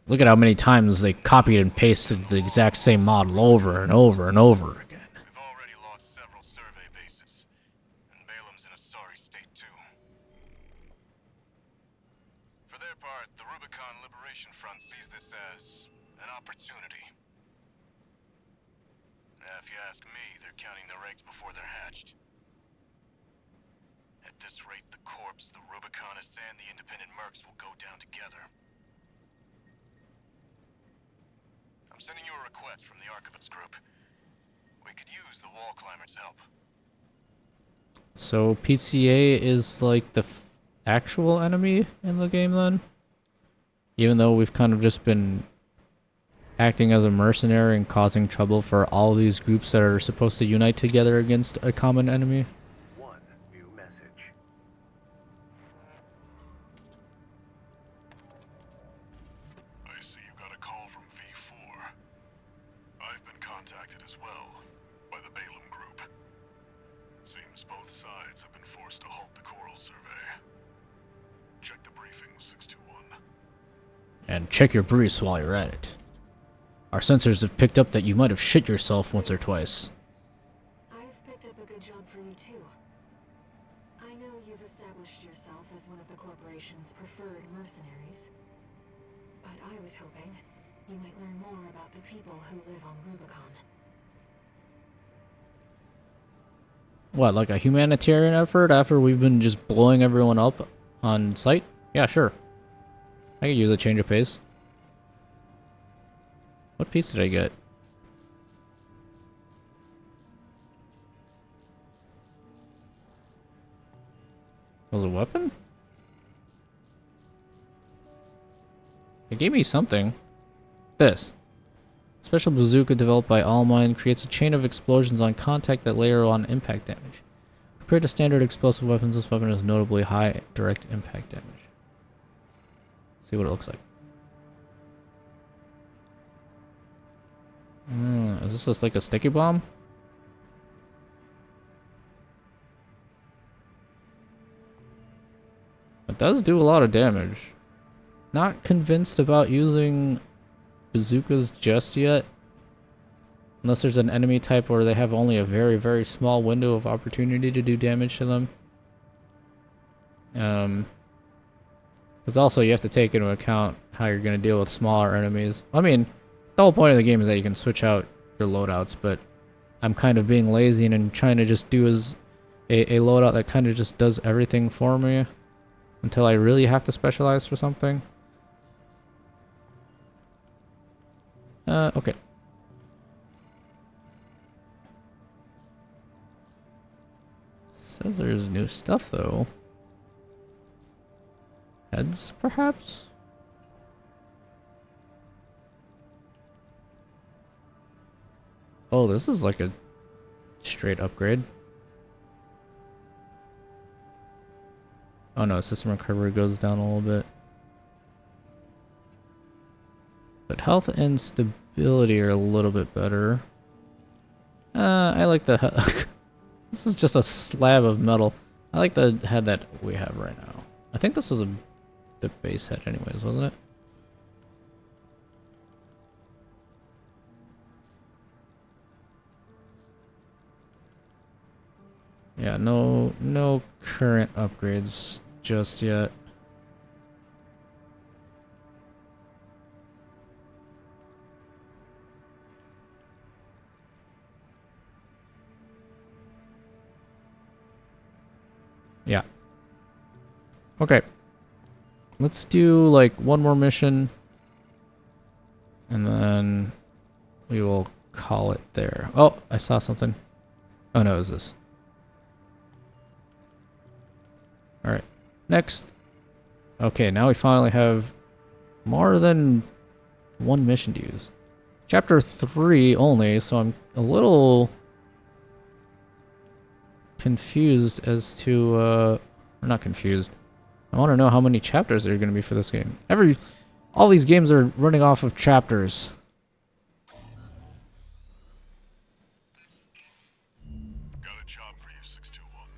Speaker 1: Look at how many times they copied and pasted the exact same model over and over and over again.
Speaker 2: We've already lost several survey bases, and Balam's in a sorry state too. For their part, the Rubicon Liberation Front sees this as an opportunity. If you ask me, they're counting their eggs before they're hatched. At this rate, the Corps, the Rubiconists, and the independent mercs will go down together. I'm sending you a request from the Archibald's group. We could use the wall climbers' help.
Speaker 1: So PCA is like the actual enemy in the game then? Even though we've kind of just been acting as a mercenary and causing trouble for all these groups that are supposed to unite together against a common enemy?
Speaker 8: One new message.
Speaker 2: I see you got a call from V4. I've been contacted as well by the Balam group. Seems both sides have been forced to halt the coral survey. Check the briefing, 621.
Speaker 1: And check your briefs while you're at it. Our sensors have picked up that you might have shit yourself once or twice.
Speaker 4: I've picked up a good job for you too. I know you've established yourself as one of the corporation's preferred mercenaries. But I was hoping you might learn more about the people who live on Rubicon.
Speaker 1: What, like a humanitarian effort after we've been just blowing everyone up on sight? Yeah, sure. I could use a change of pace. What piece did I get? Was it a weapon? It gave me something. This. Special bazooka developed by Allmind creates a chain of explosions on contact that layer on impact damage. Compared to standard explosive weapons, this weapon has notably high direct impact damage. See what it looks like. Is this just like a sticky bomb? It does do a lot of damage. Not convinced about using bazookas just yet. Unless there's an enemy type where they have only a very, very small window of opportunity to do damage to them. Because also you have to take into account how you're going to deal with smaller enemies. I mean, the whole point of the game is that you can switch out your loadouts, but I'm kind of being lazy and trying to just do as a loadout that kind of just does everything for me until I really have to specialize for something. Okay. Says there's new stuff though. Heads, perhaps? Oh, this is like a straight upgrade. Oh no, system recovery goes down a little bit. But health and stability are a little bit better. I like the this is just a slab of metal. I like the head that we have right now. I think this was the base head anyways, wasn't it? Yeah, no current upgrades just yet. Okay. Let's do like one more mission. And then we will call it there. Oh, I saw something. Oh no, it was this. Alright. Next. Okay, now we finally have more than one mission to use. Chapter 3 only, so I'm a little confused as to, or not confused. I want to know how many chapters there are going to be for this game. All these games are running off of chapters.
Speaker 2: Got a job for you, 621.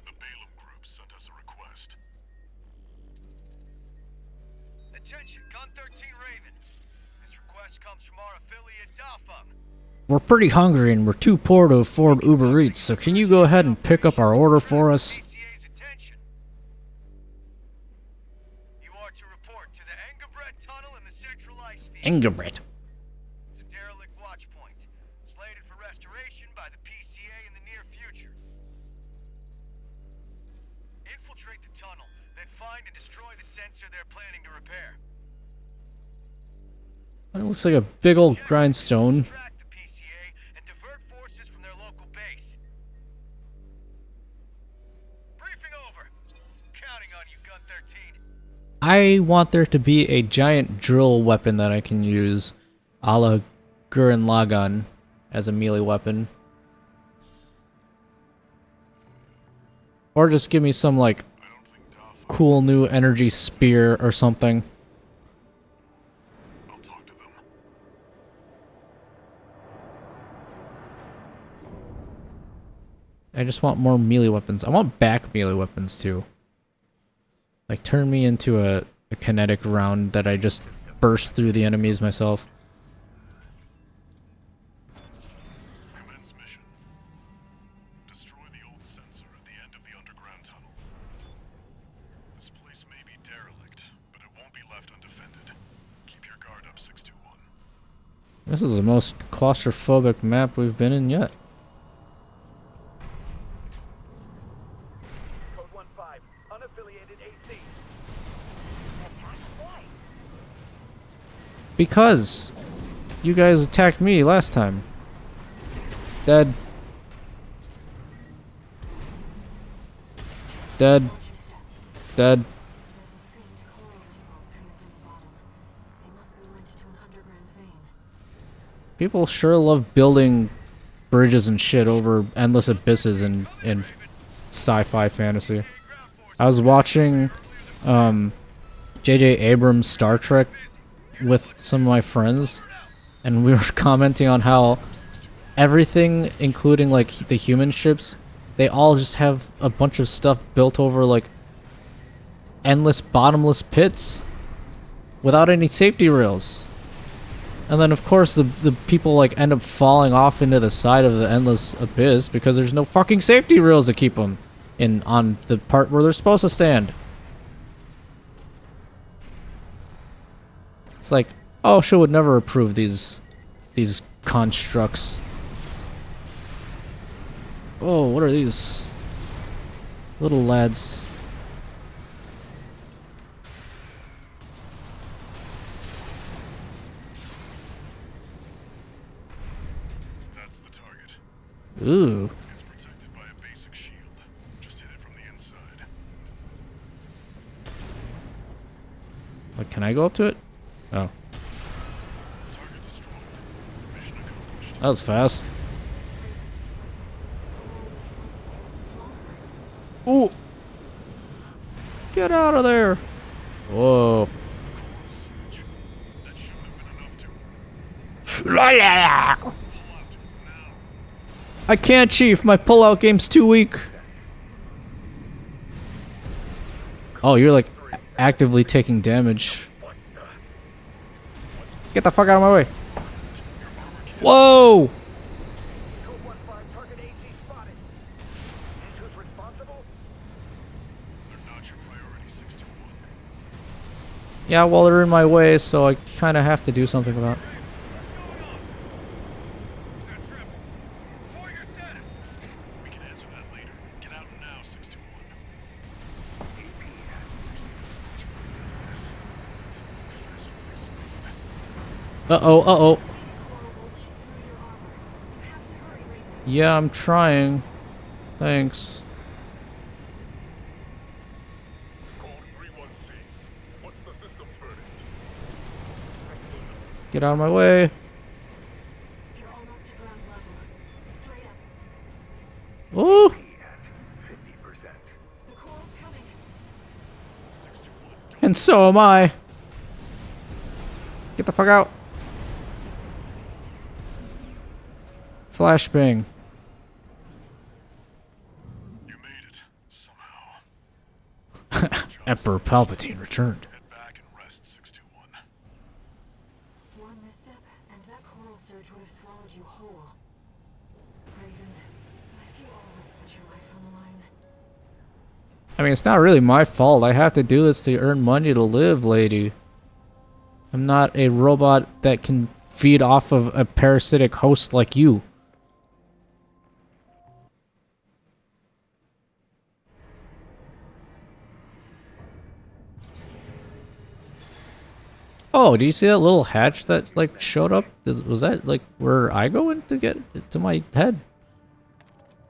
Speaker 2: The Balaam Group sent us a request.
Speaker 3: Attention, Gun 13 Raven. This request comes from our affiliate Dafeng.
Speaker 1: We're pretty hungry and we're too poor to afford Uber Eats, so can you go ahead and pick up our order for us?
Speaker 3: PCA's attention. You are to report to the Engelbrett Tunnel in the Central Ice Field.
Speaker 1: Engelbrett.
Speaker 3: It's a derelict watch point, slated for restoration by the PCA in the near future. Infiltrate the tunnel, then find and destroy the sensor they're planning to repair.
Speaker 1: It looks like a big old
Speaker 3: Objective is to
Speaker 1: grindstone.
Speaker 3: distract the PCA and divert forces from their local base. Briefing over. Counting on you, Gun 13.
Speaker 1: I want there to be a giant drill weapon that I can use, a la Gurren Lagann, as a melee weapon. Or just give me some, like,
Speaker 2: I don't think Dafeng
Speaker 1: cool new energy spear or something.
Speaker 2: I'll talk to them.
Speaker 1: I just want more melee weapons. I want back melee weapons too. Like turn me into a kinetic round that I just burst through the enemies myself.
Speaker 2: Commence mission. Destroy the old sensor at the end of the underground tunnel. This place may be derelict, but it won't be left undefended. Keep your guard up, 621.
Speaker 1: This is the most claustrophobic map we've been in yet.
Speaker 5: Code 1-5, unaffiliated AC.
Speaker 1: Because you guys attacked me last time. Dead. Dead.
Speaker 4: Watch your step.
Speaker 1: Dead.
Speaker 4: There's a faint coral response coming from the bottom. They must be linked to an underground vein.
Speaker 1: People sure love building bridges and shit over endless abysses in sci-fi fantasy. I was watching J.J. Abrams' Star Trek with some of my friends, and we were commenting on how everything, including like the human ships, they all just have a bunch of stuff built over like endless bottomless pits without any safety rails. And then of course the people like end up falling off into the side of the endless abyss because there's no fucking safety rails to keep them in on the part where they're supposed to stand. It's like, OSHA would never approve these constructs. Oh, what are these? Little lads.
Speaker 2: That's the target.
Speaker 1: Ooh.
Speaker 2: It's protected by a basic shield. Just hit it from the inside.
Speaker 1: Like, can I go up to it? Oh.
Speaker 2: Target destroyed. Mission accomplished.
Speaker 1: That was fast. Ooh. Get out of there. Whoa.
Speaker 2: Coral siege. That shouldn't have been enough to
Speaker 1: La la la.
Speaker 2: pull out now.
Speaker 1: I can't, Chief. My pullout game's too weak. Oh, you're like actively taking damage. Get the fuck out of my way. Whoa!
Speaker 5: Code 1-5, target AC spotted. And who's responsible?
Speaker 2: They're not your priority, 621.
Speaker 1: Yeah, well, they're in my way, so I kind of have to do something about it.
Speaker 3: What's going on? Who's that trip? Report your status.
Speaker 2: We can answer that later. Get out now, 621.
Speaker 1: Uh-oh, uh-oh.
Speaker 4: Coral will eat through your armor. You have to hurry, Raven.
Speaker 1: Yeah, I'm trying. Thanks.
Speaker 2: Code 31C. What's the system's verdict?
Speaker 1: Get out of my way.
Speaker 4: You're almost to ground level. Straight up.
Speaker 1: Ooh!
Speaker 8: At 50%.
Speaker 4: The coral's coming.
Speaker 2: 621, don't
Speaker 1: And so am I. Get the fuck out. Flashbang.
Speaker 2: You made it. Somehow.
Speaker 1: Emperor Palpatine returned.
Speaker 2: Head back and rest, 621.
Speaker 4: One misstep, and that coral surge would have swallowed you whole. Raven, must you always put your life on the line?
Speaker 1: I mean, it's not really my fault. I have to do this to earn money to live, lady. I'm not a robot that can feed off of a parasitic host like you. Oh, do you see that little hatch that, like, showed up? Was that, like, where I go in to get to my head?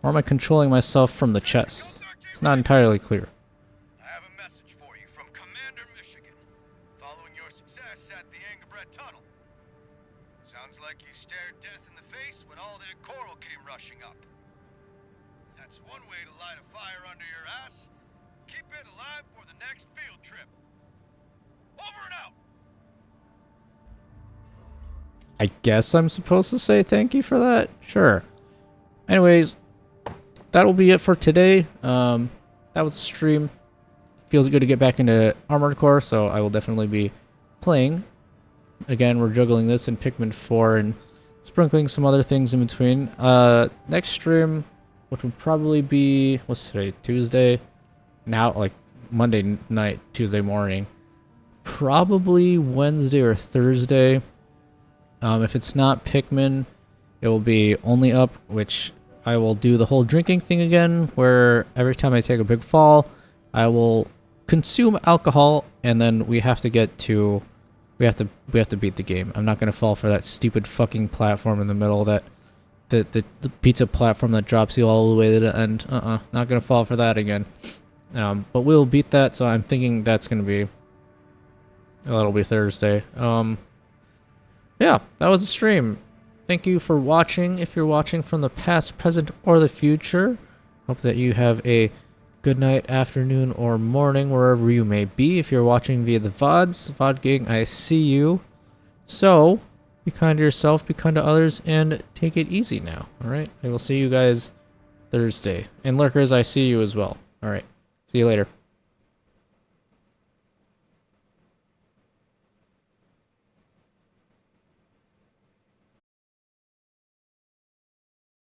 Speaker 1: Or am I controlling myself from the chest? It's not entirely clear.
Speaker 3: I have a message for you from Commander Michigan, following your success at the Angerbred Tunnel. Sounds like you stared death in the face when all that coral came rushing up. That's one way to light a fire under your ass. Keep it alive for the next field trip. Over and out!
Speaker 1: I guess I'm supposed to say thank you for that? Sure. Anyways, that'll be it for today. That was a stream. Feels good to get back into Armored Core, so I will definitely be playing. Again, we're juggling this and Pikmin 4 and sprinkling some other things in between. Next stream, which will probably be, what's today, Tuesday? Now, like, Monday night, Tuesday morning. Probably Wednesday or Thursday. If it's not Pikmin, it will be Only Up, which I will do the whole drinking thing again, where every time I take a big fall, I will consume alcohol, and then we have to get to, we have to beat the game. I'm not gonna fall for that stupid fucking platform in the middle, that the pizza platform that drops you all the way to the end. Not gonna fall for that again. But we'll beat that, so I'm thinking that'll be Thursday. Yeah, that was the stream. Thank you for watching. If you're watching from the past, present, or the future, hope that you have a good night, afternoon, or morning, wherever you may be. If you're watching via the VODs, VOD gang, I see you. So, be kind to yourself, be kind to others, and take it easy now. Alright? I will see you guys Thursday. And Lurkers, I see you as well. Alright. See you later.